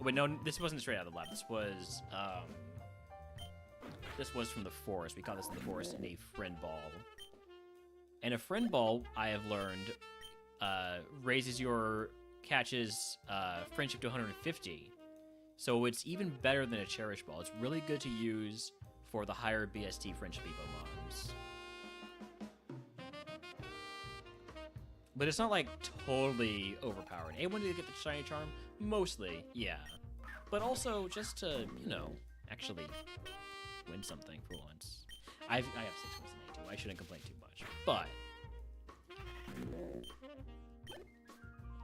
Wait, no, this wasn't straight out of the lab. This was from the forest. We caught this in the forest in a friend ball. And a friend ball, I have learned, raises your catch's friendship to 150. So it's even better than a cherish ball. It's really good to use for the higher BST friendship evo mons. But it's not like totally overpowered. A1 to get the shiny charm? Mostly, yeah. But also just to, you know, actually win something for once. I have 6 wins in A2. I shouldn't complain too much. But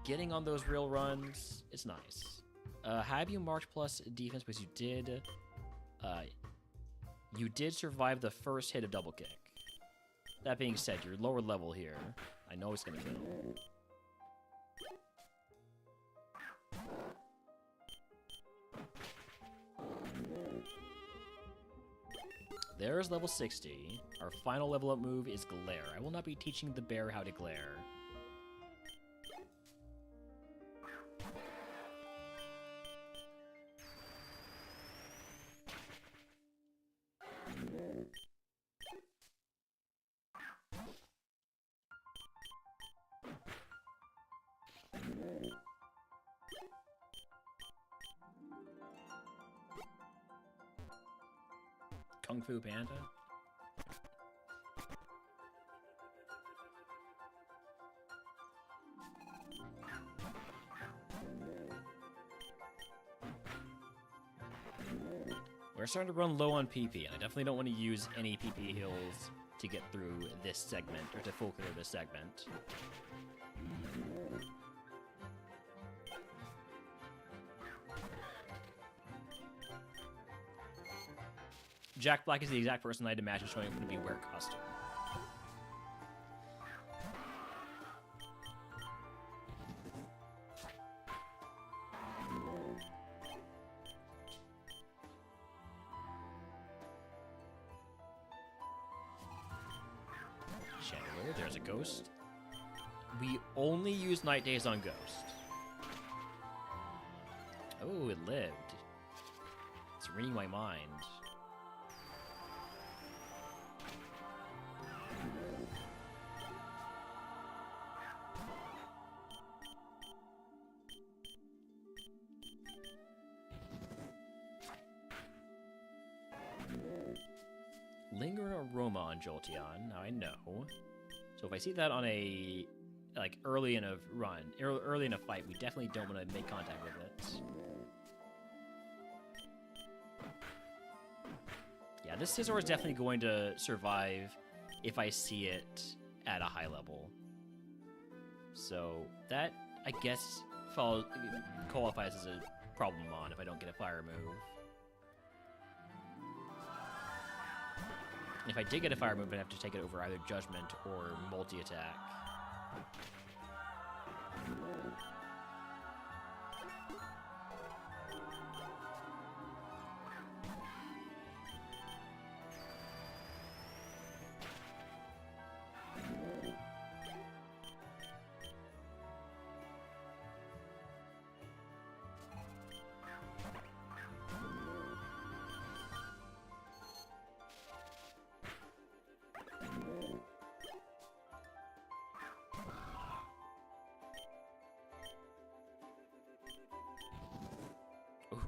getting on those real runs, it's nice. Have you March plus defense? Because you did survive the first hit of double kick. That being said, you're lower level here. I know it's gonna kill. There's level 60. Our final level up move is Glare. I will not be teaching the bear how to glare. Kung Fu Panda? We're starting to run low on PP, and I definitely don't want to use any PP heals to get through this segment, or to full clear this segment. Jack Black is the exact person I'd imagine showing up in a Beware costume. Chandelier, there's a ghost. We only use Night Days on Ghost. Oh, it lived. It's reading my mind. Lingering aroma on Jolteon. Now I know. So if I see that on a, like, early in a run, early in a fight, we definitely don't want to make contact with it. Yeah, this Scizor is definitely going to survive if I see it at a high level. So that, I guess, qualifies as a problem on if I don't get a fire move. If I did get a fire move, I'd have to take it over either Judgment or multi-attack.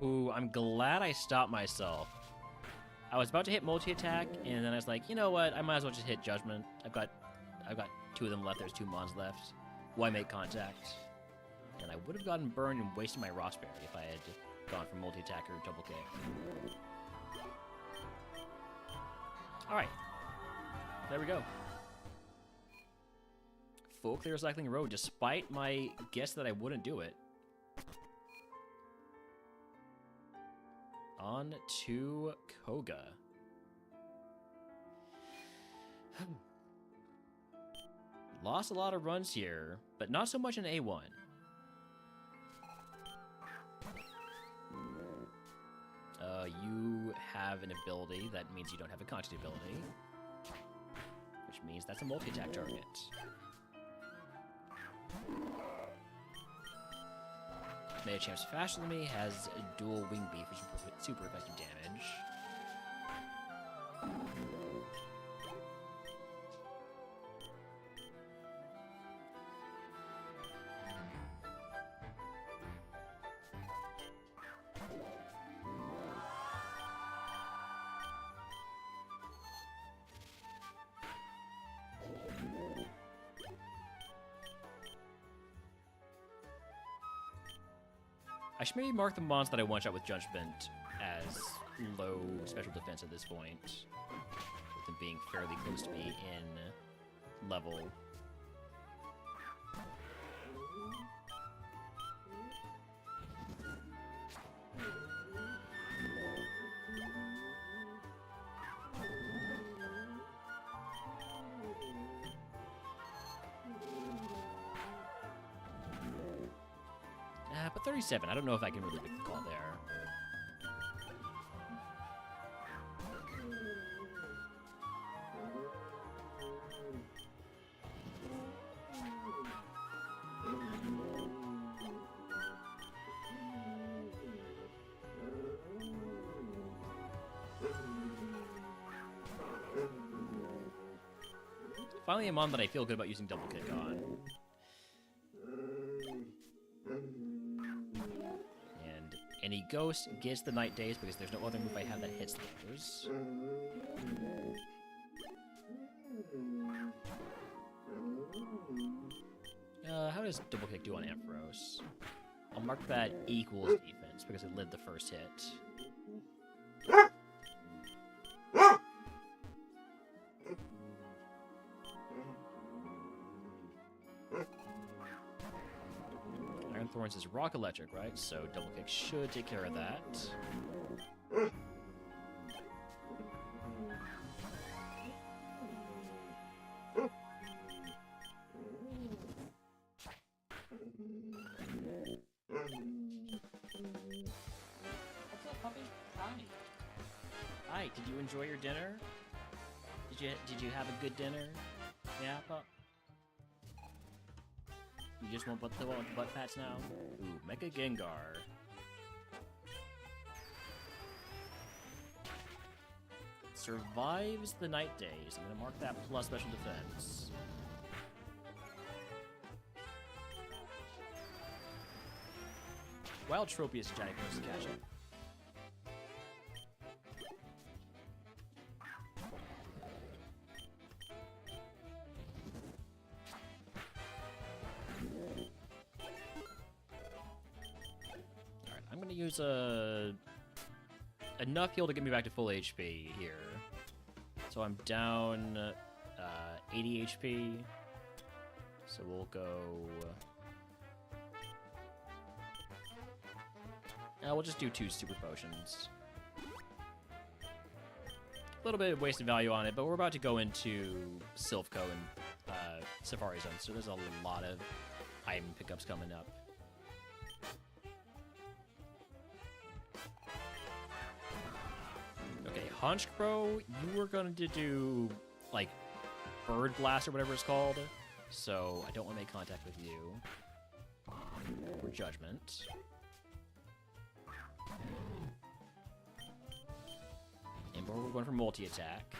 Ooh, I'm glad I stopped myself. I was about to hit multi-attack, and then I was like, you know what? I might as well just hit Judgment. I've got 2 of them left. There's 2 Mons left. Why make contact? And I would have gotten burned and wasted my Rossberry if I had gone for multi-attack or double kick. Alright. There we go. Full clear Cycling Road, despite my guess that I wouldn't do it. on to Koga. Lost a lot of runs here, but not so much in A1. You have an ability, that means you don't have a contact ability. Which means that's a multi-attack target. Mega Champ's faster than me, has a dual wing beat for super effective damage. I should maybe mark the mons that I one-shot with Judgment as low special defense at this point, with them being fairly close to me in level. But 37, I don't know if I can really make the call there. Finally, a mon that I feel good about using double kick on. Any ghost gets the night days because there's no other move I have that hits those. How does double kick do on Ampharos? I'll mark that equals defense because it lived the first hit. Iron Thorns is rock electric, right? So double kick should take care of that. What's up, puppy? Hi. Hi. Did you enjoy your dinner? Did you have a good dinner? Yeah, pup. You just want the one with the butt pats now? Ooh, Mecha Gengar. Survives the night days. I'm gonna mark that plus special defense. Wild Tropius Jack goes to catch it. I'm gonna use enough heal to get me back to full HP here. So I'm down 80 HP. So we'll go. We'll just do 2 super potions. A little bit of wasted value on it, but we're about to go into Silphco and Safari Zone, so there's a lot of item pickups coming up. Honchcrow, you were going to do, like, Bird Blast or whatever it's called, so I don't want to make contact with you. For Judgment. And we're going for multi-attack.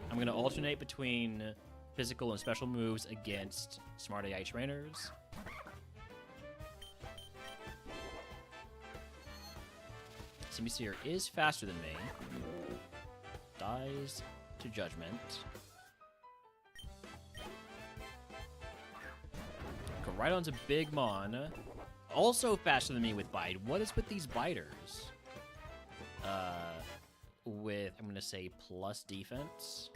I'm going to alternate between physical and special moves against Smart AI trainers. Simisear is faster than me. Dies to Judgment. Koraidon's a big mon. Also faster than me with Bite. What is with these biters? With, I'm going to say, plus defense.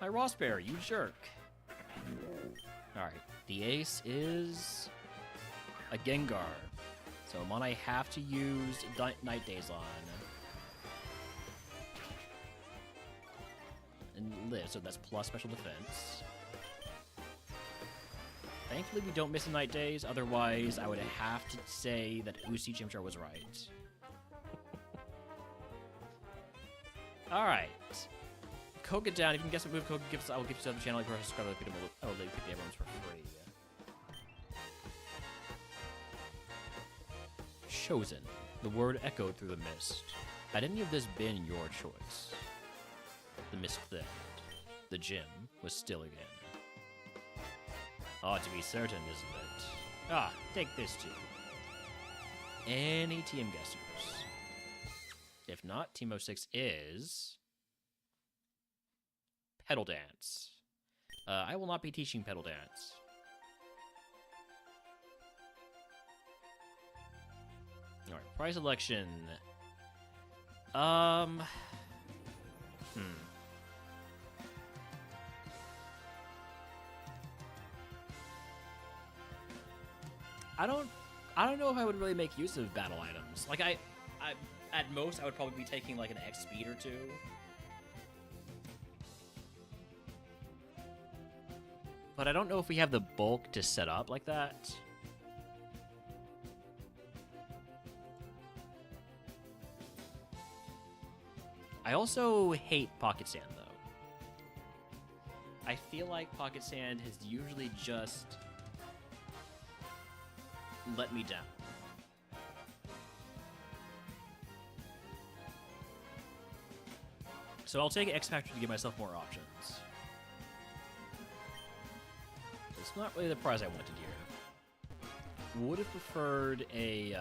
My Rossbear, you jerk. Alright, the ace is a Gengar. So Mon, I have to use Night Days on. And live, so that's plus special defense. Thankfully, we don't miss the Night Days, otherwise I would have to say that Usi Chimchar was right. Alright. Koga down. If you can guess what move Koga gives, I will give you to the channel. If you are subscribed, I will pick the everyone's for free. Chosen. The word echoed through the mist. Had any of this been your choice? The mist thinned. The gym was still again. Ought to be certain, isn't it? Ah, take this too. Any TM guessers? If not, Team 06 is... Pedal Dance. I will not be teaching Pedal Dance. Alright, prize selection. I don't know if I would really make use of battle items. Like I at most I would probably be taking like an X speed or two. But I don't know if we have the bulk to set up like that. I also hate Pocket Sand, though. I feel like Pocket Sand has usually just let me down. So I'll take X Factor to give myself more options. It's not really the prize I wanted here. Would have preferred a,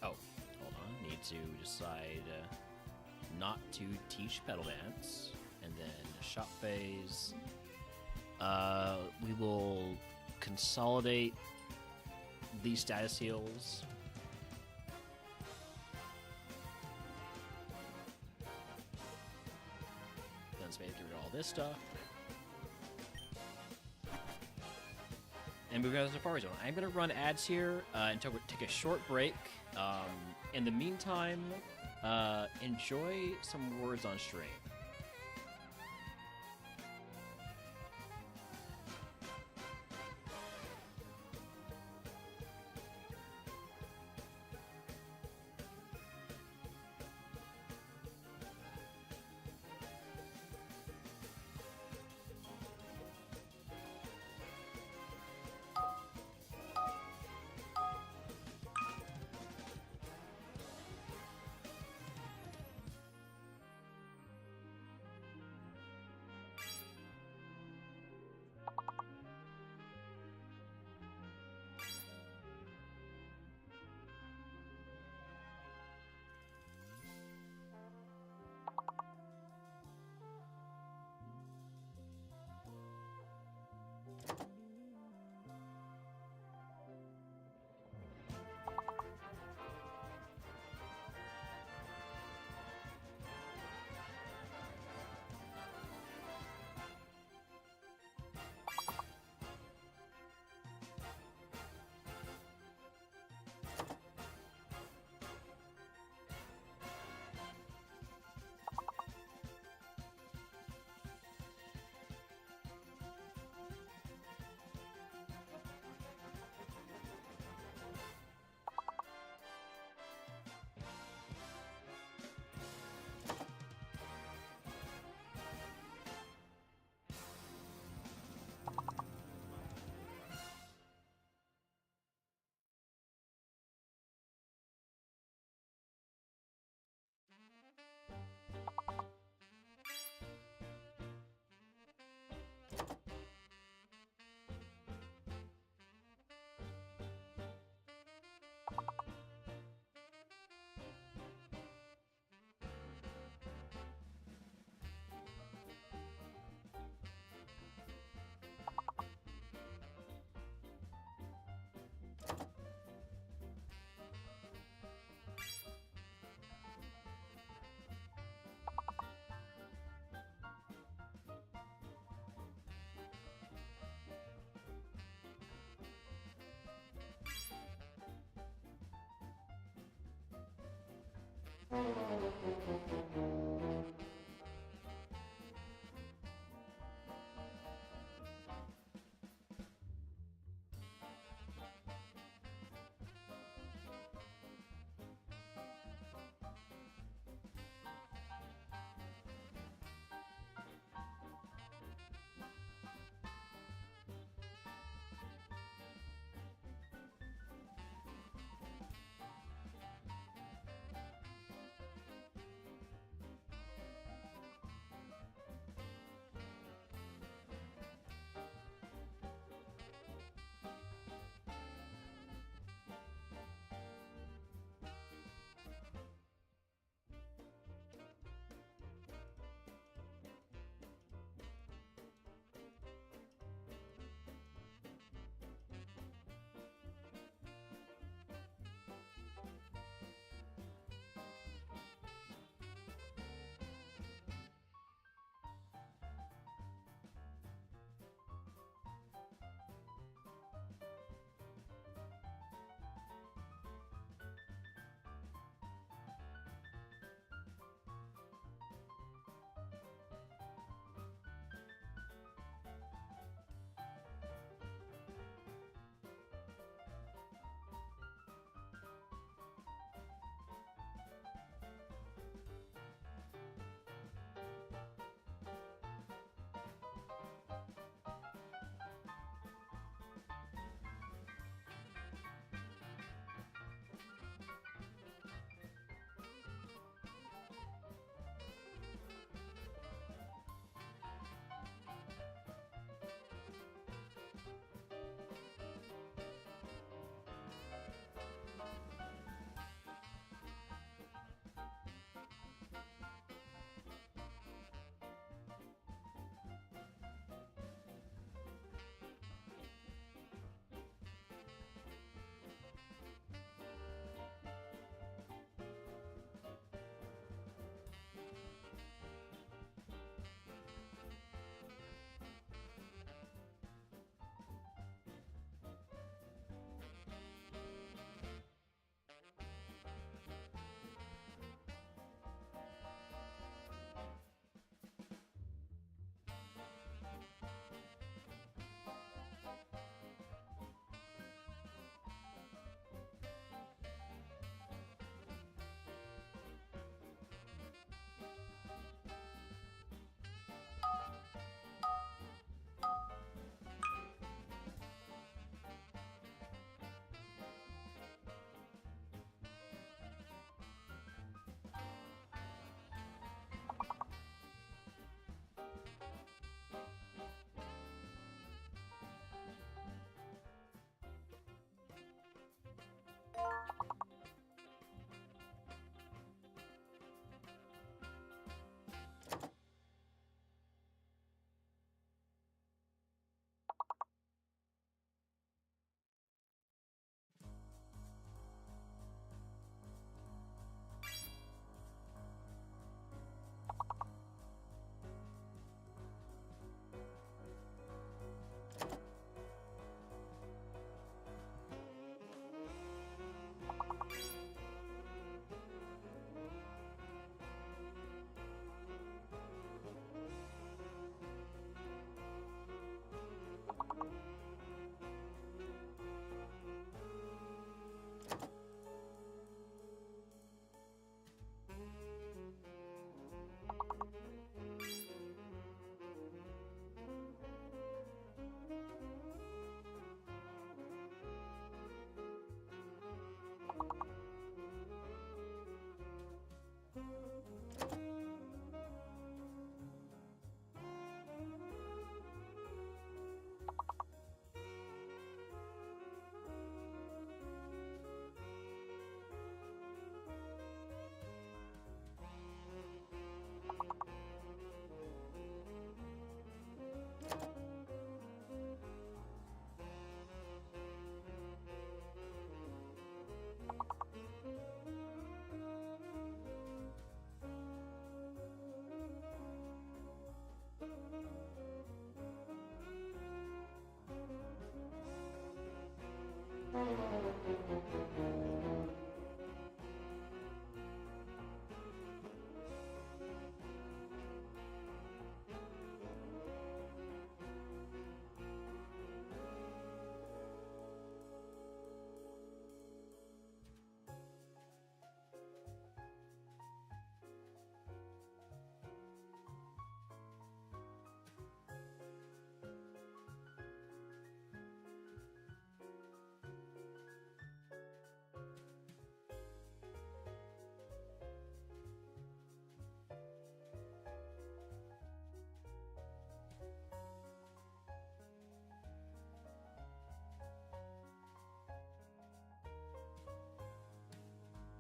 Oh, hold on. Need to decide not to teach Pedal Dance. And then Shop Phase. We will consolidate these status heals. Then let's make get rid of all this stuff. And moving on to the Safari Zone. I'm going to run ads here until we take a short break. In the meantime, enjoy some words on stream.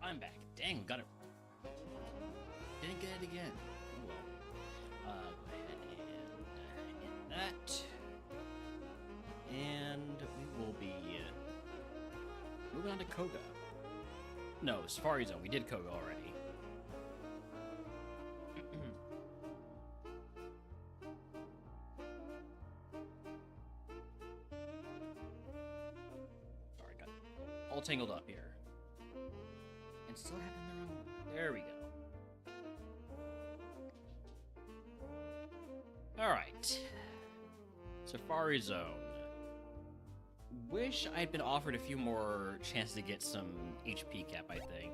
I'm back. Dang, got it. Didn't get it again. Oh well. Go ahead and hit that. And we will be moving on to Koga. No, Safari Zone. We did Koga already. Sorry, got all tangled up here. And still having the wrong. There we go. Alright. Safari Zone. Wish I'd been offered a few more chances to get some HP cap, I think.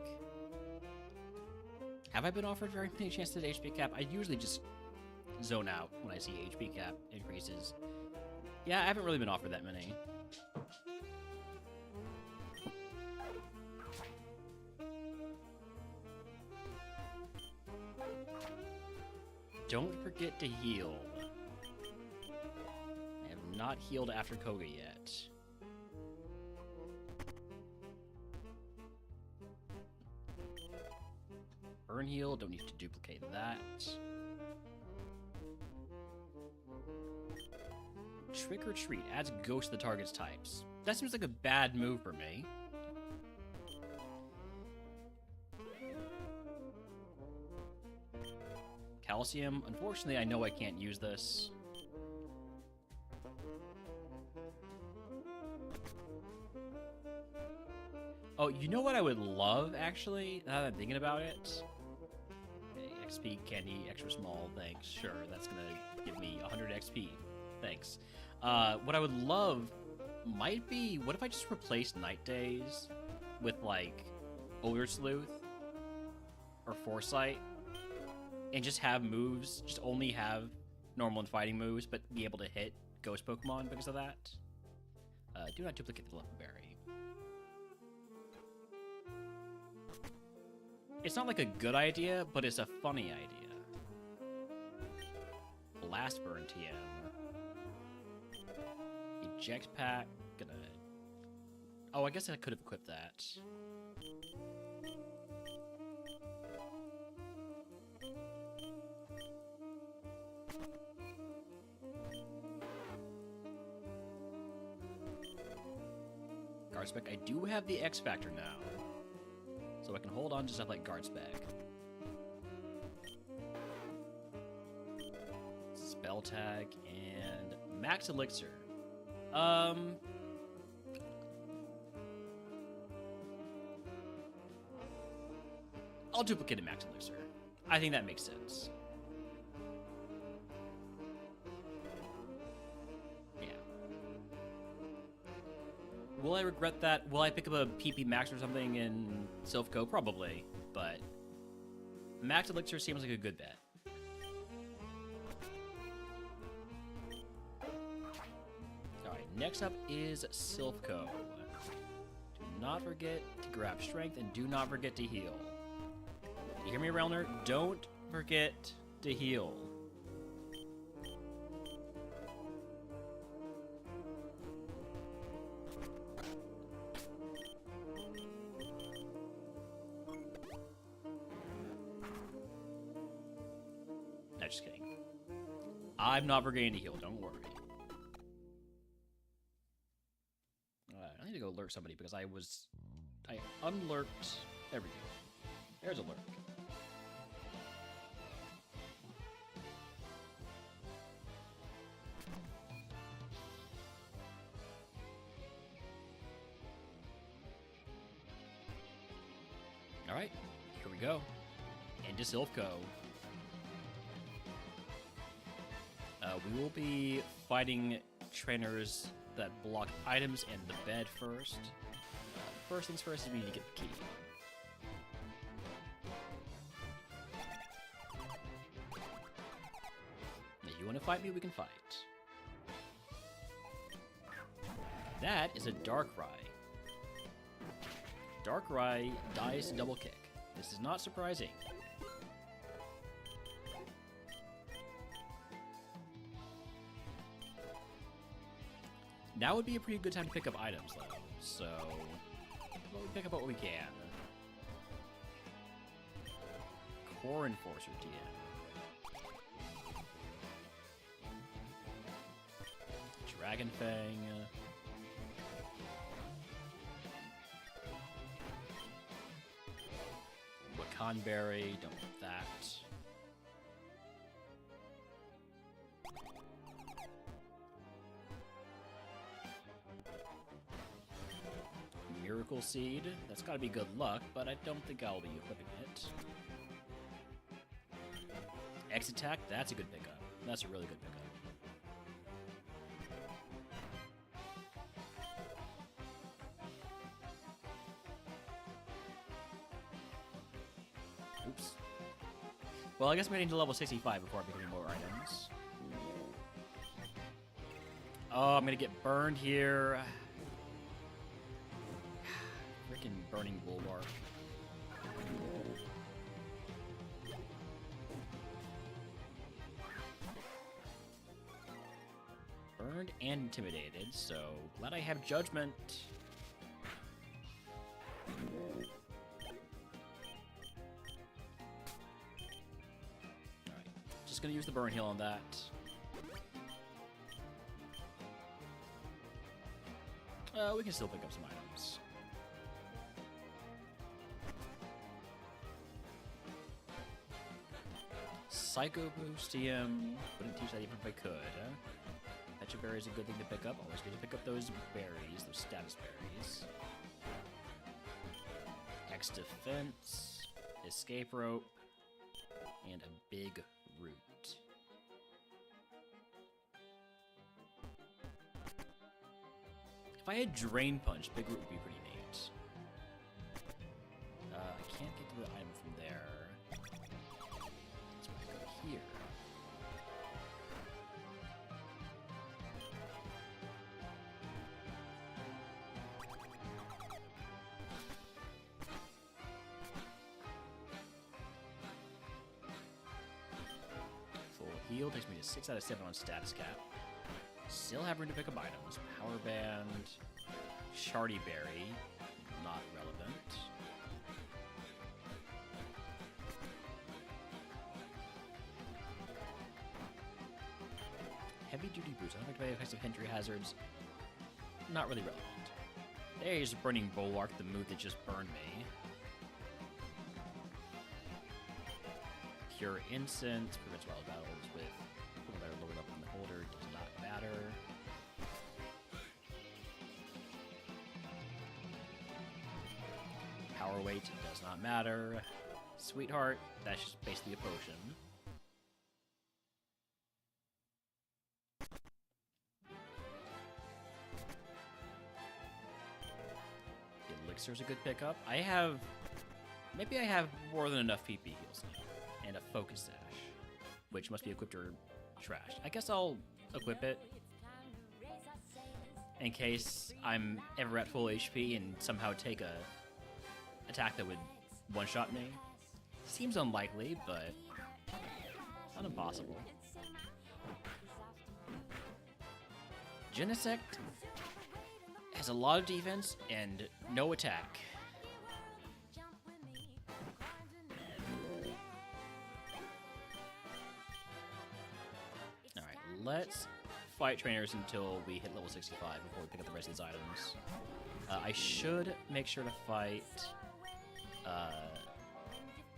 Have I been offered very many chances at HP cap? I usually just zone out when I see HP cap increases. Yeah, I haven't really been offered that many. Don't forget to heal. I have not healed after Koga yet. Burn heal, don't need to duplicate that. Trick or treat adds ghost to the target's types. That seems like a bad move for me. Calcium, unfortunately I know I can't use this. Oh, you know what I would love, actually, now that I'm thinking about it? Okay, XP, candy, extra small, thanks. Sure, that's gonna give me 100 XP. Thanks. What I would love might be, what if I just replaced Night Days with, like, Ogre Sleuth or Foresight, and just have moves, just only have normal and fighting moves, but be able to hit Ghost Pokemon because of that? Do not duplicate the Level Berry. It's not like a good idea, but it's a funny idea. Blast Burn TM. Eject Pack. Gonna. Oh, I guess I could have equipped that. Guard Spec. I do have the X Factor now. So I can hold on to stuff like Guard Spec. Spell Tag and Max Elixir. I'll duplicate a Max Elixir. I think that makes sense. Yeah. Will I regret that? Will I pick up a PP Max or something in Silphco? Probably, but Max Elixir seems like a good bet. Alright, next up is Silphco. Do not forget to grab strength and do not forget to heal. You hear me, Relner? Don't forget to heal. No, just kidding. I'm not forgetting to heal, don't worry. I need to go alert somebody because I unlurked. There we go. There's alert. Alright, here we go. Into Silphco. We will be fighting trainers that block items and the bed first. First things first is we need to get the key. Now, you want to fight me? We can fight. That is a Darkrai. Darkrai dies to double kick. This is not surprising. Now would be a pretty good time to pick up items, though. So, we'll pick up what we can. Core Enforcer TM. Dragon Fang. Wakanberry, don't want that. Miracle Seed, that's gotta be good luck, but I don't think I'll be equipping it. X Attack, that's a good pickup. That's a really good pickup. Oops. Well, I guess I'm getting to level 65 before I pick any more items. Oh, I'm gonna get burned here. Freaking burning bulwark. Burned and intimidated, so glad I have judgment. Alright, just gonna use the burn heal on that. We can still pick up some items. Psycho Boost TM. Wouldn't teach that even if I could. Pecha Berry is a good thing to pick up. Always good to pick up those berries, those status berries. X Defense, Escape Rope, and a big root. If I had Drain Punch, Big Root would be pretty neat. I can't get to the item from there. Let's go here. Full heal takes me to 6 out of 7 on status cap. Still have room to pick up items. Power Band, Shardy Berry, not relevant. Heavy Duty Boost, unaffected by the effects of entry hazards, not really relevant. There's Burning Bulwark, the move that just burned me. Pure Incense prevents wild battles with people that are lower level than the holder, does not matter. Power Weight does not matter. Sweetheart, that's just basically a potion. Elixir's a good pickup. Maybe I have more than enough PP heals now. And a Focus Sash, which must be equipped or trashed. I guess I'll equip it in case I'm ever at full HP and somehow take a attack that would one-shot me. Seems unlikely, but not impossible. Genesect has a lot of defense and no attack. Alright, let's fight trainers until we hit level 65 before we pick up the rest of these items. I should make sure to fight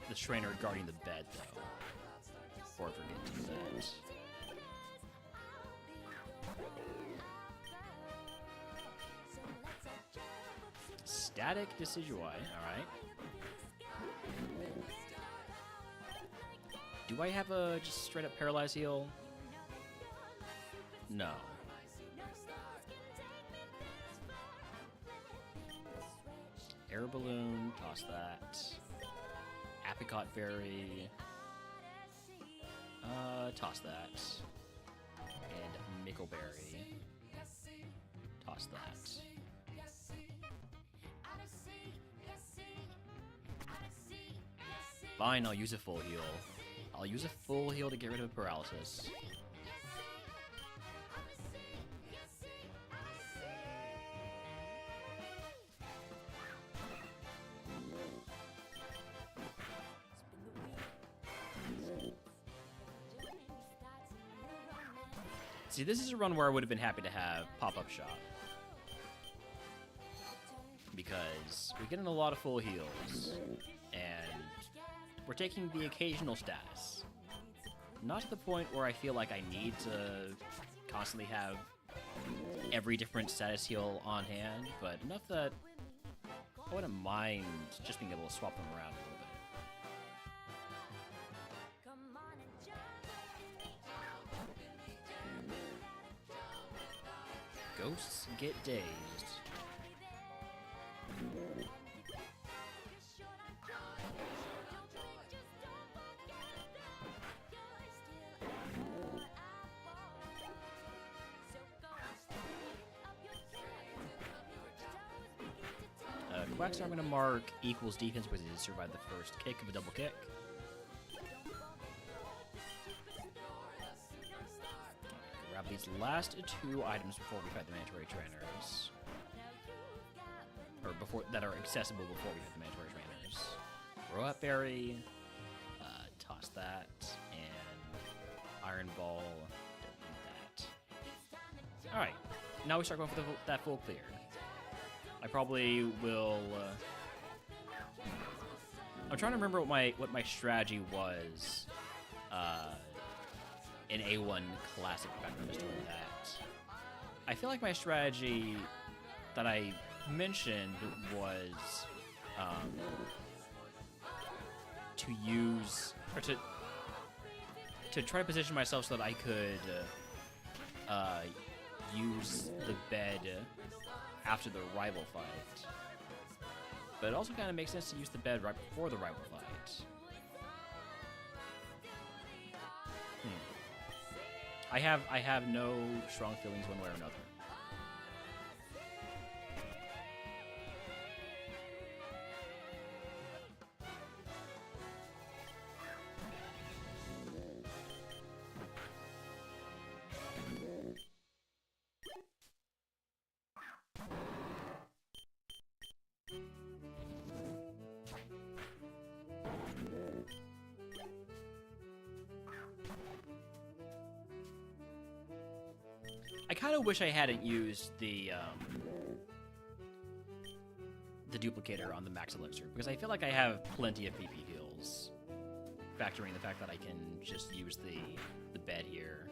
the trainer guarding the bed, though, before I forget to do that. Static Decidueye, alright. Do I have a just straight up paralyze heal? No. Air Balloon, toss that. Apricot Berry, toss that. And Mickleberry, toss that. Fine, I'll use a full heal. I'll use a full heal to get rid of paralysis. See, this is a run where I would have been happy to have pop-up shop. Because we're getting a lot of full heals, and we're taking the occasional status. Not to the point where I feel like I need to constantly have every different status heal on hand, but enough that I wouldn't mind just being able to swap them around a little bit. Ghosts get dazed. Quackstar, I'm going to mark equals defense because he survived the first kick of a double kick. Grab these last 2 items before we fight the mandatory trainers. Or before that are accessible before we fight the mandatory trainers. Throw up berry, toss that, and iron ball. Don't need that. Alright, now we start going for that full clear. I probably will. I'm trying to remember what my strategy was in A1 Classic back when I was doing that. I feel like my strategy that I mentioned was to use or to try to position myself so that I could use the bed after the rival fight. But it also kind of makes sense to use the bed right before the rival fight. I have no strong feelings one way or another. I kind of wish I hadn't used the duplicator on the max elixir, because I feel like I have plenty of PP heals, factoring the fact that I can just use the bed here.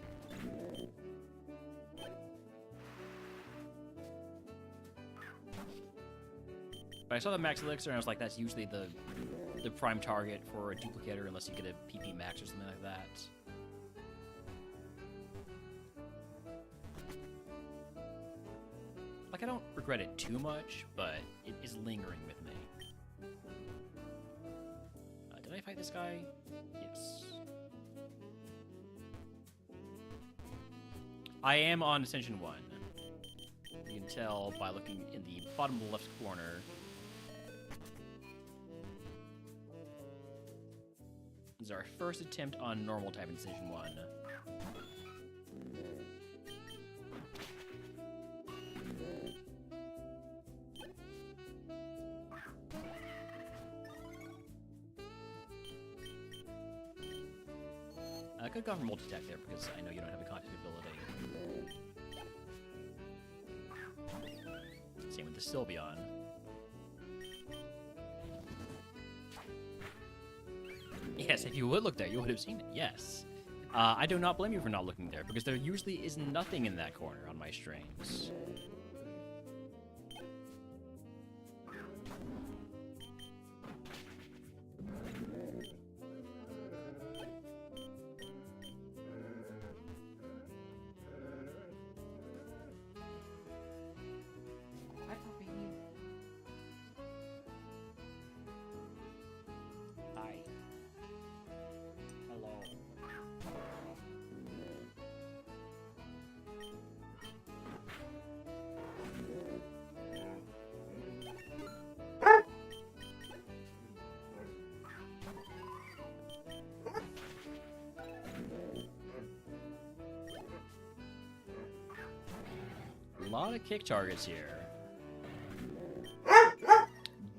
But I saw the max elixir and I was like, that's usually the prime target for a duplicator unless you get a PP max or something like that. Like, I don't regret it too much, but it is lingering with me. Did I fight this guy? Yes. I am on Ascension 1. You can tell by looking in the bottom left corner. This is our first attempt on normal type in Ascension 1. I could have gone for multi-attack there because I know you don't have a contact ability. Same with the Sylveon. Yes, if you would look there, you would have seen it. Yes. I do not blame you for not looking there, because there usually is nothing in that corner on my strings. Hi. Hello. A lot of kick targets here.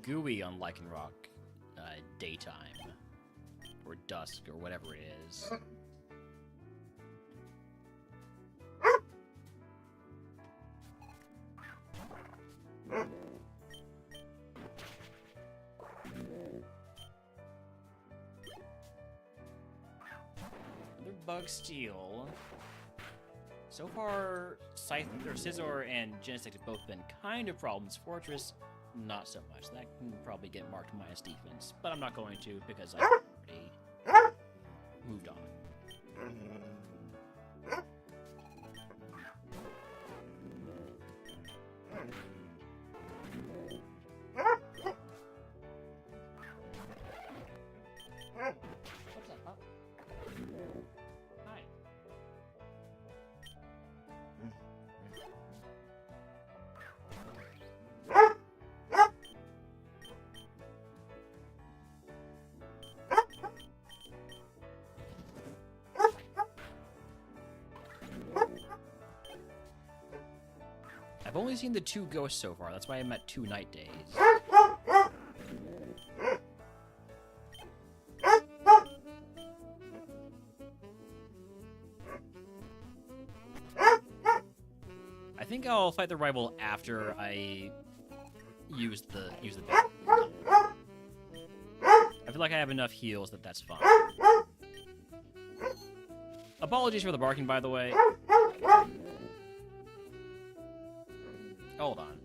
Gooey on Lycanroc daytime. Or dusk, or whatever it is. Bug Steel. So far, Scythe or Scizor and Genesect have both been kind of problems. Fortress, not so much. That can probably get marked minus defense, but I'm not going to because I've already moved on. What's up, pup? Hi. I've only seen the 2 ghosts so far. That's why I'm at 2 night days. I think I'll fight the rival after I use the bait. I feel like I have enough heals that's fine. Apologies for the barking, by the way. Hold on.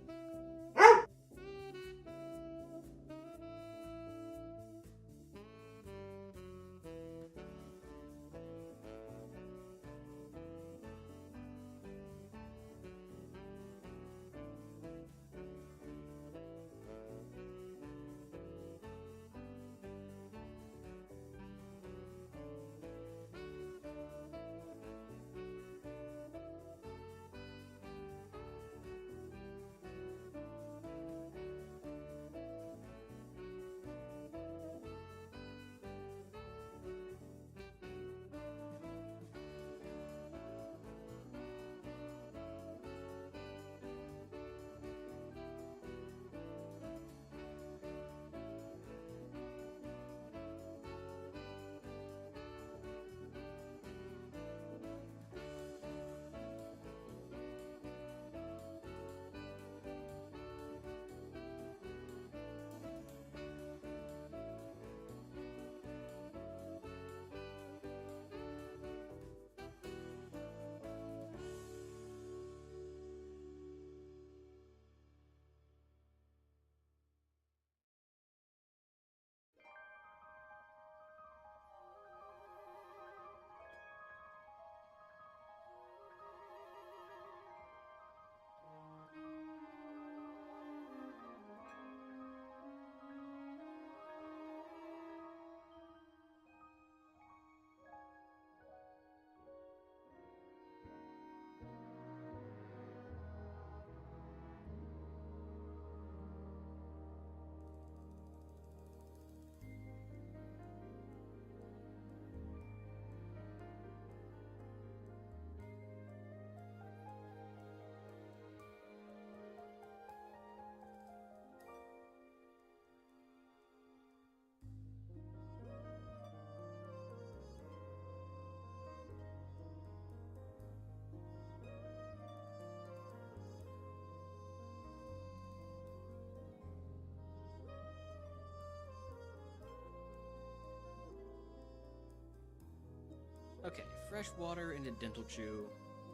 Okay, fresh water into Dental Chew.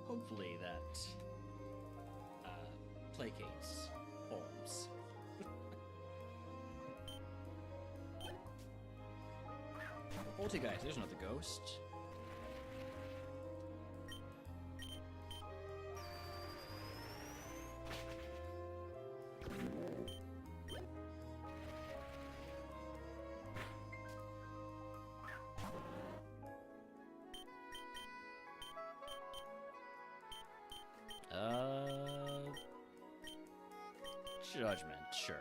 Hopefully that placates Holmes. Ulti guys, there's another ghost. Judgment, sure.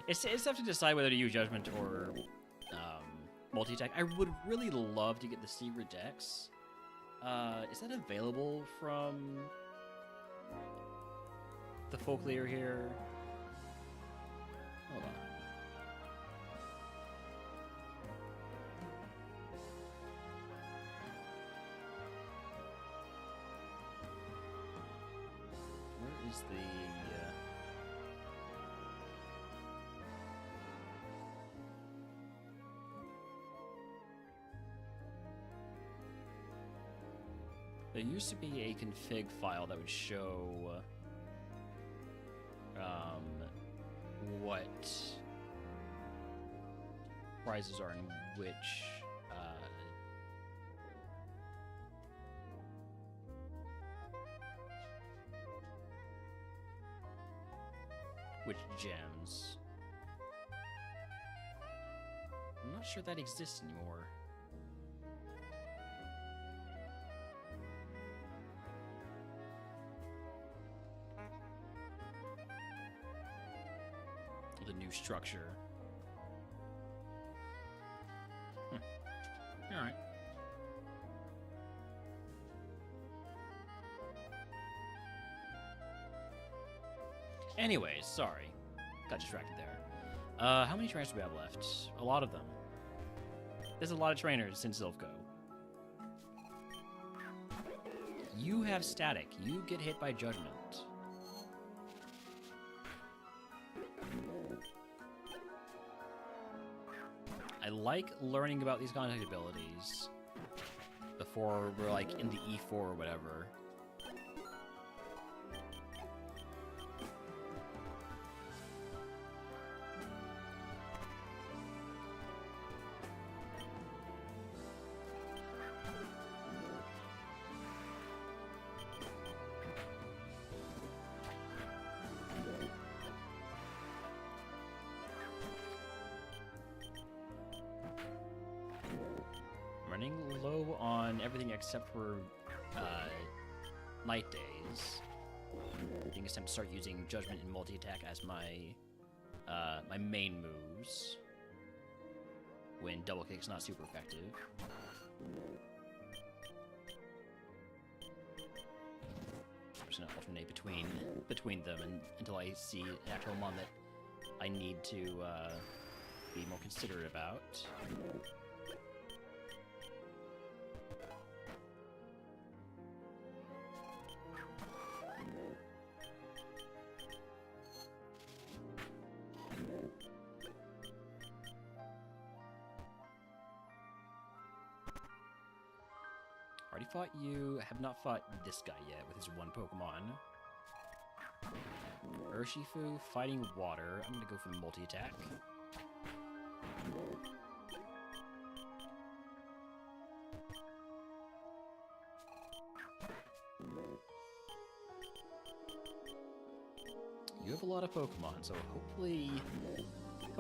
It's tough to decide whether to use Judgment or multi-attack. I would really love to get the Secret Dex. Is that available from the Folklier here? Hold on. Where is the... There used to be a config file that would show what prizes are in which gems. I'm not sure that exists anymore. The new structure. Alright. Anyways, sorry. Got distracted there. How many trainers do we have left? A lot of them. There's a lot of trainers in Silph.Co. You have static. You get hit by judgment. I like learning about these contact abilities before we're like in the E4 or whatever. Running low on everything except for night days. I think it's time to start using Judgment and multi-attack as my my main moves when double kick's not super effective. I'm just gonna alternate between them until I see an actual mon that I need to be more considerate about. Already fought you. Have not fought this guy yet with his one Pokemon. Urshifu, fighting water. I'm gonna go for the multi-attack. You have a lot of Pokemon, so hopefully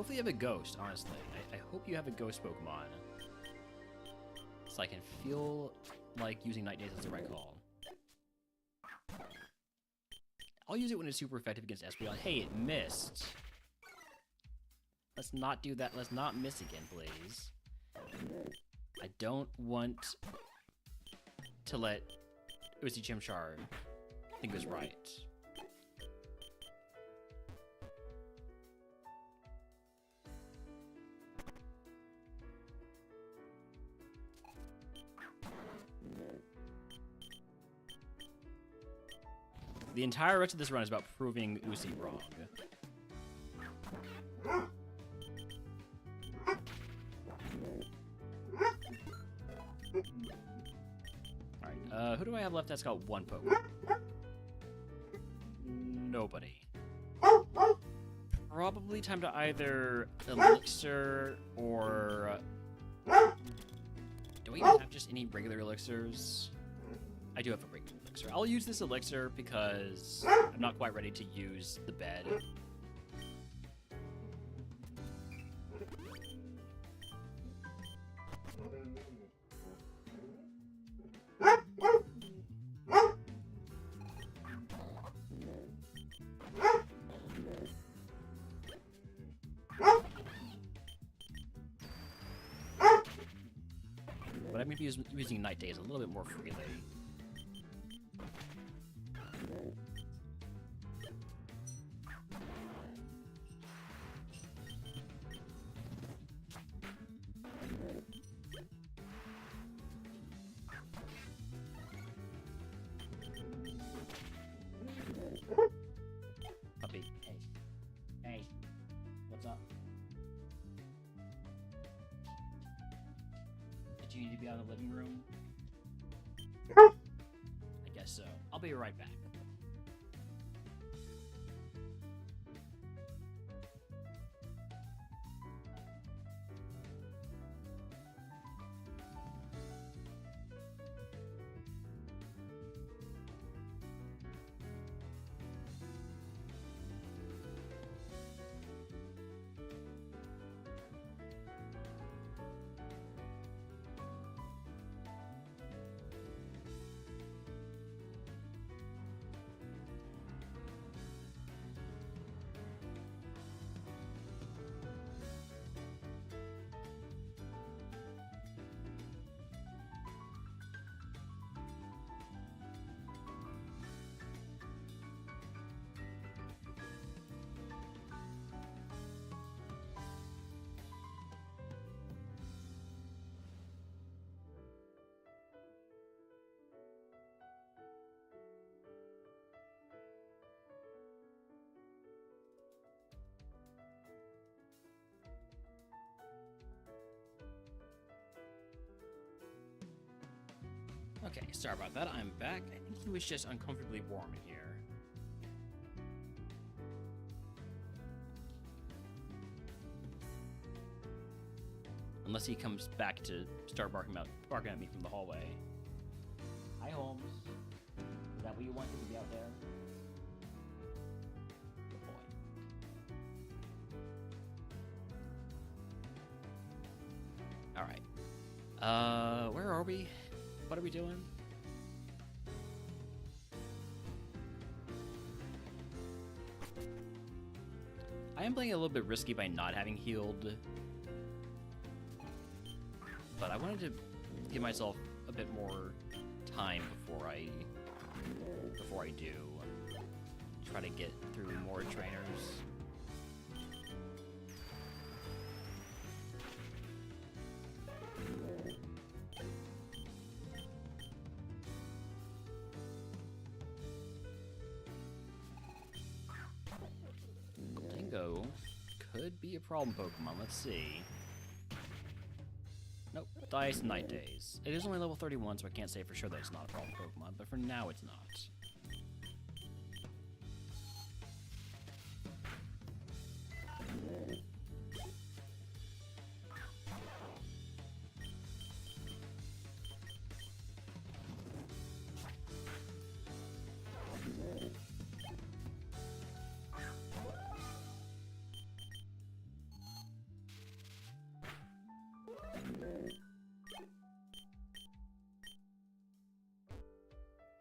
you have a ghost, honestly. I hope you have a ghost Pokemon. So I can feel like using Night Days is the right call. I'll use it when it's super effective against Espeon. Hey, it missed. Let's not do that. Let's not miss again, please. I don't want to let Uzi Chimchar think it was right. The entire rest of this run is about proving Uzi wrong. Alright, who do I have left that's got one Pokemon? Nobody. Probably time to either Elixir or... do we even have just any regular Elixirs? I do have a regular Elixir. I'll use this Elixir because I'm not quite ready to use the bed. But I'm going to be using Night Days a little bit more freely. Puppy, hey. Hey. What's up? Did you need to be out of the living room? be right back. Okay, sorry about that. I'm back. I think he was just uncomfortably warm in here. Unless he comes back to start barking at me from the hallway. Hi, Holmes. Is that what you wanted to be out there? Good boy. Alright. Where are we? What are we doing? I am playing a little bit risky by not having healed, but I wanted to give myself a bit more time before I do try to get through more trainers. Dingo could be a problem Pokemon. Let's see. Nope. Dice and Night Days. It is only level 31, so I can't say for sure that it's not a problem Pokemon, but for now it's not.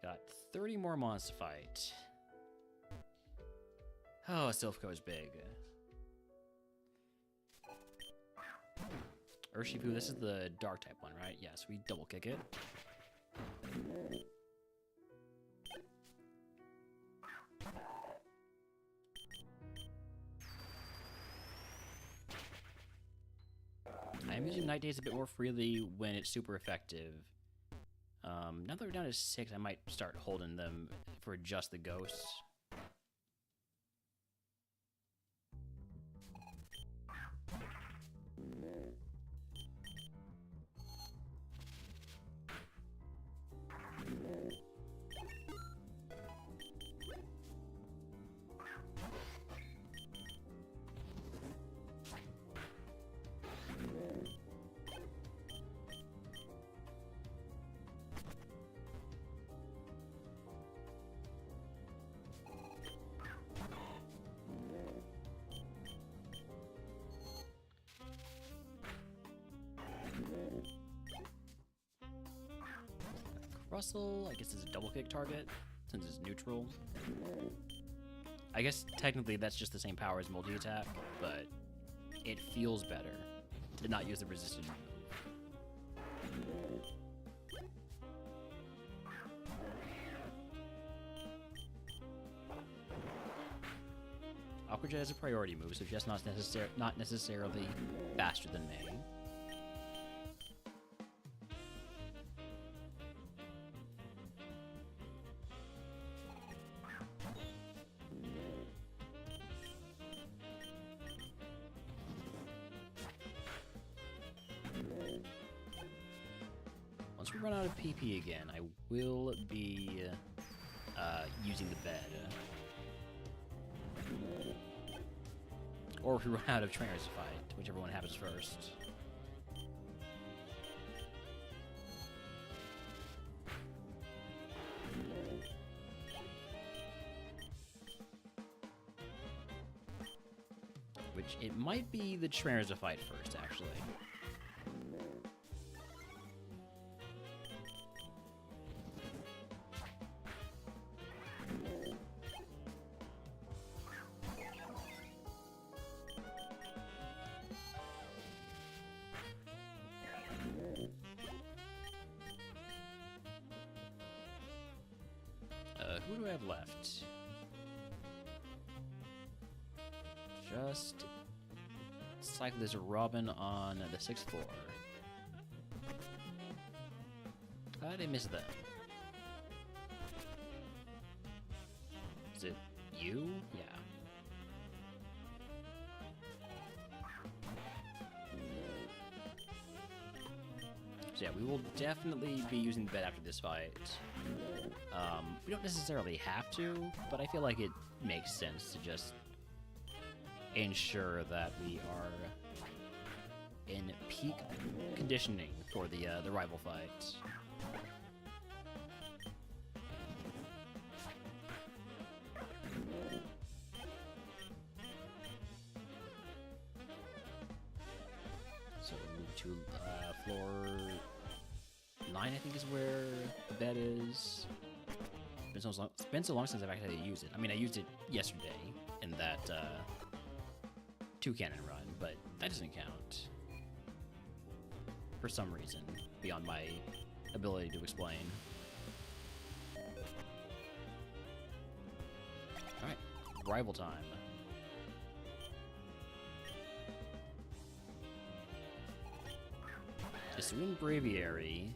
Got 30 more mons to fight. Oh, Silphco is big. Urshifu, this is the dark type one, right? Yes, we double kick it. I am using Night Days a bit more freely when it's super effective. Now that we're down to 6, I might start holding them for just the ghosts. Russell, I guess, is a double kick target, since it's neutral. I guess technically that's just the same power as multi-attack, but it feels better to not use the resistant move. Aquajet is a priority move, so just not necessarily faster than May. Once we run out of PP again, I will be using the bed. Or if we run out of trainers to fight, whichever one happens first. Which, it might be the trainers to fight first, actually. Who do I have left? Just cycle this Robin on the 6th floor. How did I miss them? Is it you? Yeah. So yeah, we will definitely be using the bed after this fight. We don't necessarily have to, but I feel like it makes sense to just ensure that we are in peak conditioning for the rival fight. So we move to floor 9, I think is where the bed is. It's been so long since I've actually used it. I mean, I used it yesterday in that 2-cannon run, but that doesn't count. For some reason, beyond my ability to explain. Alright, rival time. The Swoon Braviary,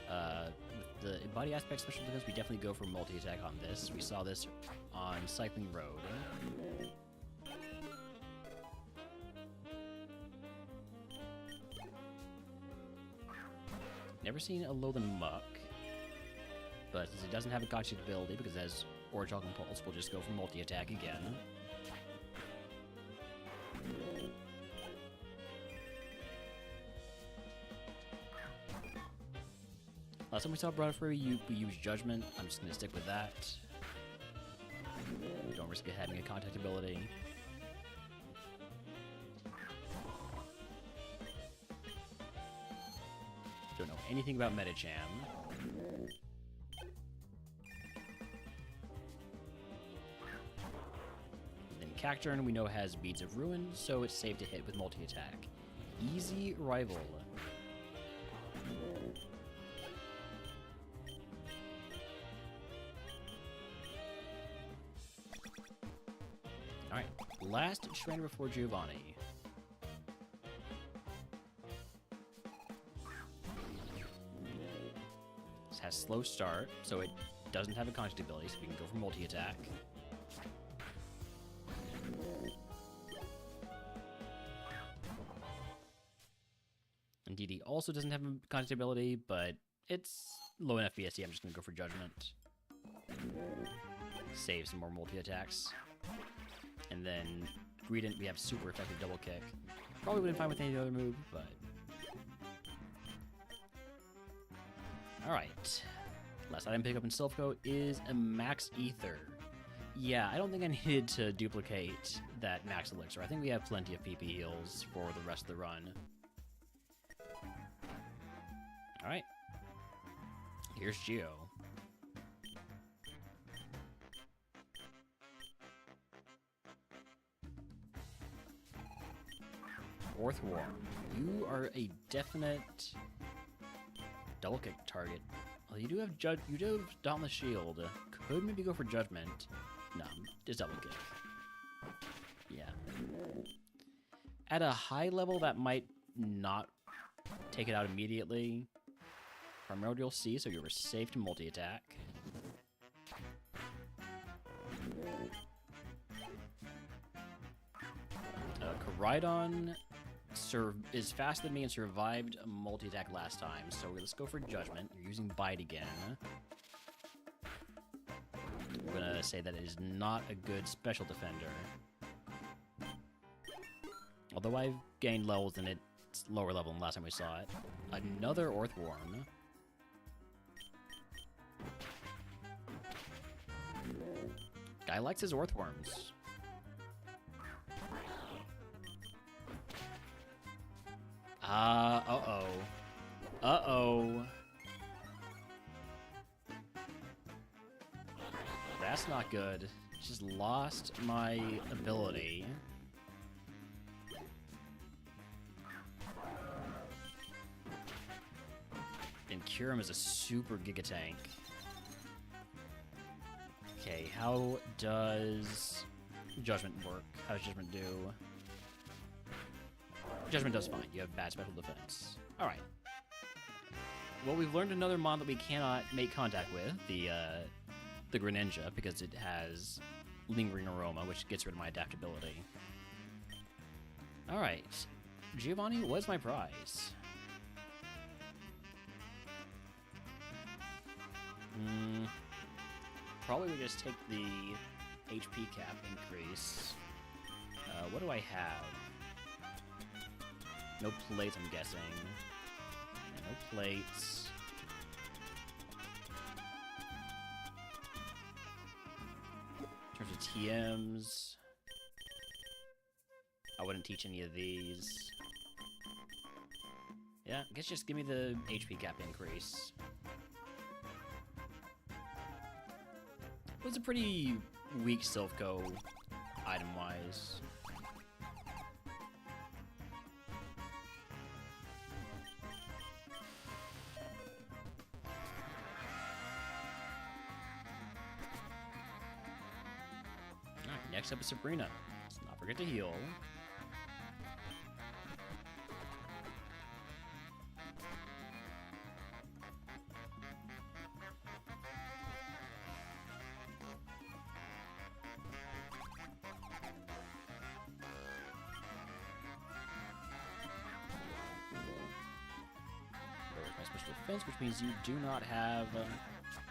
with the body aspect special defense, we definitely go for multi-attack on this. We saw this on Cycling Road. Never seen a Loathen Muck, but since it doesn't have a gotcha ability, because it has Origin Pulse, we'll just go for multi-attack again. Last time we saw Bradford, we used Judgment. I'm just going to stick with that. We don't risk it having a contact ability. Don't know anything about Metacham. Then Cacturn we know has Beads of Ruin, so it's safe to hit with multi-attack. Easy rival. Alright, last trainer before Giovanni. This has slow start, so it doesn't have a contact ability, so we can go for multi-attack. Indeed, he also doesn't have a contact ability, but it's low enough BSC, I'm just going to go for Judgment. Save some more multi-attacks. And then Greedent, we have super effective double kick. Probably wouldn't find with any other move, but... Alright. Last item pick up in Silph Co is a Max Ether. Yeah, I don't think I needed to duplicate that Max Elixir. I think we have plenty of PP heals for the rest of the run. Alright. Here's Geo. Fourth War. You are a definite double kick target. Well, you do have Dauntless Shield. Could maybe go for Judgment. No, just double kick. Yeah. At a high level, that might not take it out immediately. Primordial C, so you were safe to multi-attack. Koraidon is faster than me and survived a multi-attack last time, so let's go for Judgment. You're using Bite again. gonna say that it is not a good special defender. Although I've gained levels and it's lower level than last time we saw it. Another Earthworm. Guy likes his Earthworms. Uh-oh. Uh-oh. That's not good. Just lost my ability. And Kyurem is a super Giga Tank. Okay, how does Judgment work? How does Judgment do? Judgment does fine. You have bad special defense. Alright. Well, we've learned another mon that we cannot make contact with, the Greninja, because it has Lingering Aroma, which gets rid of my adaptability. Alright. Giovanni was my prize. Probably we just take the HP cap increase. What do I have? No plates, I'm guessing. Yeah, no plates. In terms of TMs, I wouldn't teach any of these. Yeah, I guess just give me the HP cap increase. It was a pretty weak Silph-Co item-wise. Alright, next up is Sabrina. Let's not forget to heal. Which means you do not have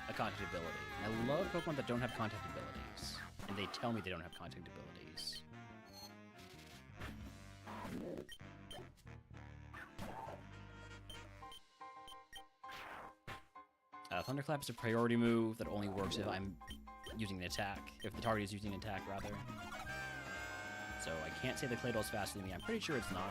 a contact ability. I love Pokemon that don't have contact abilities, and they tell me they don't have contact abilities. Thunderclap is a priority move that only works if I'm using an attack, if the target is using an attack, rather. So I can't say the Claydol's faster than me. I'm pretty sure it's not.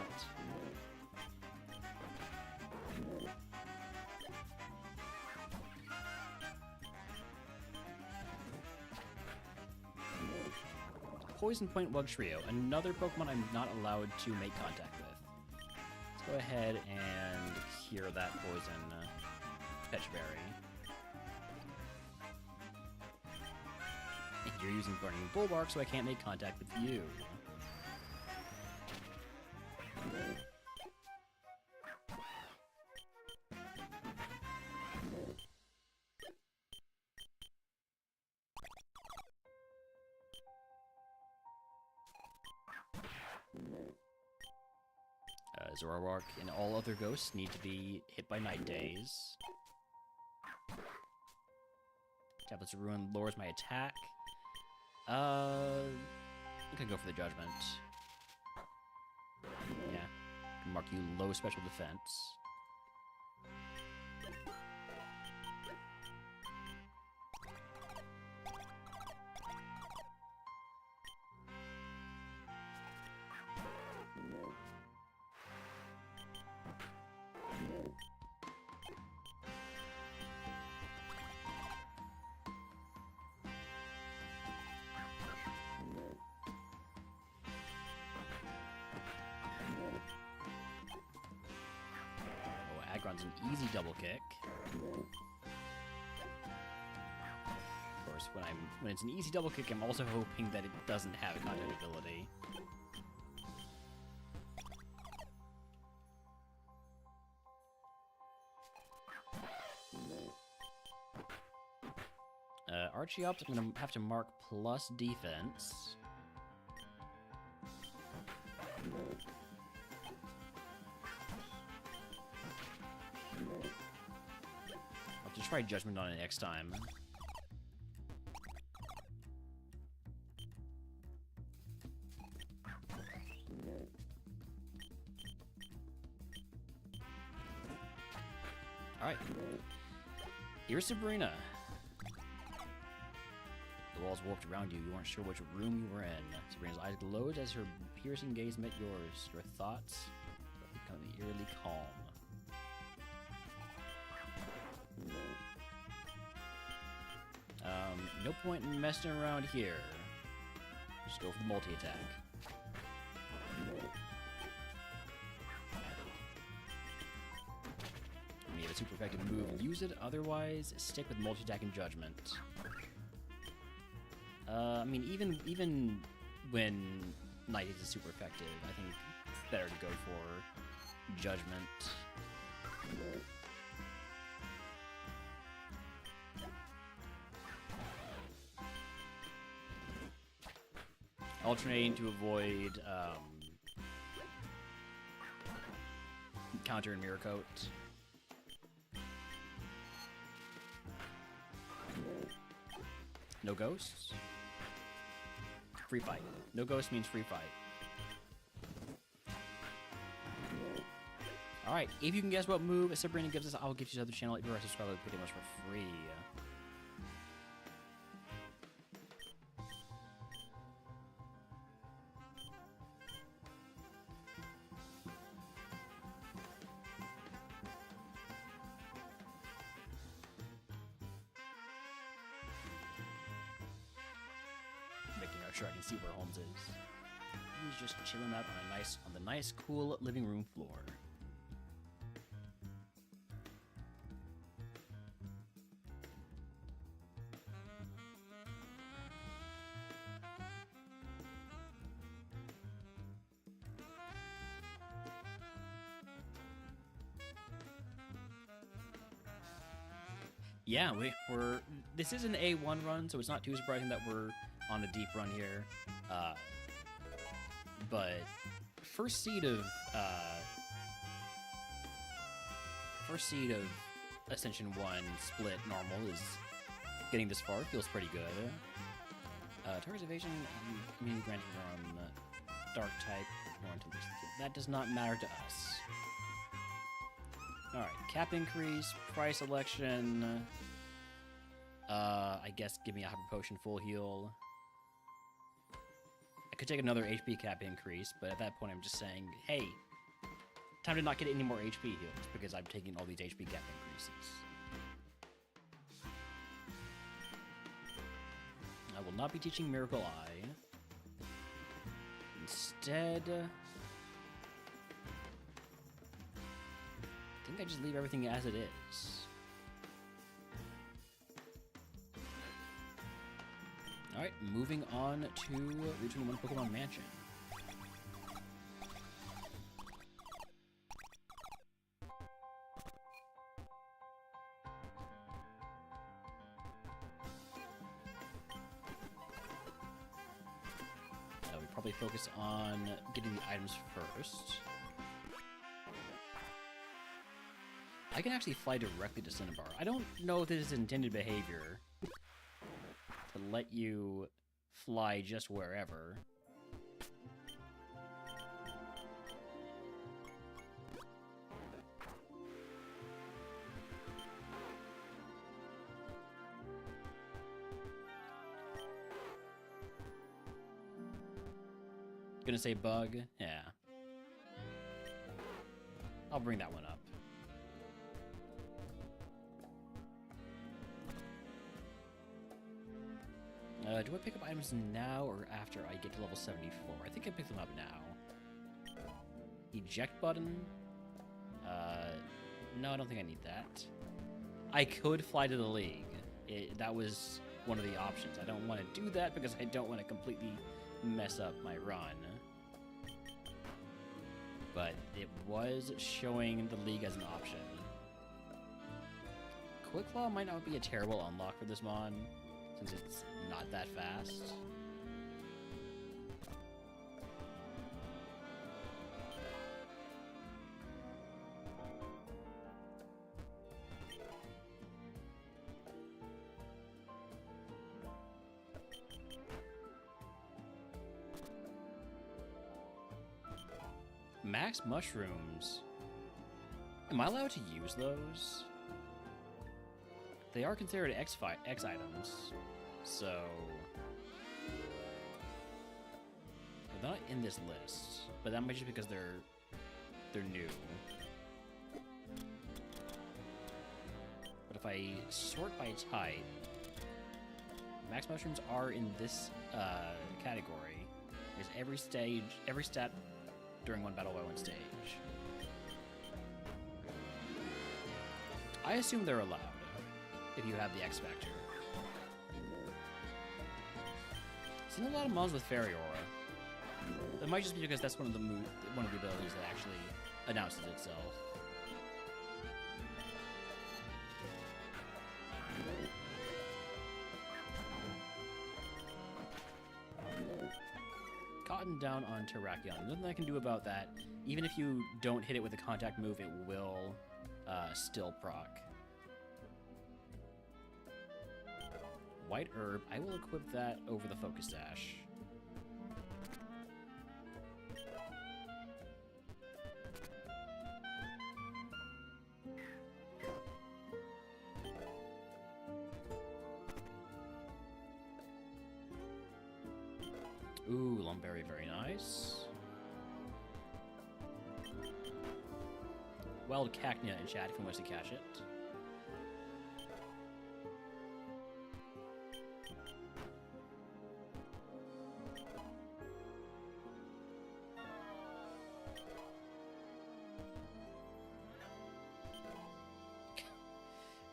Poison Point Wugtrio, another Pokemon I'm not allowed to make contact with. Let's go ahead and cure that poison Fetch Berry. And you're using Burning Bulwark, so I can't make contact with you. Zoroark and all other ghosts need to be hit by Night Days. Tablets of Ruin lowers my attack. I'm gonna go for the Judgment. Yeah. Mark you low special defense. Aggron's an easy double kick. Of course, when it's an easy double kick, I'm also hoping that it doesn't have a contact ability. Archeops, I'm gonna have to mark plus defense. I'll just try Judgment on it next time. Alright. Here's Sabrina. The walls warped around you. You weren't sure which room you were in. Sabrina's eyes glowed as her piercing gaze met yours. Your thoughts become eerily calm. No point in messing around here. Just go for the multi-attack. When you have a super effective move, use it. Otherwise, stick with multi-attack and judgment. I mean, even when Night is super effective, I think it's better to go for judgment. Alternating to avoid counter and mirror coat. No ghosts? Free fight. No ghost means free fight. Alright, if you can guess what move Sabrina gives us, I'll give you to the channel if you're a subscriber pretty much for free. Sure I can see where Holmes is. He's just chilling out on the nice, cool living room floor. Yeah, we're. This is an A1 run, so it's not too surprising that we're on a deep run here, but first seed of Ascension 1 split normal is getting this far. Feels pretty good. Target's evasion and immunity granted from dark type. That does not matter to us. All right, cap increase, price selection. I guess give me a hyper potion full heal. I could take another HP cap increase, but at that point I'm just saying, hey, time to not get any more HP heals because I'm taking all these HP cap increases. I will not be teaching Miracle Eye. Instead, I think I just leave everything as it is. Alright, moving on to Region 1 Pokemon Mansion. We probably focus on getting the items first. I can actually fly directly to Cinnabar. I don't know if this is intended behavior to let you fly just wherever. Gonna say bug? Yeah. I'll bring that one up. Do I pick up items now or after I get to level 74? I think I pick them up now. Eject button? No, I don't think I need that. I could fly to the League. That was one of the options. I don't want to do that because I don't want to completely mess up my run. But it was showing the League as an option. Quick Claw might not be a terrible unlock for this mon, since it's not that fast. Max mushrooms. Am I allowed to use those? They are considered X items, so they're not in this list. But that might just because they're new. But if I sort by type, max mushrooms are in this category. There's every stat during one battle by one stage. I assume they're allowed if you have the X Factor. Seen a lot of mons with Fairy Aura. That might just be because that's one of the abilities that actually announces itself. Cotton down on Terrakion. Nothing I can do about that. Even if you don't hit it with a contact move, it will still proc. White Herb, I will equip that over the Focus Sash. Ooh, Lumberry, very nice. Wild Cacnea in chat if you want to catch it.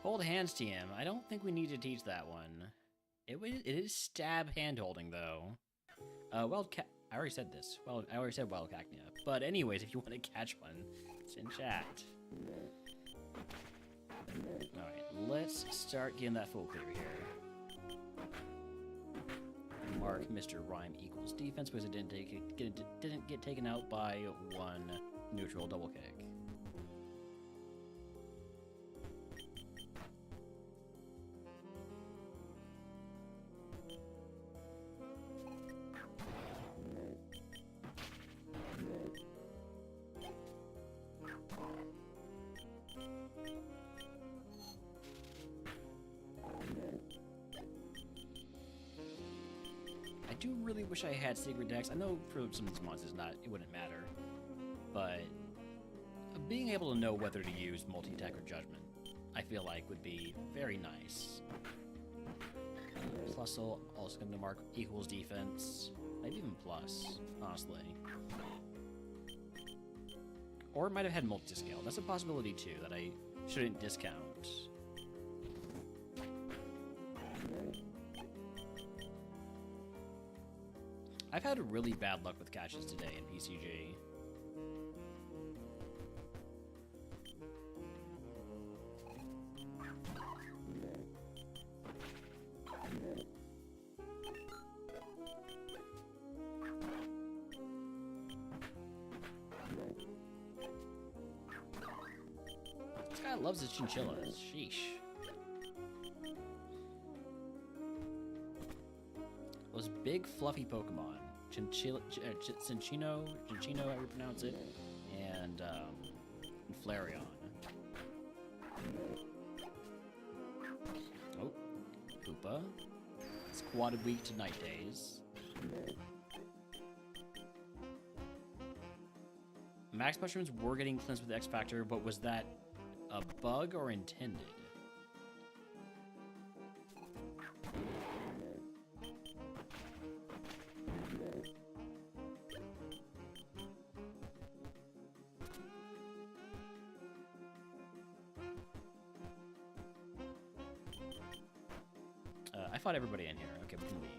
Hold hands, TM. I don't think we need to teach that one. It is stab hand holding though. I already said this. Well, I already said Wild Cacnea. But anyways, if you want to catch one, it's in chat. Alright, let's start getting that full clear here. Mark Mr. Rhyme equals defense because it didn't get taken out by one neutral double kick. I do really wish I had Secret Dex. I know for some of these monsters it wouldn't matter, but being able to know whether to use multi-attack or Judgment, I feel like would be very nice. Plus also going to mark equals defense, maybe even plus, honestly. Or it might have had multi-scale. That's a possibility too that I shouldn't discount. I've had really bad luck with catches today in PCG. This guy loves his chinchillas. Sheesh. Those big fluffy Pokemon. Cinchino, how you pronounce it, and Flareon. Oh, Koopa. Squatted weak to Night Days. Max Mushrooms were getting cleansed with X Factor, but was that a bug or intended? I fought everybody in here. Okay, we can leave.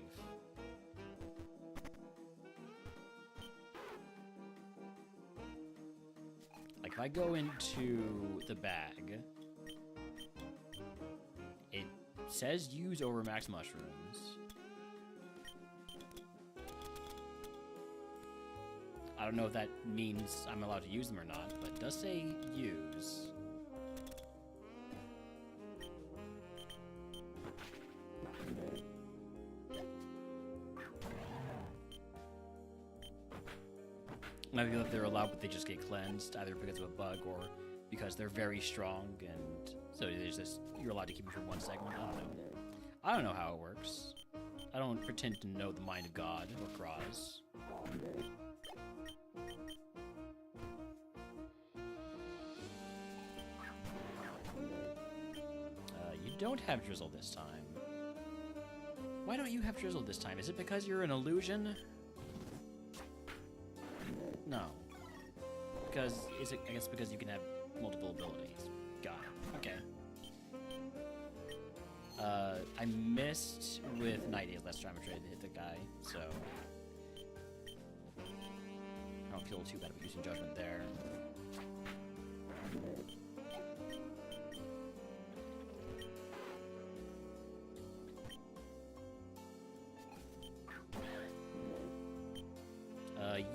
Like, if I go into the bag, it says use over max mushrooms. I don't know if that means I'm allowed to use them or not, but it does say use. I feel like they're allowed, but they just get cleansed, either because of a bug or because they're very strong, and so there's this. You're allowed to keep them for 1 segment. I don't know. I don't know how it works. I don't pretend to know the mind of God or Cross. You don't have Drizzle this time. Why don't you have Drizzle this time? Is it because you're an illusion? No. Because I guess because you can have multiple abilities. Got it. Okay. I missed with Night Days last time I tried to hit the guy, so I don't feel too bad about using Judgment there.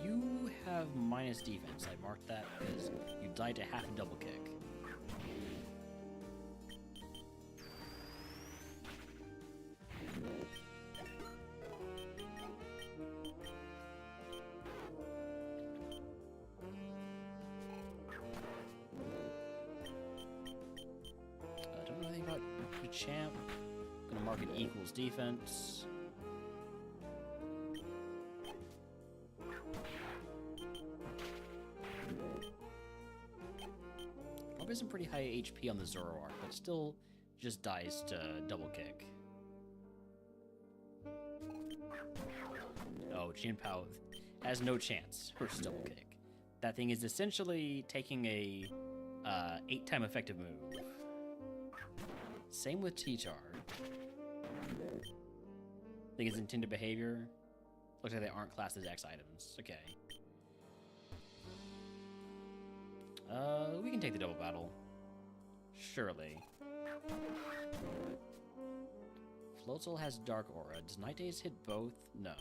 You have minus defense. I marked that because you died to half a double kick. Don't know anything about the champ. Gonna mark it equals defense. Probably some pretty high HP on the Zoroark, but still just dies to double kick. Oh, Jinpao has no chance versus double kick. That thing is essentially taking a 8-time effective move. Same with T-Char. Think it's intended behavior. Looks like they aren't classed as X items. Okay. We can take the double battle. Surely. Floatzel has Dark Aura. Does Night Days hit both? No.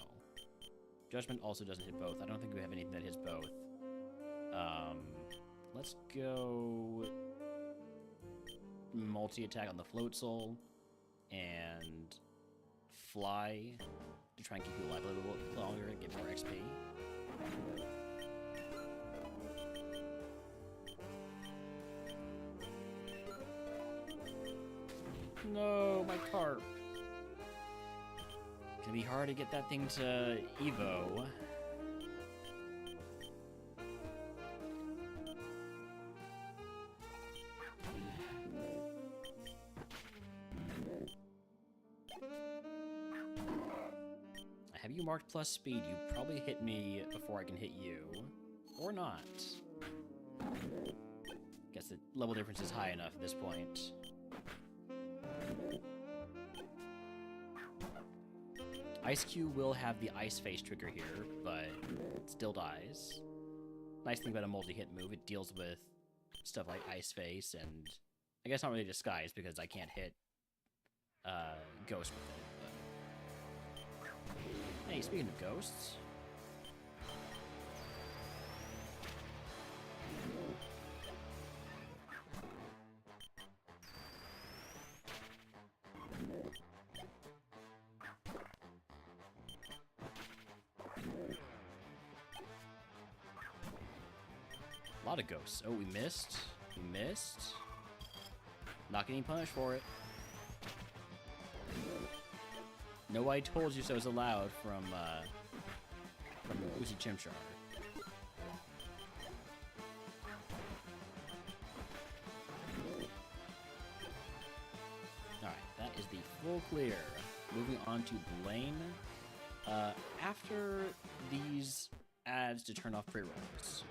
Judgment also doesn't hit both. I don't think we have anything that hits both. Let's go multi-attack on the Floatzel and fly to try and keep you alive a little bit longer and get more XP. No, my carp. Gonna be hard to get that thing to Evo. Have you marked plus speed? You probably hit me before I can hit you. Or not. Guess the level difference is high enough at this point. Ice Cube will have the Ice Face trigger here, but it still dies. Nice thing about a multi-hit move, it deals with stuff like Ice Face, and I guess not really Disguise because I can't hit Ghost with it. But... Hey, speaking of ghosts... A lot of ghosts. Oh, we missed. We missed. Not getting punished for it. No, I told you so is allowed from Uzi Chimchar. Alright, that is the full clear. Moving on to Blaine. After these ads to turn off pre-rolls.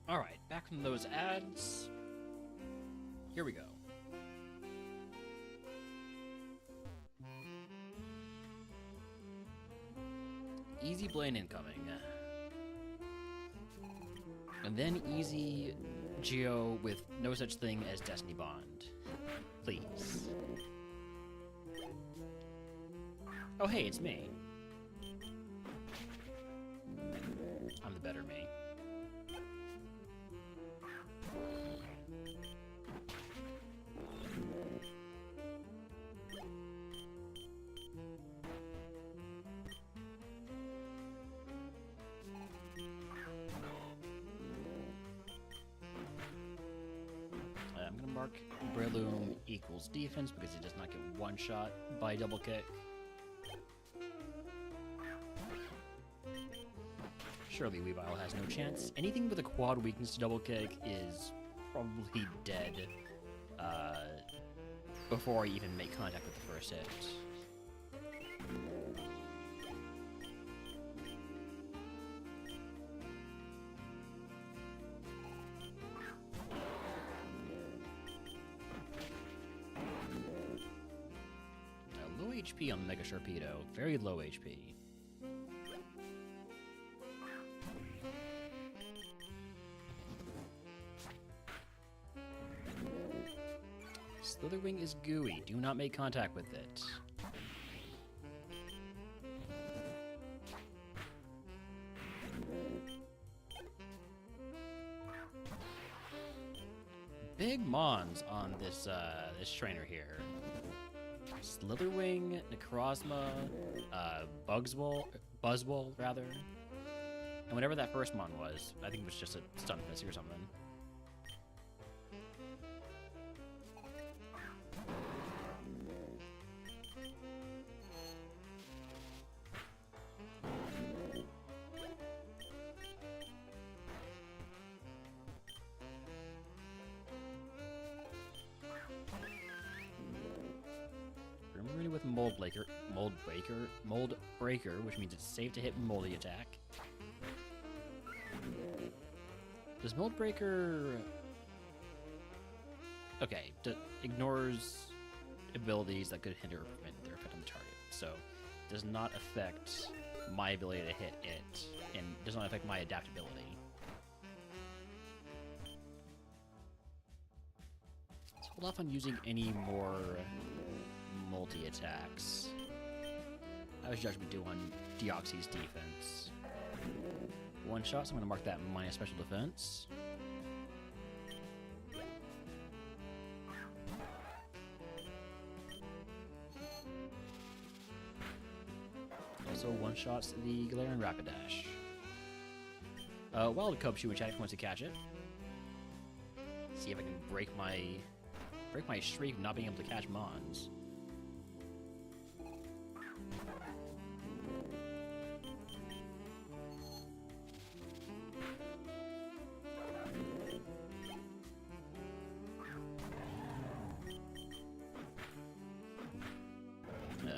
Alright, back from those ads. Here we go. Easy Blaine incoming. And then easy Geo with no such thing as Destiny Bond. Please. Oh hey, it's me. I'm the better me. I'm gonna mark Breloom equals defense because he does not get one shot by double kick. Surely Weavile has no chance. Anything with a quad weakness to double kick is probably dead before I even make contact with the first hit. Low HP on Mega Sharpedo. Very low HP. Slitherwing is gooey. Do not make contact with it. Big mons on this this trainer here. Slitherwing, Necrozma, Buzzwole rather, and whatever that first mon was, I think it was just a stun missy or something. With Mold Breaker, which means it's safe to hit Moldy attack. Does Mold Breaker... Okay, ignores abilities that could hinder or prevent their effect on the target, so does not affect my ability to hit it, and does not affect my adaptability. Let's hold off on using any more multi-attacks. How does Judgment do on Deoxy's defense? One shot, so I'm going to mark that minus special defense. Also one shots the Galarian Rapidash. Wild Cubchoo attack if he wants to catch it. See if I can break my streak of not being able to catch Mons.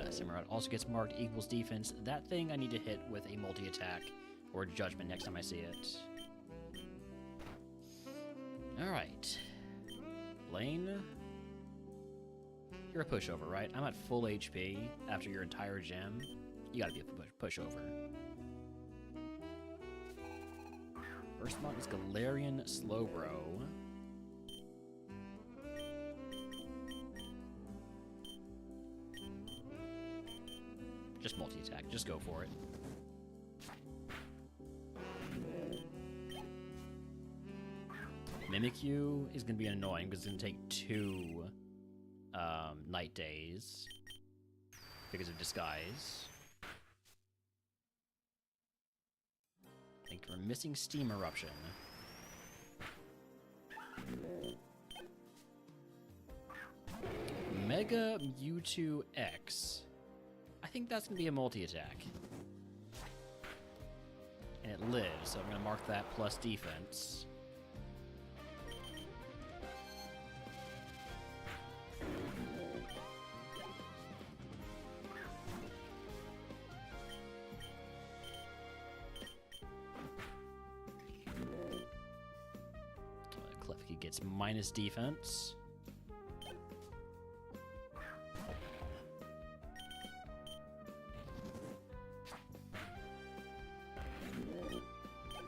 Simurad also gets marked equals defense. That thing I need to hit with a multi-attack or Judgment next time I see it. Alright. Lane. You're a pushover, right? I'm at full HP after your entire gem. You gotta be a pushover. First one is Galarian Slowbro. Just multi-attack. Just go for it. Mimikyu is going to be annoying because it's going to take 2 Night Days because of Disguise. I think we're missing Steam Eruption. Mega Mewtwo X. I think that's going to be a multi-attack. And it lives, so I'm going to mark that plus defense. It's minus defense.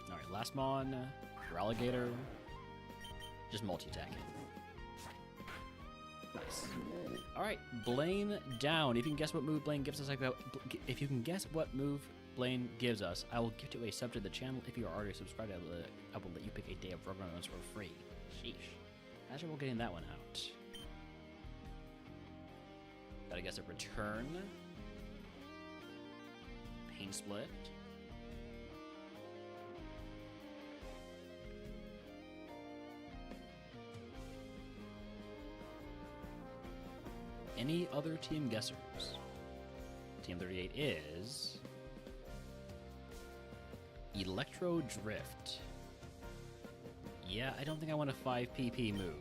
Alright, last mon. For alligator. Just multi-attacking. Nice. Alright, Blaine down. If you can guess what move Blaine gives us, if you can guess what move Blaine gives us, I will gift you a sub to the channel. If you are already subscribed, I will let you pick a day of RogueMon for free. Sheesh. Imagine we're getting that one out. Gotta guess a return. Pain split. Any other team guessers? Team 38 is Electro Drift. Yeah, I don't think I want a 5 PP move.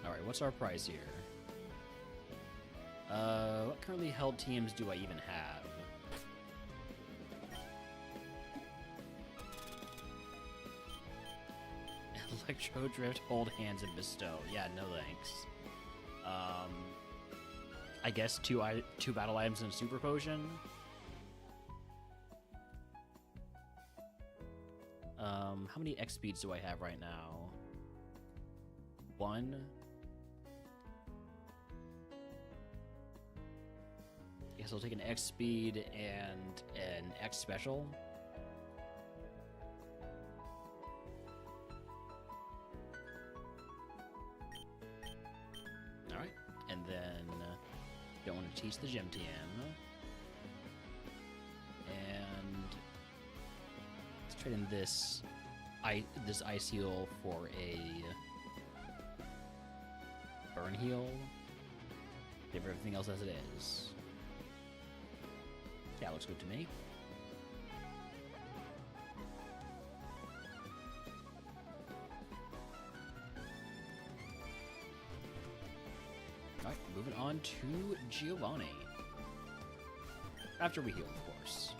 Alright, what's our prize here? What currently held teams do I even have? Electro Drift, Hold Hands, and Bestow. Yeah, no thanks. I guess two battle items and a super potion. How many X speeds do I have right now? 1. Guess I'll take an X speed and an X special. Alright, and then don't want to teach the gem TM. And let's trade in this ice heal for a burn heal. Give everything else as it is. Yeah, looks good to me. Alright, moving on to Giovanni. After we heal, of course.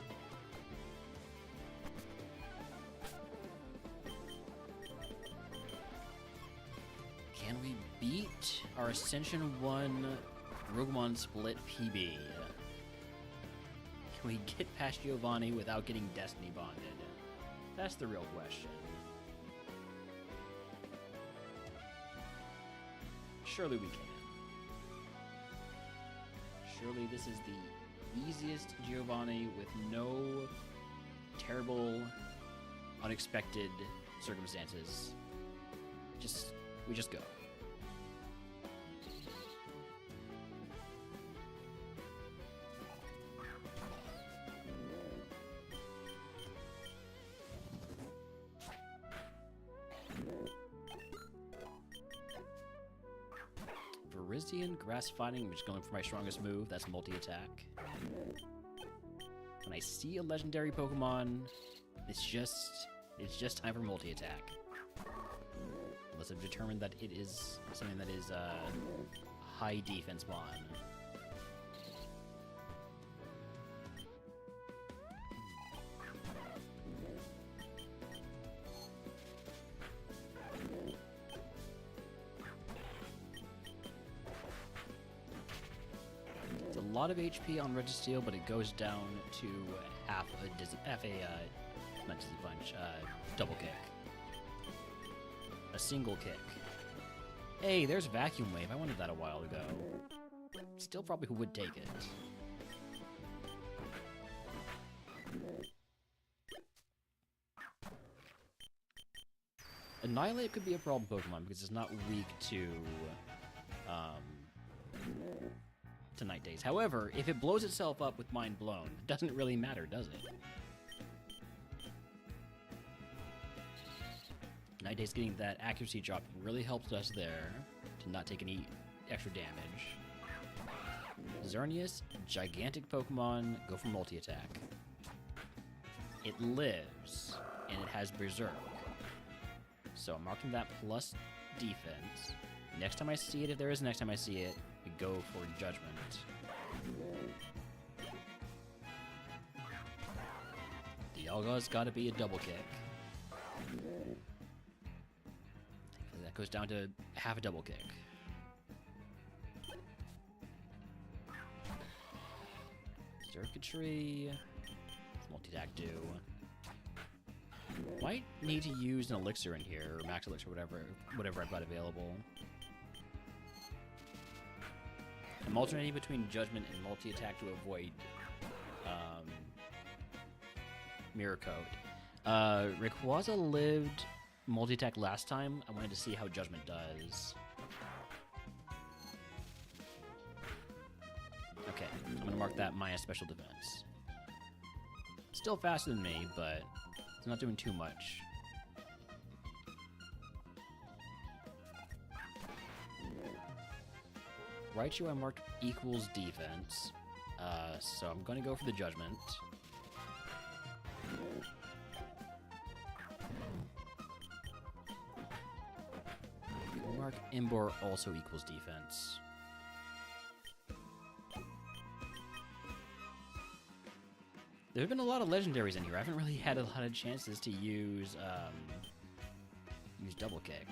Can we beat our Ascension 1 RogueMon split PB? Can we get past Giovanni without getting Destiny bonded? That's the real question. Surely we can. Surely this is the easiest Giovanni with no terrible, unexpected circumstances. We just go. Virizion, Grass Fighting, I'm just going for my strongest move, that's multi-attack. When I see a legendary Pokemon, it's just time for multi-attack. Unless I've determined that it is something that is high defense mon. It's a lot of HP on Registeel, but it goes down to not Dizzy Punch, double kick. A single kick. Hey, there's Vacuum Wave. I wanted that a while ago. Still probably would take it. Annihilate could be a problem Pokemon because it's not weak to Night Days. However, if it blows itself up with Mind Blown, it doesn't really matter, does it? Night Days getting that accuracy drop really helps us there to not take any extra damage. Xerneas, gigantic Pokemon, go for multi-attack. It lives, and it has Berserk. So I'm marking that plus defense. Next time I see it, if there is a next time I see it, we go for Judgment. Dialga's got to be a double kick. That goes down to half a double kick. Circuitry. Multi-attack do. Might need to use an elixir in here, or max elixir, whatever I've got available. I'm alternating between Judgment and multi-attack to avoid Mirror Coat. Rayquaza lived multi-attack last time. I wanted to see how Judgment does. Okay, I'm going to mark that minus special defense. Still faster than me, but it's not doing too much. Raichu I marked equals defense, so I'm going to go for the Judgment. Mark Imbor also equals defense. There have been a lot of legendaries in here. I haven't really had a lot of chances to use double kick.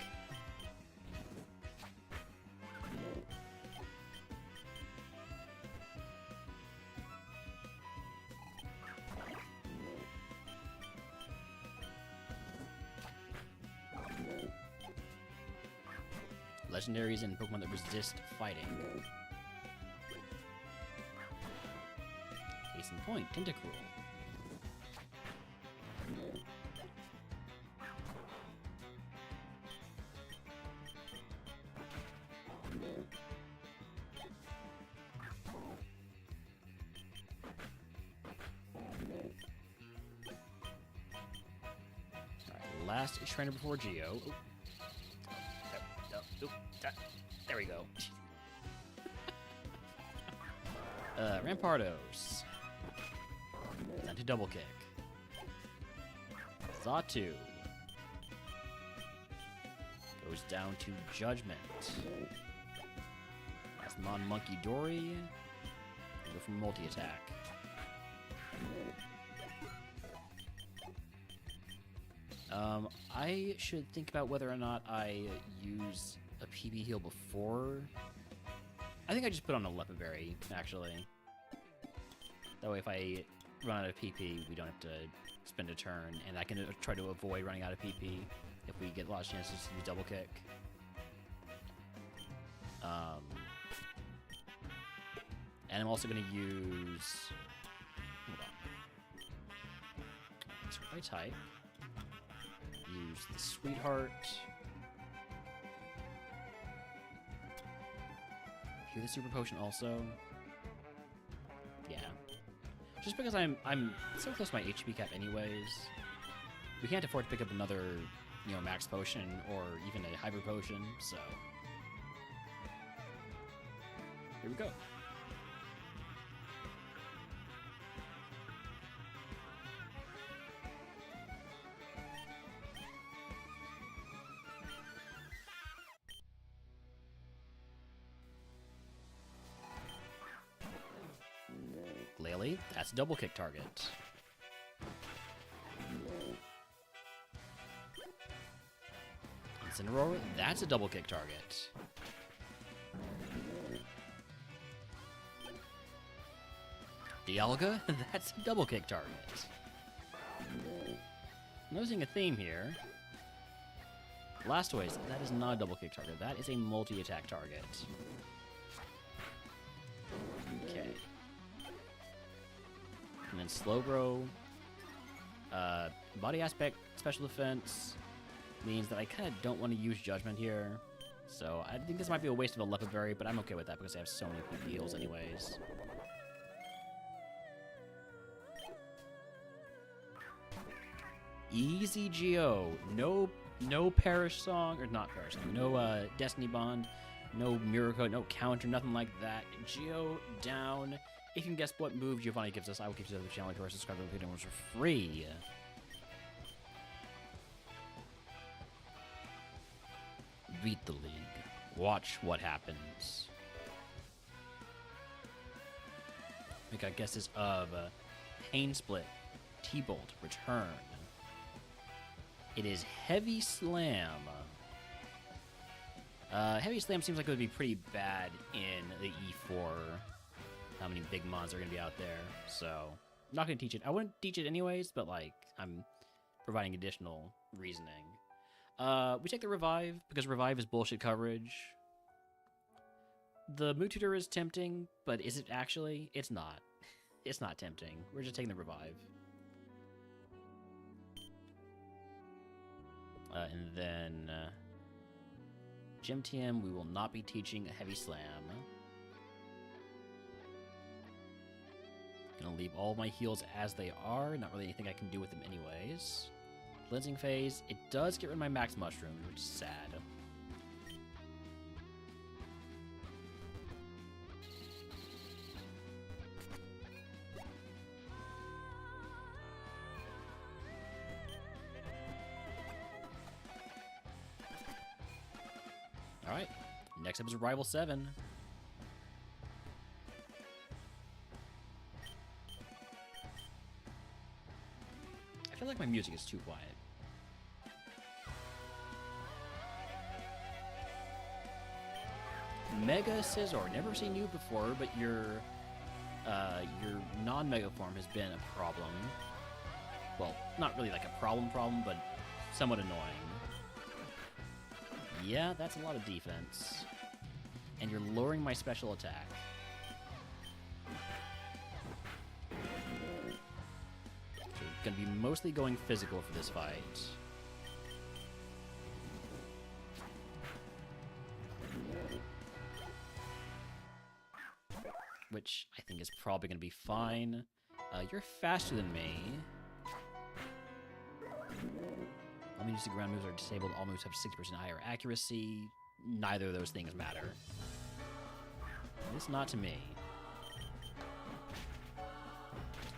Legendaries and Pokemon that resist fighting. Case in point, Tentacruel. Alright, last trainer before Geo. Ooh. There we go. Rampardos. Down to double kick. Xatu. Goes down to Judgment. That's Monkey Dory. Go for multi-attack. I should think about whether or not I use a PB heal before. I think I just put on a Leopard Berry, actually. That way if I run out of PP, we don't have to spend a turn, and I can try to avoid running out of PP if we get a lot of chances to use double kick. And I'm also going to use... Hold on. Let's try type. Use the Sweetheart. Hear the Super Potion also. Yeah. Just because I'm so close to my HP cap anyways. We can't afford to pick up another, max potion or even a hybrid potion, so. Here we go. Glalie, that's a double kick target. Incineroar, that's a double kick target. Dialga, that's a double kick target. Noticing a theme here. Blastoise, that is not a double kick target. That is a multi-attack target. Okay. And then Slowbro. Body Aspect, Special Defense means that I kind of don't want to use Judgment here. So I think this might be a waste of a Leopard Berry, but I'm okay with that because I have so many PP heals anyways. Easy Geo. No Perish Song, or not Perish Song, no Destiny Bond, no Miracle, no counter, nothing like that. Geo down. If you can guess what move Giovanni gives us, I will keep you to the channel to our subscriber videos for free. Beat the league. Watch what happens. We got guesses of Pain Split, T-Bolt, return. It is Heavy Slam. Heavy Slam seems like it would be pretty bad in the E4. How many big mons are going to be out there. So, I'm not going to teach it. I wouldn't teach it anyways, but, like, I'm providing additional reasoning. We take the Revive, because Revive is bullshit coverage. The Mood Tutor is tempting, but is it actually? It's not. It's not tempting. We're just taking the Revive. And then... Gym TM, we will not be teaching a Heavy Slam. Gonna leave all my heals as they are. Not really anything I can do with them anyways. Cleansing Phase. It does get rid of my Max Mushroom, which is sad. Alright. Next up is Rival 7. I feel like my music is too quiet. Mega Scissor. Never seen you before, but your non-Mega form has been a problem. Well, not really like a problem, but somewhat annoying. Yeah, that's a lot of defense. And you're lowering my special attack. So gonna be mostly going physical for this fight. Which I think is probably gonna be fine. You're faster than me. All means the ground moves are disabled. All moves have 6% higher accuracy. Neither of those things matter. At least not to me.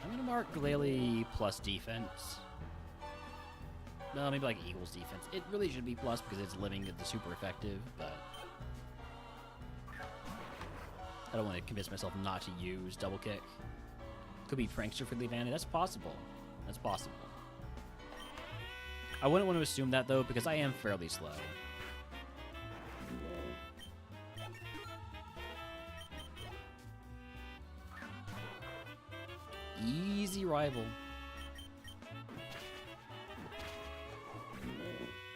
I'm gonna mark Glalie plus defense. No, maybe like Eagles defense. It really should be plus because it's living at the super effective, but I don't want to convince myself not to use double kick. Could be Prankster for the advantage. That's possible. That's possible. I wouldn't want to assume that, though, because I am fairly slow. Easy Rival.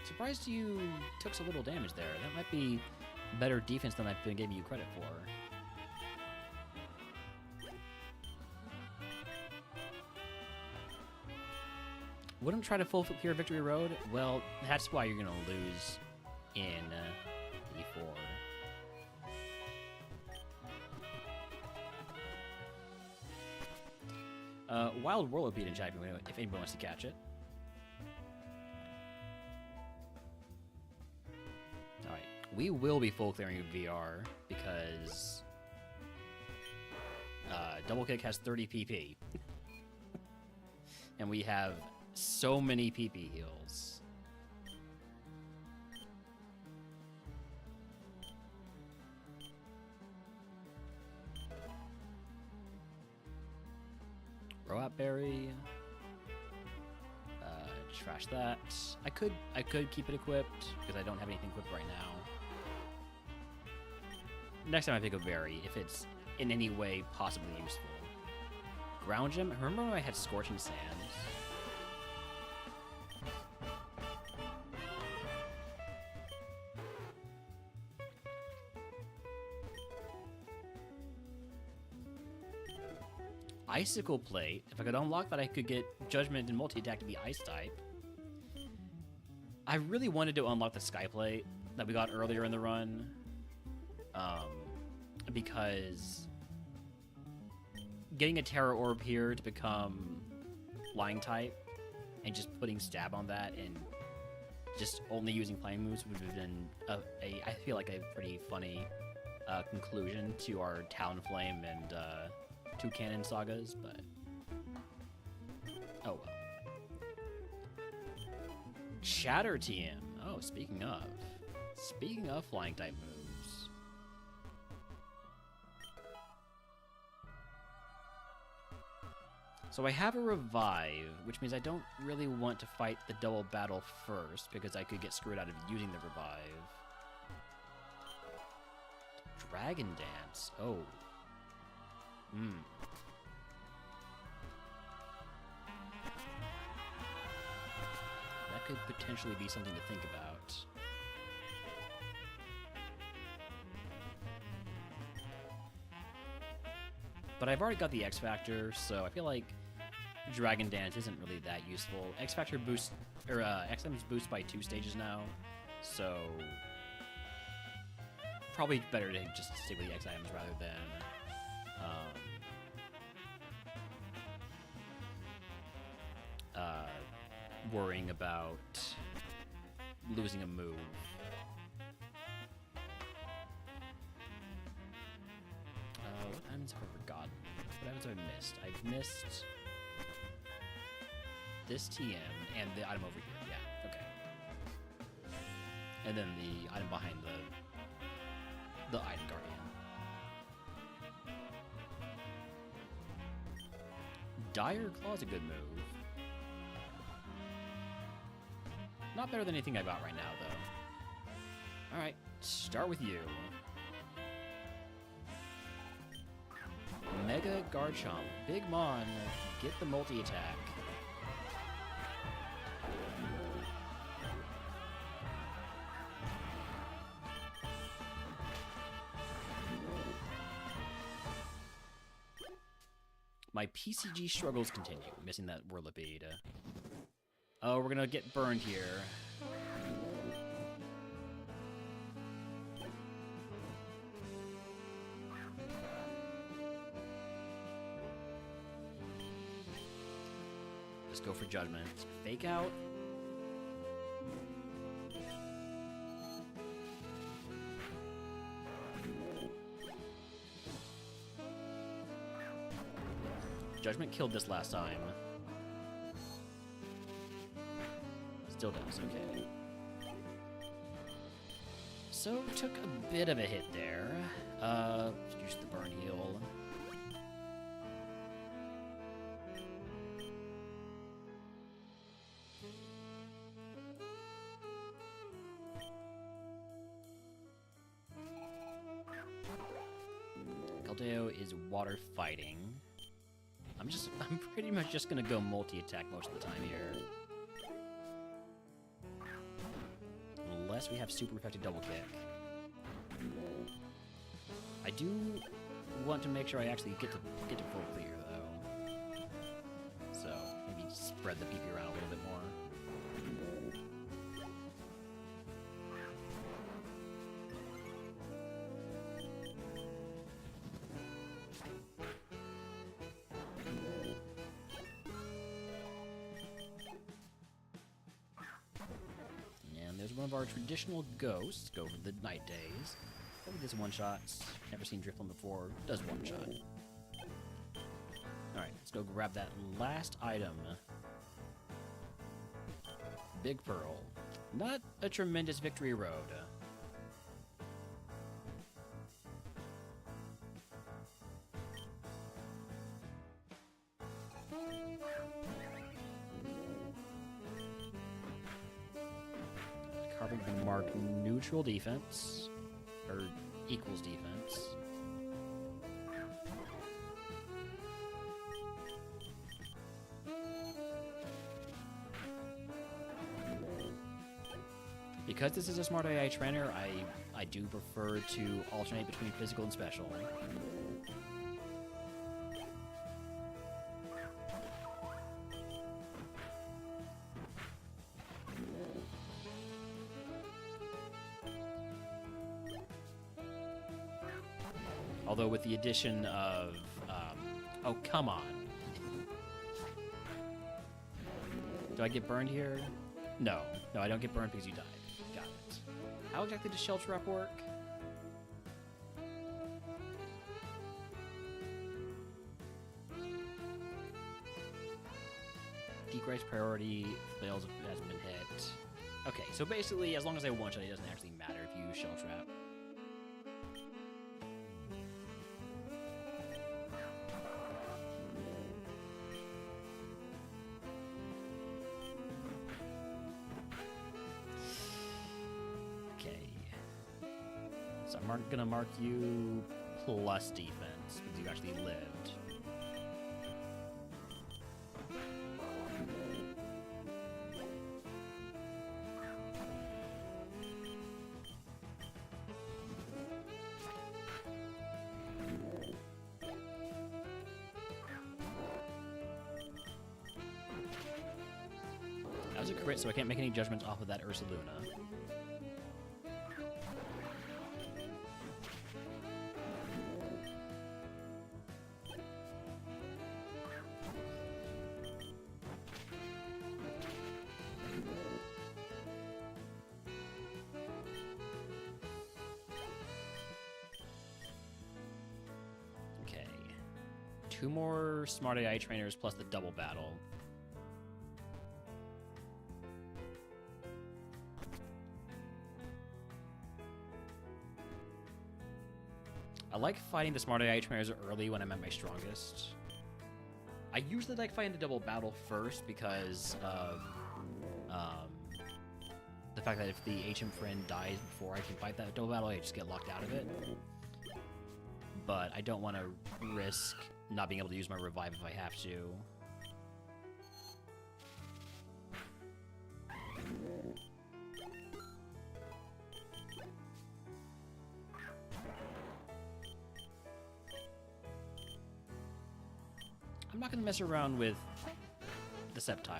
Surprised you took so little damage there. That might be better defense than I've been giving you credit for. Wouldn't try to full clear Victory Road? Well, that's why you're going to lose in E4. Wild Whirl would be an attack if anybody wants to catch it. Alright, we will be full clearing VR because Double Kick has 30 PP. And we have so many PP heals. Roat Berry. Trash that. I could keep it equipped because I don't have anything equipped right now. Next time I pick a berry, if it's in any way possibly useful. Ground Gem. Remember when I had Scorching Sands? Icicle Plate. If I could unlock that, I could get Judgment and multi-attack to be Ice type. I really wanted to unlock the Sky Plate that we got earlier in the run. Because getting a Terra Orb here to become Flying type and just putting Stab on that and just only using Flying moves would have been I feel like a pretty funny conclusion to our Talonflame and Two Cannon sagas, but oh well. Shatter TM. Oh, speaking of flying type moves. So I have a revive, which means I don't really want to fight the double battle first, because I could get screwed out of using the revive. Dragon Dance. Oh. That could potentially be something to think about. But I've already got the X Factor, so I feel like Dragon Dance isn't really that useful. X Factor boost, or X items boost by 2 stages now, so probably better to just stick with the X items rather than worrying about losing a move. What items have I forgotten? What items have I missed? I've missed this TM and the item over here. Yeah, okay. And then the item behind the item guardian. Dire Claw's a good move. Not better than anything I got right now, though. Alright, start with you. Mega Garchomp. Big Mon, get the multi-attack. My PCG struggles continue. Missing that Whirlipede. Oh, we're gonna get burned here. Just go for Judgment. Fake out. Judgment killed this last time. Still does, okay. So, took a bit of a hit there. Use the burn heal. Keldeo is water fighting. I'm pretty much just gonna go multi-attack most of the time here. Unless we have super effective double kick. I do want to make sure I actually get to full clear though. So maybe spread the PP around a little bit more. One of our traditional ghosts. Go for the night days. Probably does one shots. Never seen Drifloon before. Does one shot. Alright, let's go grab that last item. Big Pearl. Not a tremendous victory road. Mark neutral defense, or equals defense. Because this is a smart AI trainer, I do prefer to alternate between physical and special. Although with the addition of, oh, come on. Do I get burned here? No. No, I don't get burned because you died. Got it. How exactly does Shell Trap work? Decrease priority, fails if it hasn't been hit. Okay, so basically, as long as I one-shot, it doesn't actually matter if you use Shell Trap. So I'm gonna mark you plus defense because you actually lived. That was a crit, so I can't make any judgments off of that Ursaluna. Okay. 2 more Smart AI trainers plus the double battle. I like fighting the Smart AI trainers early when I'm at my strongest. I usually like fighting the double battle first because of the fact that if the HM friend dies before I can fight that double battle, I just get locked out of it. But I don't want to risk not being able to use my revive if I have to. I'm not going to mess around with the Sceptile.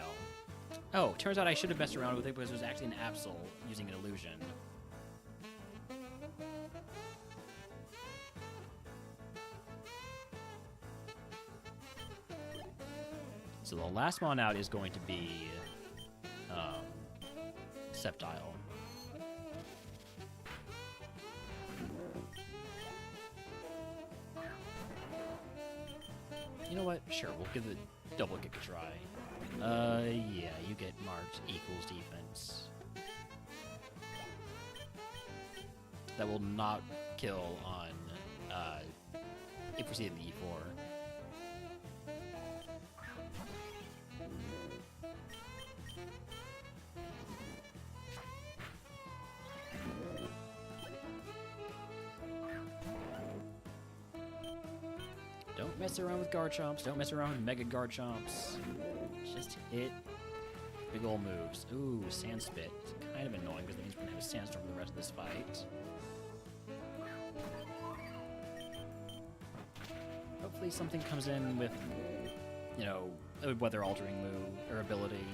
Oh, turns out I should have messed around with it because it was actually an Absol using an illusion. So the last mon out is going to be Sceptile. You know what? Sure, we'll give the double kick a try. Yeah, you get marked equals defense. That will not kill on, if we see it in the E4. Don't mess around with Garchomps. Don't mess around with Mega Garchomps. Just hit big ol' moves. Ooh, Sand Spit. It's kind of annoying because that means we're going to have a Sandstorm for the rest of this fight. Hopefully something comes in with, you know, a weather-altering move or ability.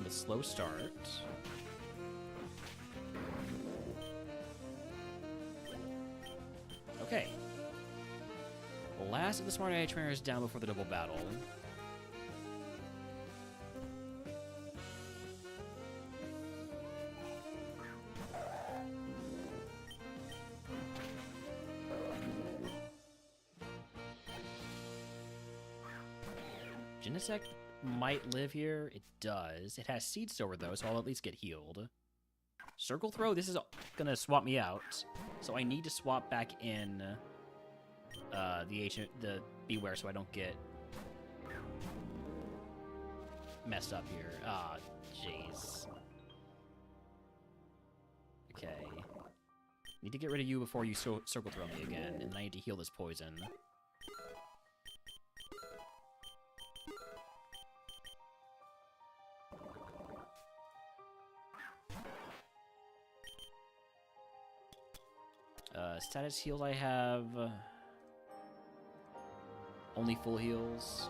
Slow start. Okay. Last of the Smart AI trainers down before the double battle. Genesect might live here. It does. It has Seed Sower, though, so I'll at least get healed. Circle Throw, this is gonna swap me out. So I need to swap back in the Beware so I don't get messed up here. Ah, jeez. Okay. Need to get rid of you before you Circle Throw me again, and I need to heal this poison. Status heals I have... only full heals.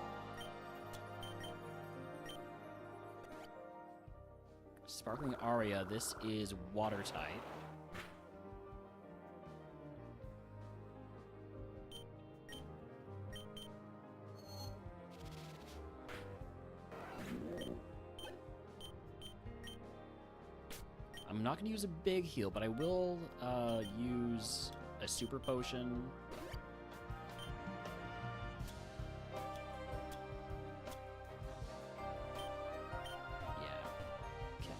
Sparkling Aria, this is water type. I'm not going to use a big heal, but I will use a super potion. Yeah. Okay.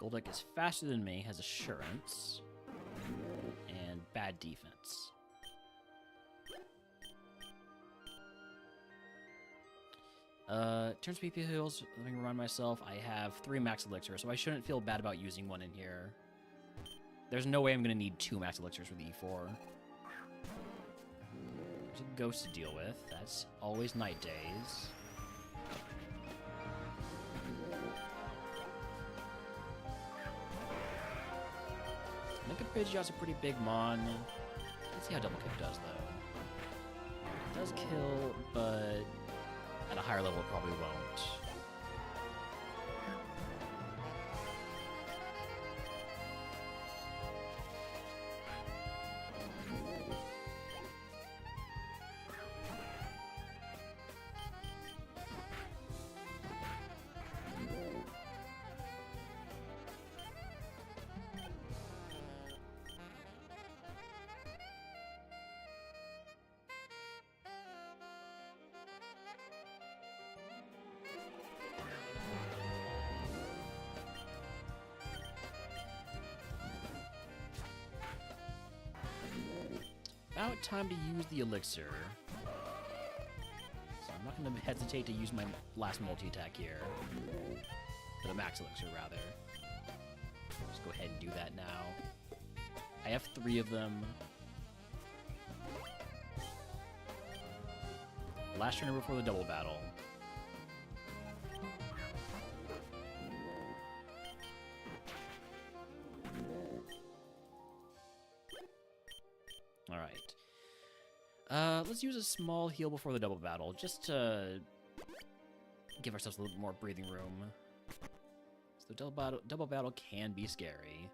Golduck is faster than me, has assurance, and bad defense. Turns PP heals. Let me remind myself. I have 3 max elixir, so I shouldn't feel bad about using one in here. There's no way I'm gonna need 2 max elixirs with E4. There's a ghost to deal with. That's always night days. I think a Pidgeot's a pretty big mon. Let's see how double kick does though. It does kill, but at a higher level it probably won't. About time to use the elixir. So I'm not going to hesitate to use my last multi-attack here. For the max elixir, rather. Just go ahead and do that now. I have 3 of them. Last turn before the double battle. Alright. Let's use a small heal before the double battle, just to give ourselves a little more breathing room. So the double battle can be scary.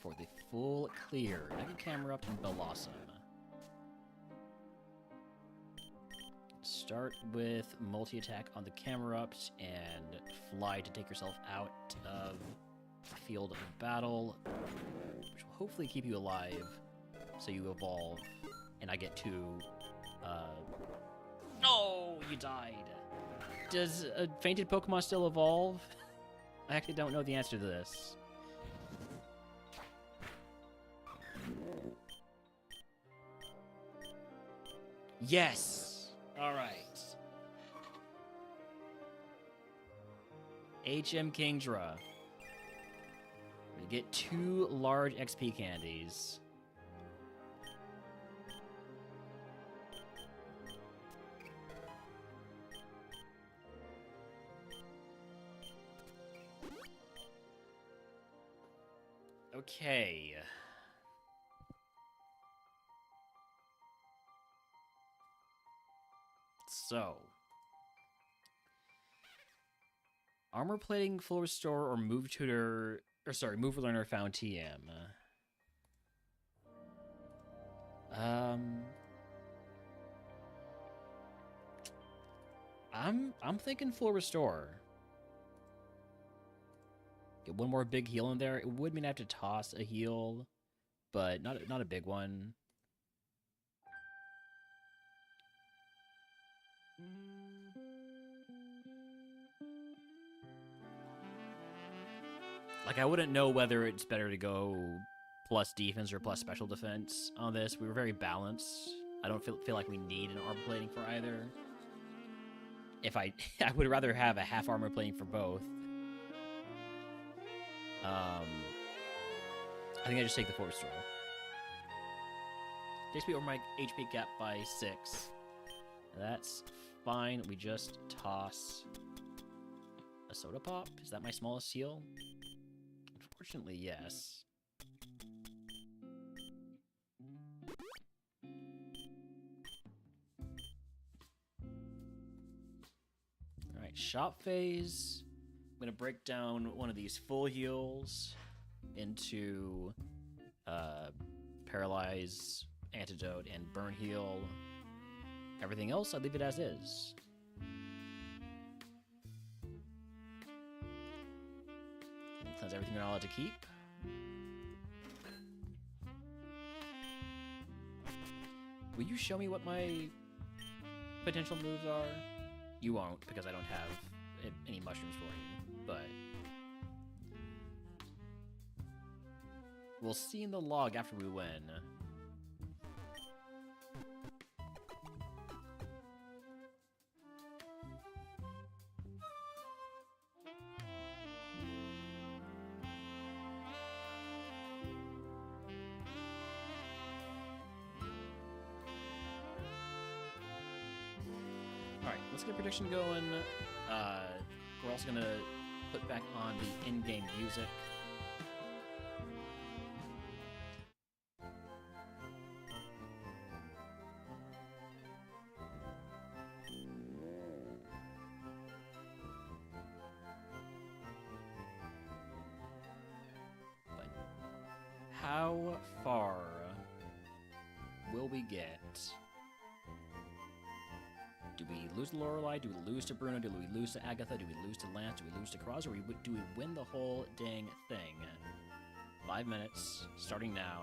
For the full clear, Mega Camerupt and Bellossom. Start with multi-attack on the Camerupt and fly to take yourself out of the field of battle, which will hopefully keep you alive, so you evolve, and I get to, Oh, you died! Does a fainted Pokemon still evolve? I actually don't know the answer to this. Yes! Alright. HM Kingdra. We get 2 large XP candies. Okay. So. Armor plating, full restore, or move tutor, or sorry, move learner found TM. I'm thinking full restore. Get one more big heal in there. It would mean I have to toss a heal, but not a big one. Like, I wouldn't know whether it's better to go plus defense or plus special defense on this. We were very balanced. I don't feel like we need an armor plating for either. If I would rather have a half armor plating for both. I think I just take the full restore. Takes me over my HP cap by 6. That's fine. We just toss a soda pop. Is that my smallest heal? Unfortunately, yes. Alright, shop phase. I'm going to break down one of these full heals into Paralyze, Antidote, and Burn Heal. Everything else, I leave it as is. Cleanse everything you're not allowed to keep. Will you show me what my potential moves are? You won't, because I don't have any mushrooms for you, but... We'll see in the log after we win. Alright, let's get a prediction going. We're also gonna put back on the in-game music. But how far will we get? Do we lose to Lorelei? Do we lose to Bruno? Do we lose to Agatha? Do we lose to Lance? Do we lose to Cross? Or do we win the whole dang thing? 5 minutes, starting now.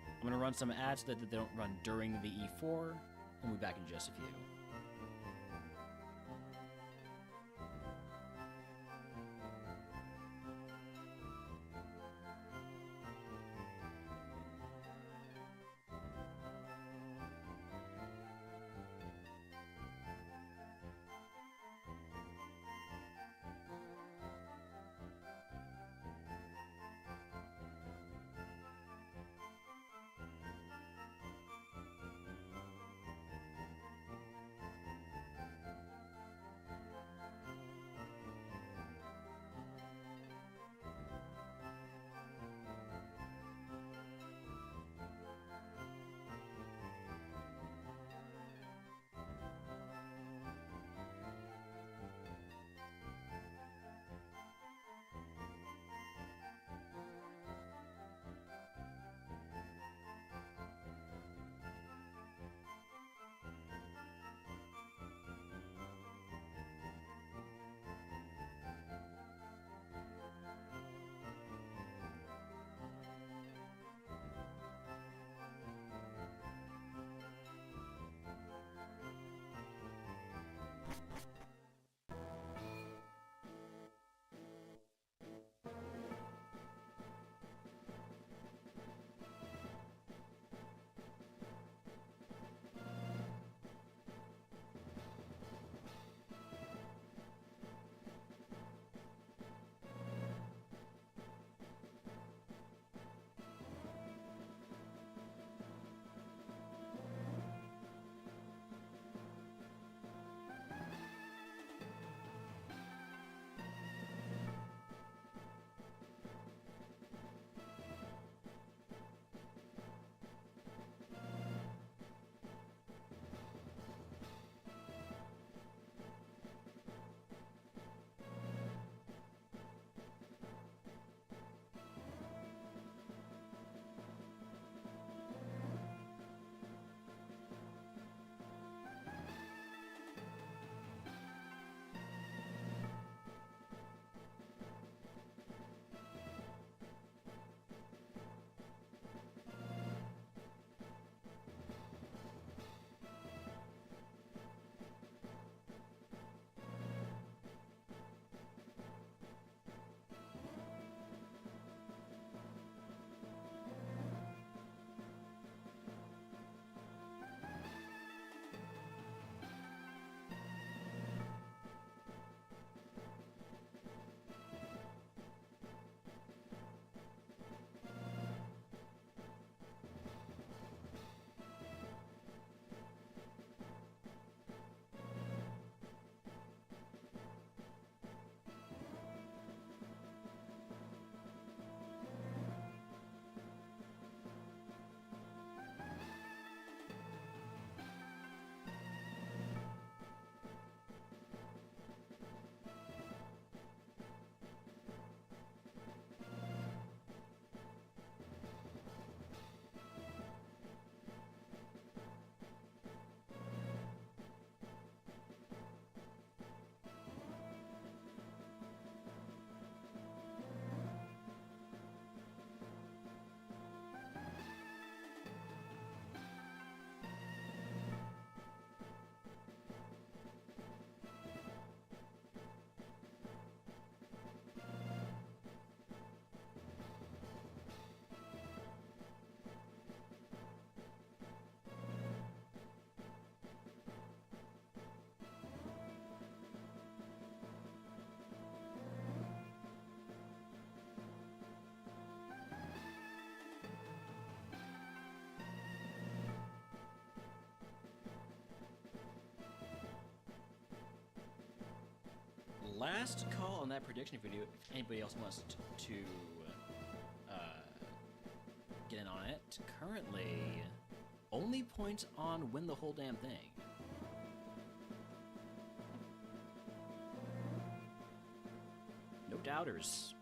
I'm going to run some ads so that they don't run during the E4. We'll be back in just a few. last call on that prediction video. If anybody else wants to get in on it, currently only points on win the whole damn thing. No doubters.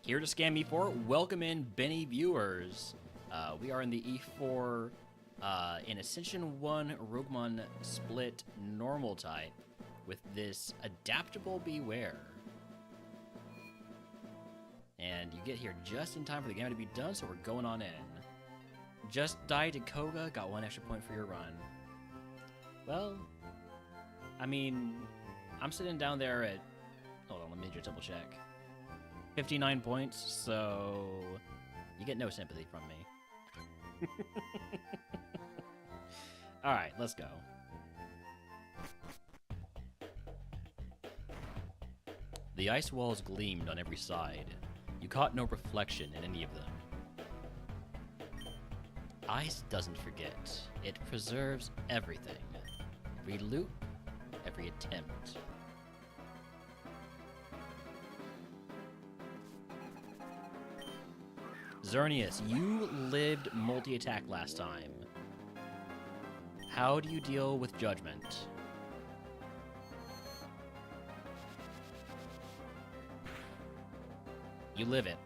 Here to scam E4, welcome in Benny viewers. We are in the E4 in Ascension 1 RogueMon split normal type with this adaptable Beware. And you get here just in time for the game to be done, so we're going on in. Just died to Koga, got 1 extra point for your run. Well, I mean, I'm sitting down there at, hold on, let me just double check. 59 points, so you get no sympathy from me. Alright, let's go. The ice walls gleamed on every side. You caught no reflection in any of them. Ice doesn't forget. It preserves everything. Every loot, every attempt. Xerneas, you lived multi-attack last time. How do you deal with Judgment? You live it.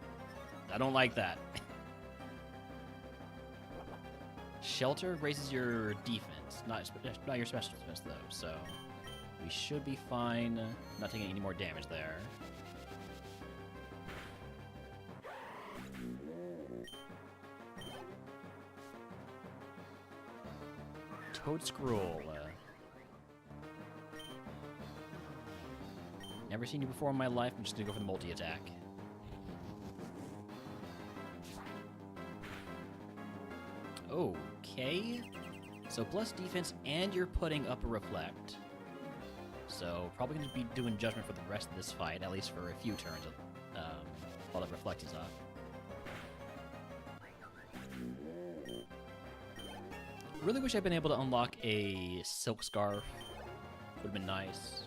I don't like that. Shelter raises your defense, not your special defense though, so we should be fine. Not taking any more damage there. Toad Scroll. Never seen you before in my life. I'm just gonna go for the multi-attack. Okay. So plus defense, and you're putting up a reflect. So probably gonna be doing Judgment for the rest of this fight, at least for a few turns, while that reflect is up. Really wish I'd been able to unlock a Silk Scarf. Would have been nice.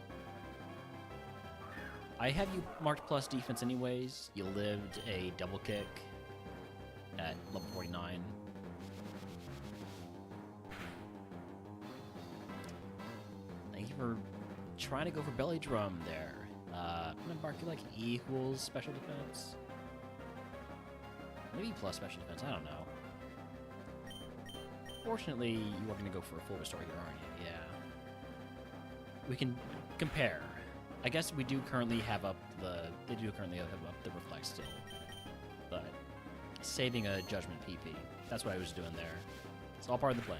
I have you marked plus defense anyways. You lived a double kick at level 49. Thank you for trying to go for belly drum there. I'm gonna mark you like equals special defense. Maybe plus special defense, I don't know. Fortunately, you are going to go for a full restore here, aren't you? Yeah. We can compare. I guess we do currently have up the... They do currently have up the reflect still. But saving a Judgment PP. That's what I was doing there. It's all part of the plan.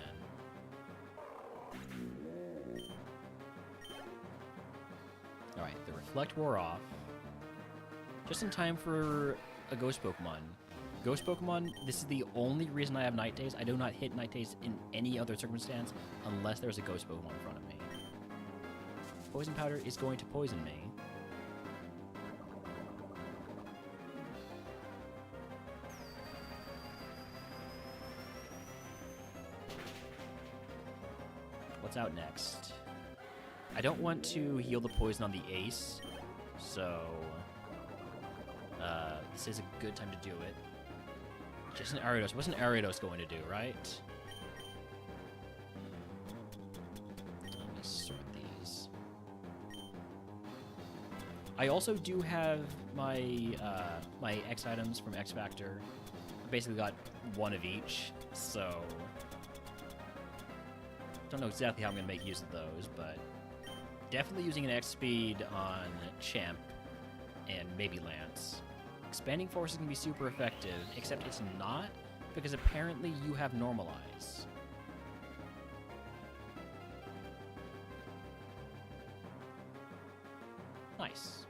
Alright, the reflect wore off. Just in time for a ghost Pokemon. Ghost Pokemon, this is the only reason I have Night Days. I do not hit Night Days in any other circumstance unless there's a Ghost Pokemon in front of me. Poison Powder is going to poison me. What's out next? I don't want to heal the poison on the Ace, so this is a good time to do it. Just an Ariados. What's an Ariados going to do, right? Let me sort these. I also do have my my X items from X Factor. I basically got one of each, so don't know exactly how I'm going to make use of those, but definitely using an X speed on Champ and maybe Lance. Expanding Force is going to be super effective, except it's not, because apparently you have Normalize. Nice.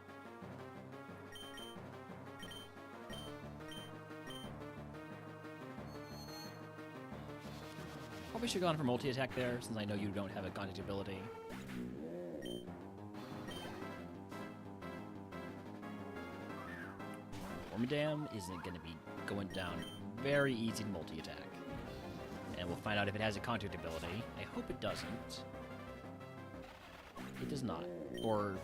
Probably should have gone for multi-attack there, since I know you don't have a contact ability. Wormadam isn't going to be going down very easy to multi-attack. And we'll find out if it has a contact ability. I hope it doesn't. It does not. Or...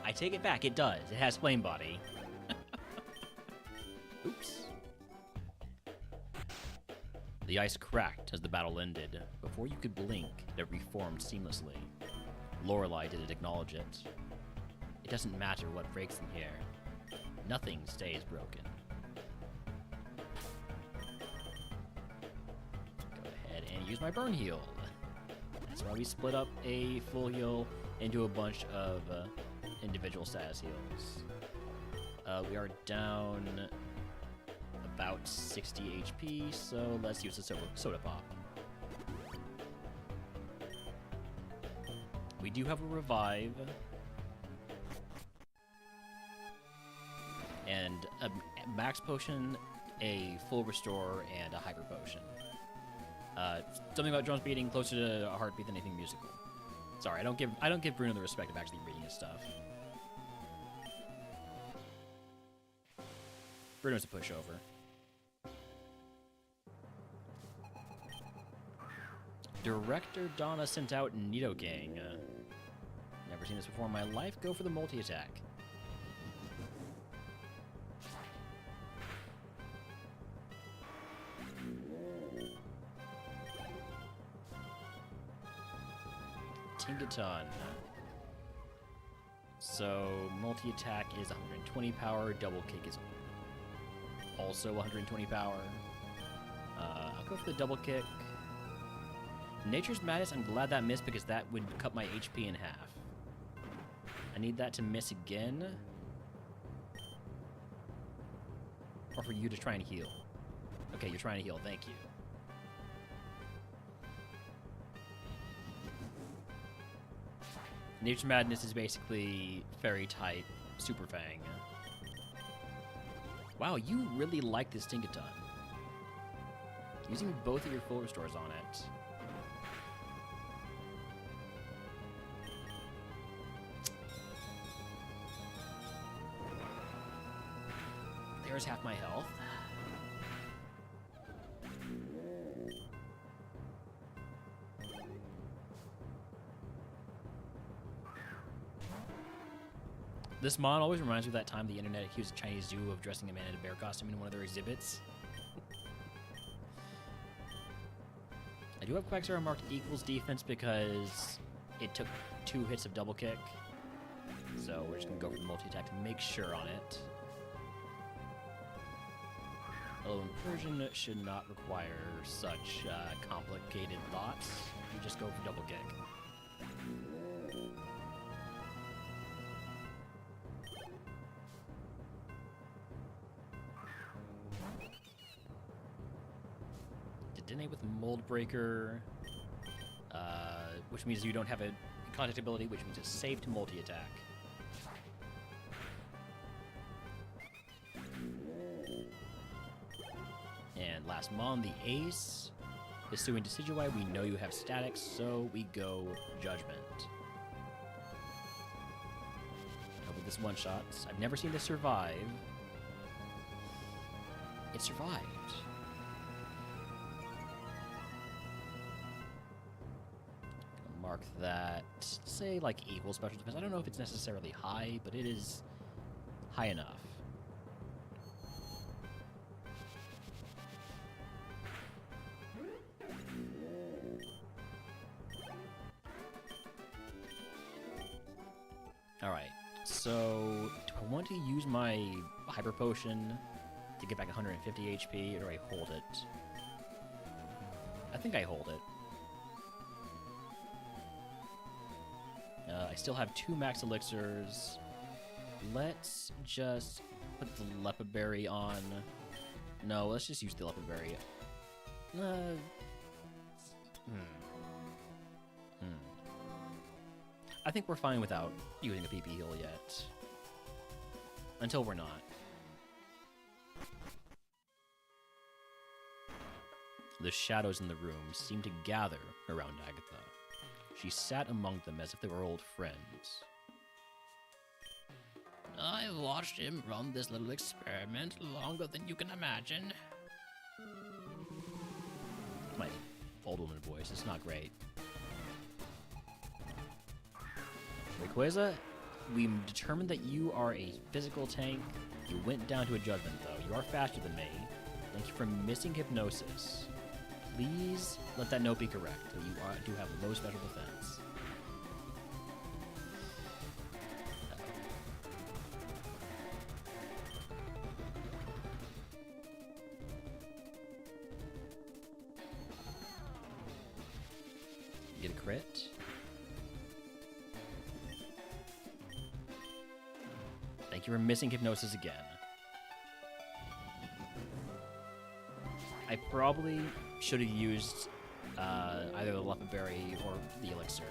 I take it back, it does. It has Flame Body. Oops. The ice cracked as the battle ended. Before you could blink, it reformed seamlessly. Lorelei didn't acknowledge it. It doesn't matter what breaks in here. Nothing stays broken. Go ahead and use my burn heal. That's why we split up a full heal into a bunch of individual status heals. We are down about 60 HP, so let's use the soda pop. We do have a revive. And a max potion, a full restore, and a hyper potion. Something about drums beating closer to a heartbeat than anything musical. Sorry, I don't give Bruno the respect of actually reading his stuff. Bruno's a pushover. Director Donna sent out Nidoking. Never seen this before in my life. Go for the multi-attack. Tinkaton. So, multi-attack is 120 power, double kick is also 120 power. I'll go for the double kick. Nature's Madness, I'm glad that missed because that would cut my HP in half. I need that to miss again. Or for you to try and heal. Okay, you're trying to heal, thank you. Nature's Madness is basically Fairy type Super Fang. Wow, you really like this Tinkaton. Using both of your full restores on it. There's half my health. This mod always reminds me of that time the internet accused a Chinese zoo of dressing a man in a bear costume in one of their exhibits. I do have Quagsire marked equals defense because it took 2 hits of double kick. So we're just going to go for the multi-attack to make sure on it. Although Persian should not require such complicated thoughts. You just go for double kick. Detonate with Mold Breaker, which means you don't have a contact ability, which means it's safe to multi-attack. And last mon, the Ace, is suing Decidueye. We know you have statics, so we go Judgment. Hopefully this one-shots. I've never seen this survive. It survived. Mark that, say, like, equal special defense. I don't know if it's necessarily high, but it is high enough. Alright, so do I want to use my Hyper Potion to get back 150 HP, or do I hold it? I think I hold it. I still have 2 max elixirs. Let's just put the Leopard Berry on. No, let's just use the Leopard Berry. I think we're fine without using a PP heal yet. Until we're not. The shadows in the room seemed to gather around Agatha. She sat among them as if they were old friends. I've watched him run this little experiment longer than you can imagine. My old woman voice, it's not great. Rayquaza, we determined that you are a physical tank. You went down to a judgment, though. You are faster than me. Thank you for missing hypnosis. Please let that note be correct, that you do have low special defense. Get a crit. Thank you for missing hypnosis again. I probably should have used either the Leopard Berry or the Elixir.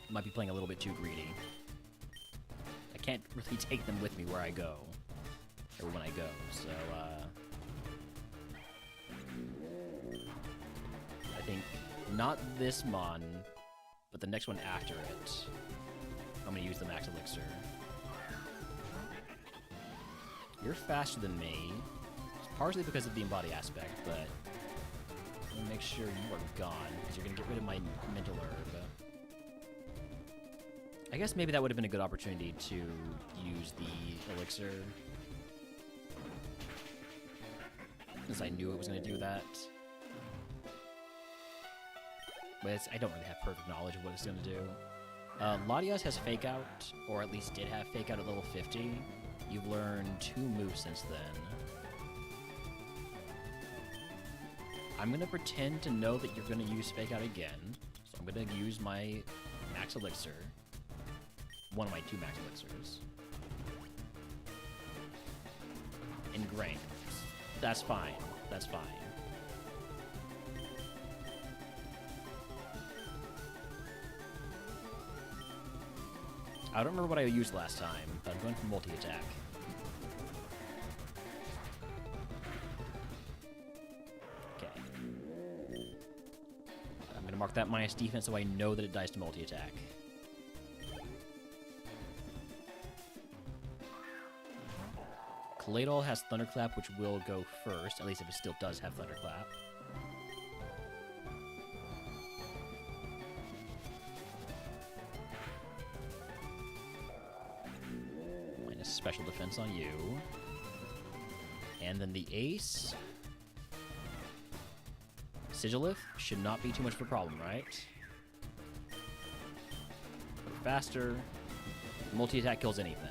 Might be playing a little bit too greedy. I can't really take them with me where I go, or when I go, so I think not this Mon, but the next one after it, I'm gonna use the Max Elixir. You're faster than me. It's partially because of the embody aspect, but I'm gonna make sure you are gone, because you're gonna get rid of my mental herb. I guess maybe that would have been a good opportunity to use the elixir, since I knew it was gonna do that. But I don't really have perfect knowledge of what it's gonna do. Latias has Fake Out, or at least did have Fake Out at level 50. You've learned 2 moves since then. I'm gonna pretend to know that you're gonna use Fake Out again, so I'm gonna use my Max Elixir. One of my 2 Max Elixirs. Ingrained. That's fine. That's fine. I don't remember what I used last time, but I'm going for multi-attack. Okay. I'm going to mark that minus defense so I know that it dies to multi-attack. Kaladol has Thunderclap, which will go first, at least if it still does have Thunderclap. Special defense on you. And then the ace. Sigilith should not be too much of a problem, right? Faster. Multi-attack kills anything.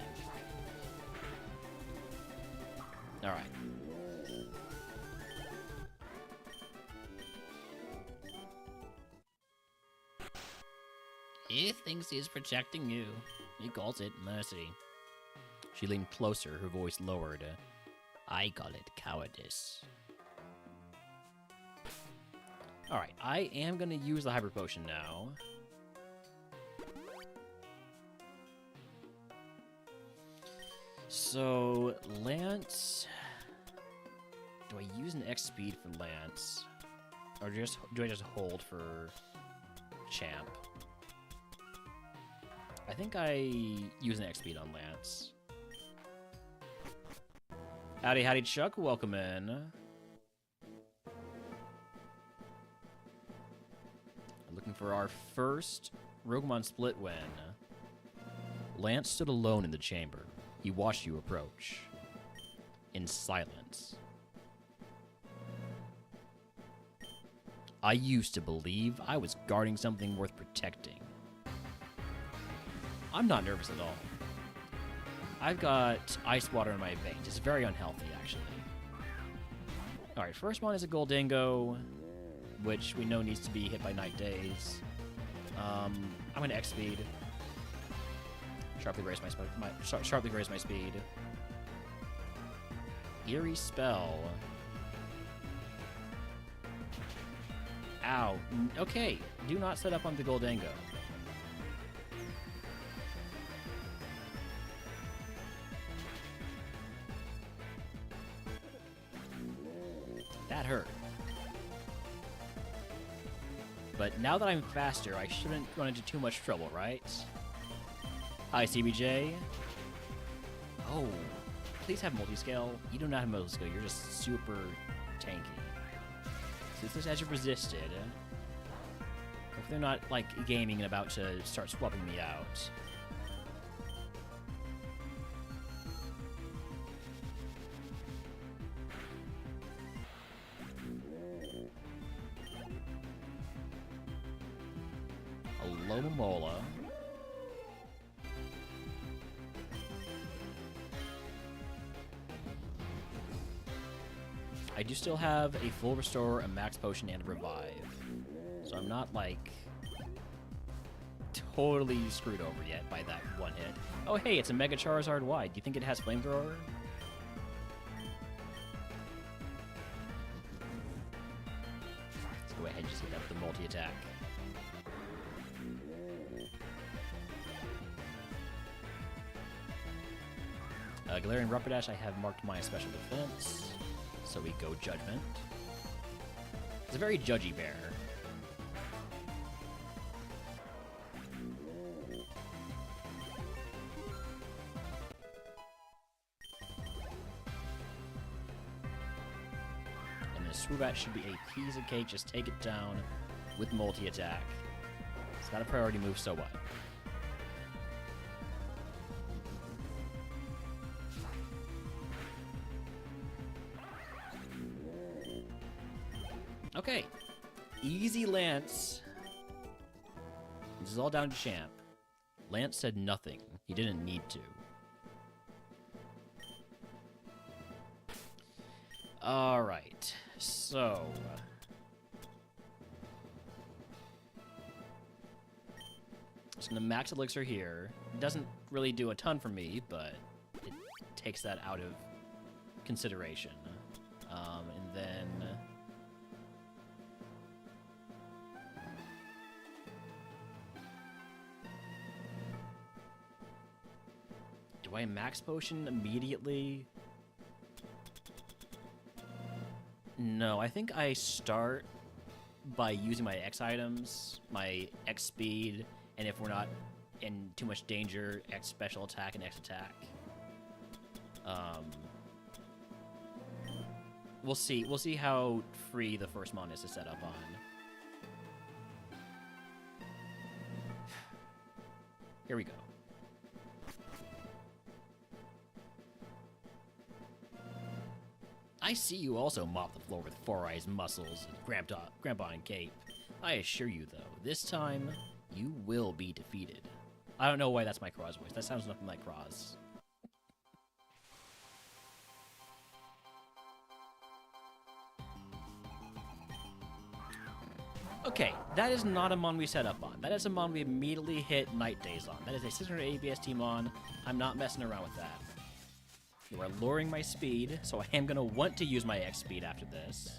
Alright. He thinks he's protecting you. He calls it mercy. She leaned closer, her voice lowered. I call it cowardice. Alright, I am gonna use the Hyper Potion now. So, Lance... Do I use an X speed for Lance? Or do I just hold for Champ? I think I use an X speed on Lance. Howdy, howdy, Chuck. Welcome in. Looking for our first RogueMon split win. Lance stood alone in the chamber. He watched you approach. In silence. I used to believe I was guarding something worth protecting. I'm not nervous at all. I've got ice water in my veins. It's very unhealthy, actually. Alright, first one is a Goldingo, which we know needs to be hit by Night Days. I'm going to X-Speed. Sharply raise my speed. Eerie Spell. Ow. Okay, do not set up on the Goldingo. That hurt. But now that I'm faster, I shouldn't run into too much trouble, right? Hi, CBJ. Oh, please have multi-scale. You do not have multi-scale. You're just super tanky. So this has you resisted. If they're not, like, gaming and about to start swapping me out. A Lomomola. I do still have a full restore, a max potion, and a revive. So I'm not, like, totally screwed over yet by that one hit. Oh, hey, it's a Mega Charizard wide. Do you think it has Flamethrower? Let's go ahead and just hit that with the multi-attack. Galarian Rapidash, I have marked my special defense. So we go Judgment. It's a very judgy bear. And the Swoobat should be a piece of cake. Just take it down with multi-attack. It's not a priority move, so what? Okay, easy Lance. This is all down to Champ. Lance said nothing. He didn't need to. Alright, so... just gonna max Elixir here. It doesn't really do a ton for me, but it takes that out of consideration. And then... do I max potion immediately? No, I think I start by using my X items, my X speed, and if we're not in too much danger, X special attack and X attack. We'll see. We'll see how free the first mon is to set up on. Here we go. I see you also mop the floor with Four Eyes muscles and Grandpa and Cape. I assure you, though, this time, you will be defeated. I don't know why that's my Cross voice. That sounds nothing like Cross. Okay, that is not a mon we set up on. That is a mon we immediately hit Night Days on. That is a 600 ABST mon. I'm not messing around with that. You are lowering my speed, so I am going to want to use my X speed after this.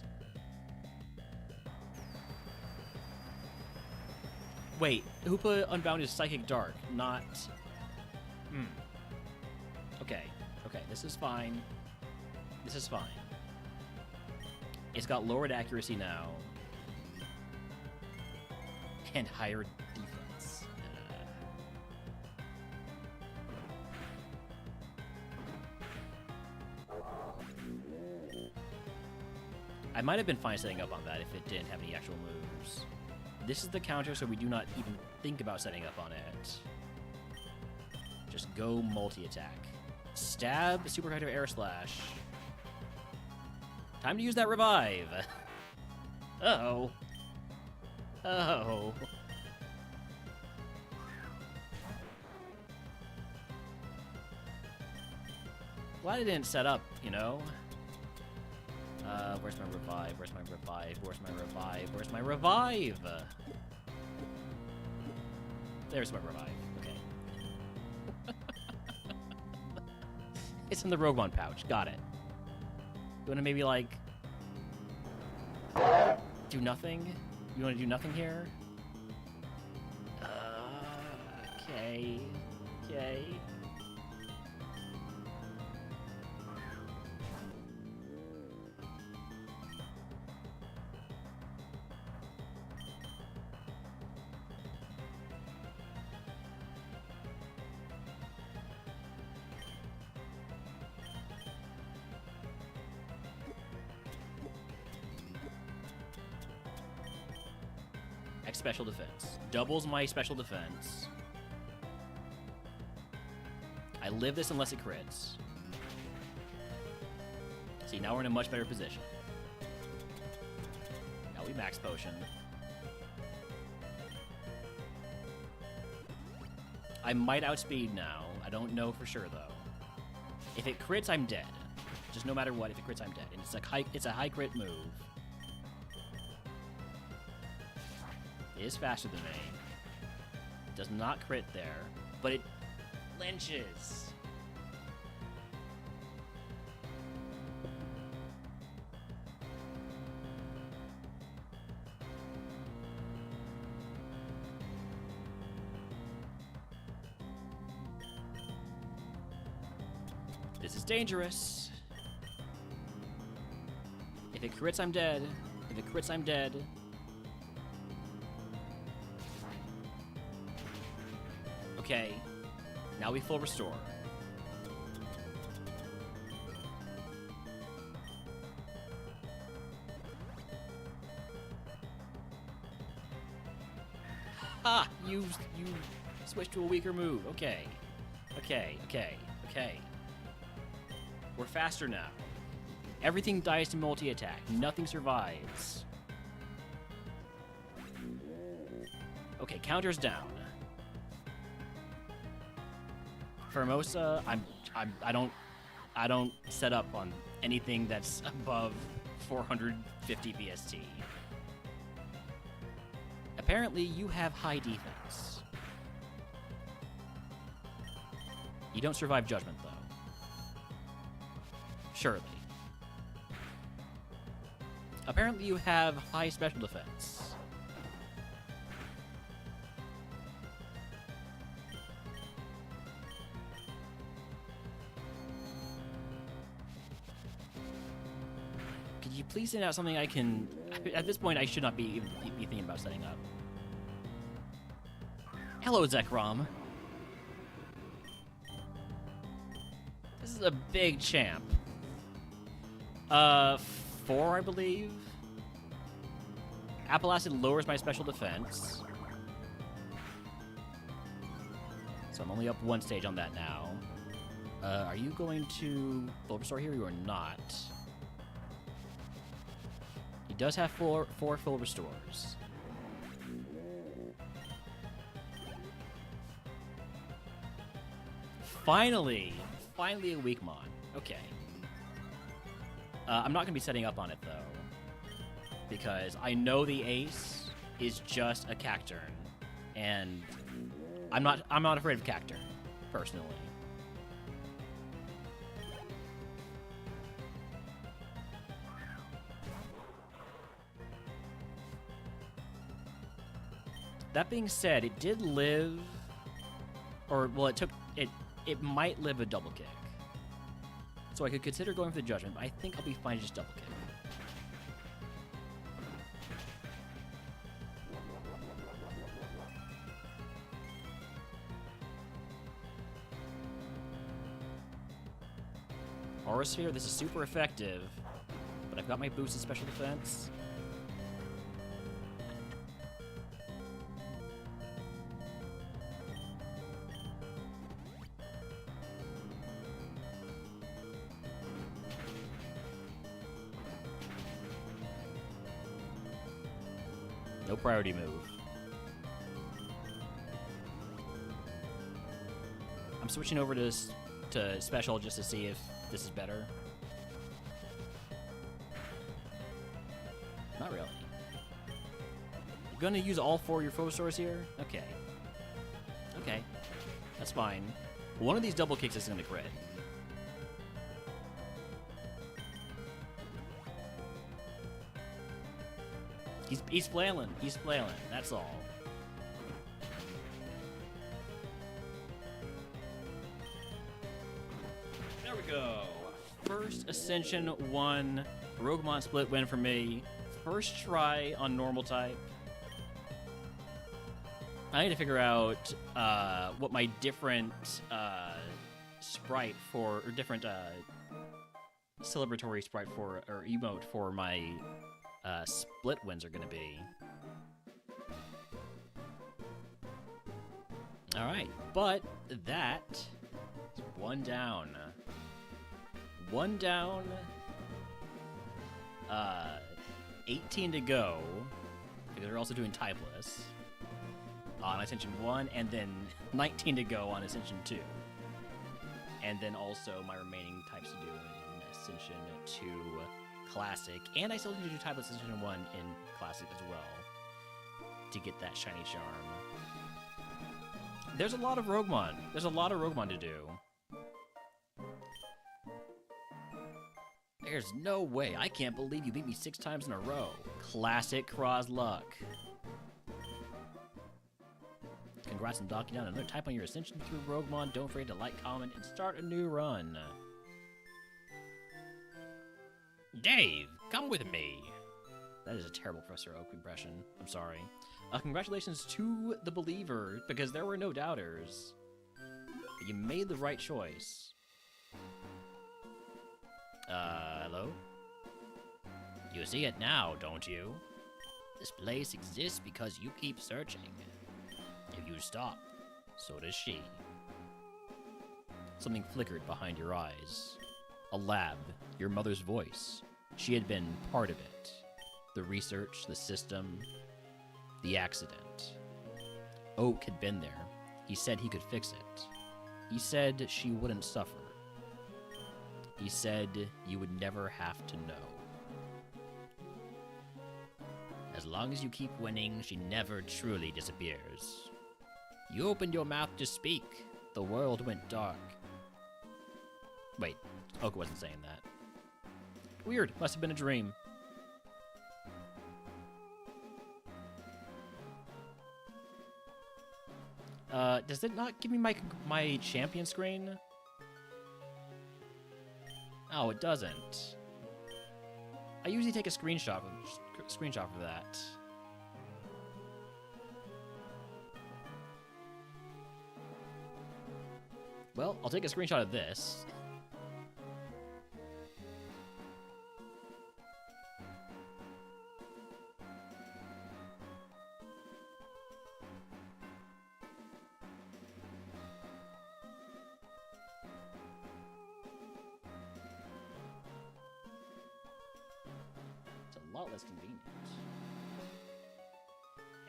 Wait, who put Unbounded Psychic Dark? Not... Okay, this is fine. This is fine. It's got lowered accuracy now. And higher defense. I might have been fine setting up on that if it didn't have any actual moves. This is the counter, so we do not even think about setting up on it. Just go multi-attack. Stab, super effective air slash. Time to use that revive. Uh-oh. Oh. Glad I didn't set up, you know? Where's my revive? Where's my revive? Where's my revive? Where's my revive? There's my revive. Okay. It's in the RogueMon pouch. Got it. You wanna maybe, like... do nothing? You wanna do nothing here? Okay. Okay. X special defense. Doubles my special defense. I live this unless it crits. See, now we're in a much better position. Now we max potion. I might outspeed now. I don't know for sure, though. If it crits, I'm dead. Just no matter what, if it crits, I'm dead. And it's a high crit move. It is faster than me. Does not crit there, but it lynches. This is dangerous. If it crits, I'm dead. If it crits, I'm dead. Okay. Now we full restore. Ha! You switched to a weaker move. Okay. Okay. We're faster now. Everything dies to multi-attack. Nothing survives. Okay, counter's down. Formosa, I don't set up on anything that's above 450 BST. Apparently, you have high defense. You don't survive judgment, though. Surely. Apparently you have high special defense. Could you please send out something I can... At this point, I should not be thinking about setting up. Hello, Zekrom. This is a big champ. 4, I believe. Apple Acid lowers my special defense. So I'm only up 1 stage on that now. Are you going to full restore here? You are not. He does have 4 full restores. Finally a weak mon. Okay. I'm not going to be setting up on it, though, because I know the ace is just a Cacturn, and I'm not afraid of Cacturn, personally. That being said, it did live, or, well, it might live a double kick. So I could consider going for the judgment, but I think I'll be fine to just double kick. Aura Sphere, this is super effective, but I've got my boosted special defense. No priority move. I'm switching over to special just to see if this is better. Not really. You're gonna use all 4 of your foe stores here? Okay. Okay. That's fine. One of these double kicks is gonna crit. He's flailing. He's flailing. That's all. There we go. First Ascension 1. RogueMon split win for me. First try on normal type. I need to figure out what my different sprite for, or different celebratory sprite for, or emote for my split wins are going to be. Alright, but that is one down. One down. 18 to go. Because we're also doing typeless on Ascension 1, and then 19 to go on Ascension 2. And then also my remaining types to do in Ascension 2 Classic. And I still need to do typeless Ascension 1 in Classic as well to get that shiny charm. There's a lot of RogueMon. There's a lot of RogueMon to do. There's no way. I can't believe you beat me 6 times in a row. Classic cross luck. Congrats on docking down another type on your ascension through RogueMon. Don't forget to like, comment, and start a new run. Dave, come with me. That is a terrible Professor Oak impression. I'm sorry. Congratulations to the believer, because there were no doubters. But you made the right choice. Hello? You see it now, don't you? This place exists because you keep searching. If you stop, so does she. Something flickered behind your eyes. A lab, your mother's voice. She had been part of it. The research, the system, the accident. Oak had been there. He said he could fix it. He said she wouldn't suffer. He said you would never have to know. As long as you keep winning, she never truly disappears. You opened your mouth to speak. The world went dark. Wait, Oak wasn't saying that. Weird, must have been a dream. Does it not give me my champion screen? Oh, it doesn't. I usually take a screenshot of that. Well, I'll take a screenshot of this. Lot less convenient.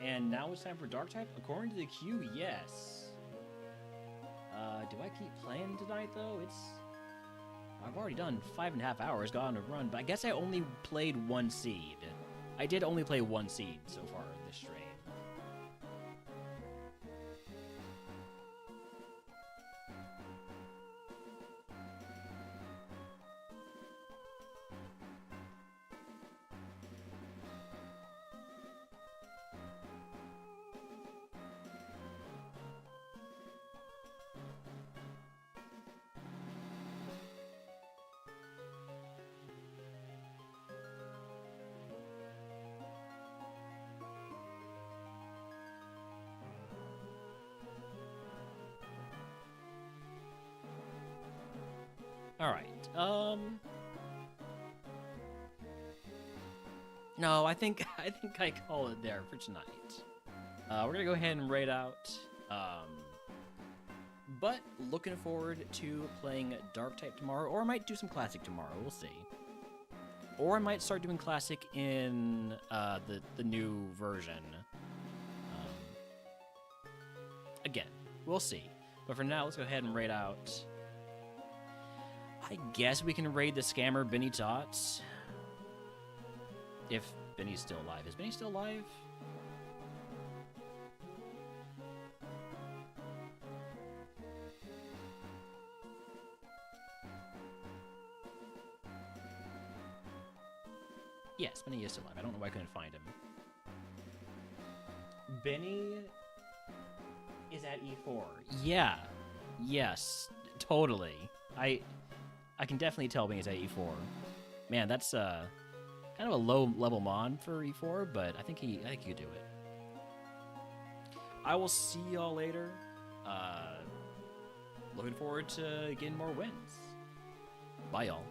And now it's time for Dark type? According to the queue, yes. Do I keep playing tonight, though? I've already done 5.5 hours, got on a run, but I guess I only played one seed. I did only play one seed so far this stream. Alright, no, I think I call it there for tonight. We're gonna go ahead and raid out, but looking forward to playing Dark type tomorrow, or I might do some Classic tomorrow, we'll see. Or I might start doing Classic in, the new version. Again, we'll see. But for now, let's go ahead and raid out. I guess we can raid the scammer Benny Tots. If Benny's still alive. Is Benny still alive? Yes, Benny is still alive. I don't know why I couldn't find him. Benny is at E4. Yeah. Yes. Totally. I can definitely tell Benny's at E4. Man, that's kind of a low level mon for E4, but I think he could do it. I will see y'all later. Looking forward to getting more wins. Bye, y'all.